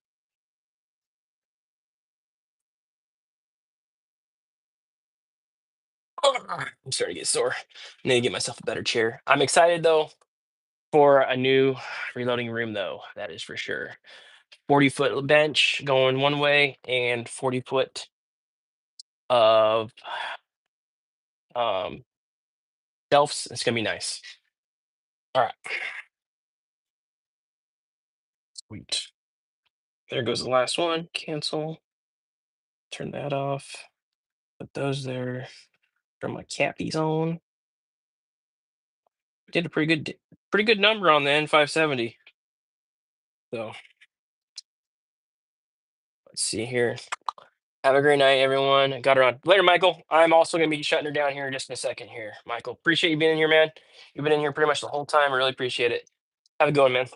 A: I'm starting to get sore. I need to get myself a better chair. I'm excited though for a new reloading room though. That is for sure. 40-foot bench going one way and 40 foot of um shelves. It's gonna be nice. All right, sweet. There goes the last one. Cancel. Turn that off. Put those there. Turn my cappies on. Did a pretty good number on the N570. So let's see here. Have a great night, everyone. Got her on later, Michael. I'm also gonna be shutting her down here in just a second here. Michael, appreciate you being in here, man. You've been in here pretty much the whole time. I really appreciate it. Have a good one, man.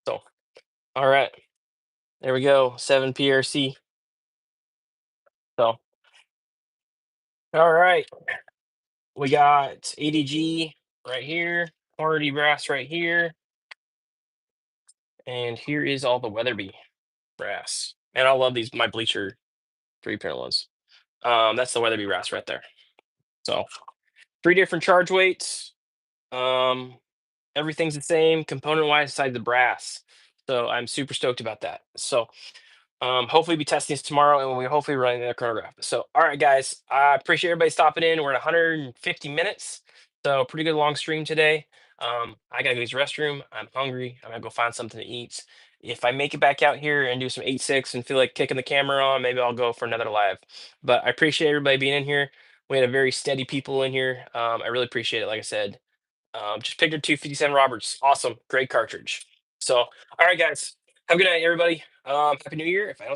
A: So, all right, there we go. 7 PRC. So, all right, we got ADG right here, Hornady brass right here, and here is all the Weatherby brass. And I love these my bleacher 3 parallels. That's the Weatherby brass right there. So 3 different charge weights. Um, everything's the same component wise besides the brass. So I'm super stoked about that. So hopefully be testing this tomorrow and we hopefully running the chronograph. So all right, guys, I appreciate everybody stopping in. We're at 150 minutes, so pretty good long stream today. I gotta go use the restroom. I'm hungry. I'm gonna go find something to eat. If I make it back out here and do some 8.6 and feel like kicking the camera on, maybe I'll go for another live. But I appreciate everybody being in here. We had a very steady people in here. I really appreciate it. Like I said, just picked a 257 Roberts. Awesome, great cartridge. So, all right, guys, have a good night, everybody. Happy New Year. If I don't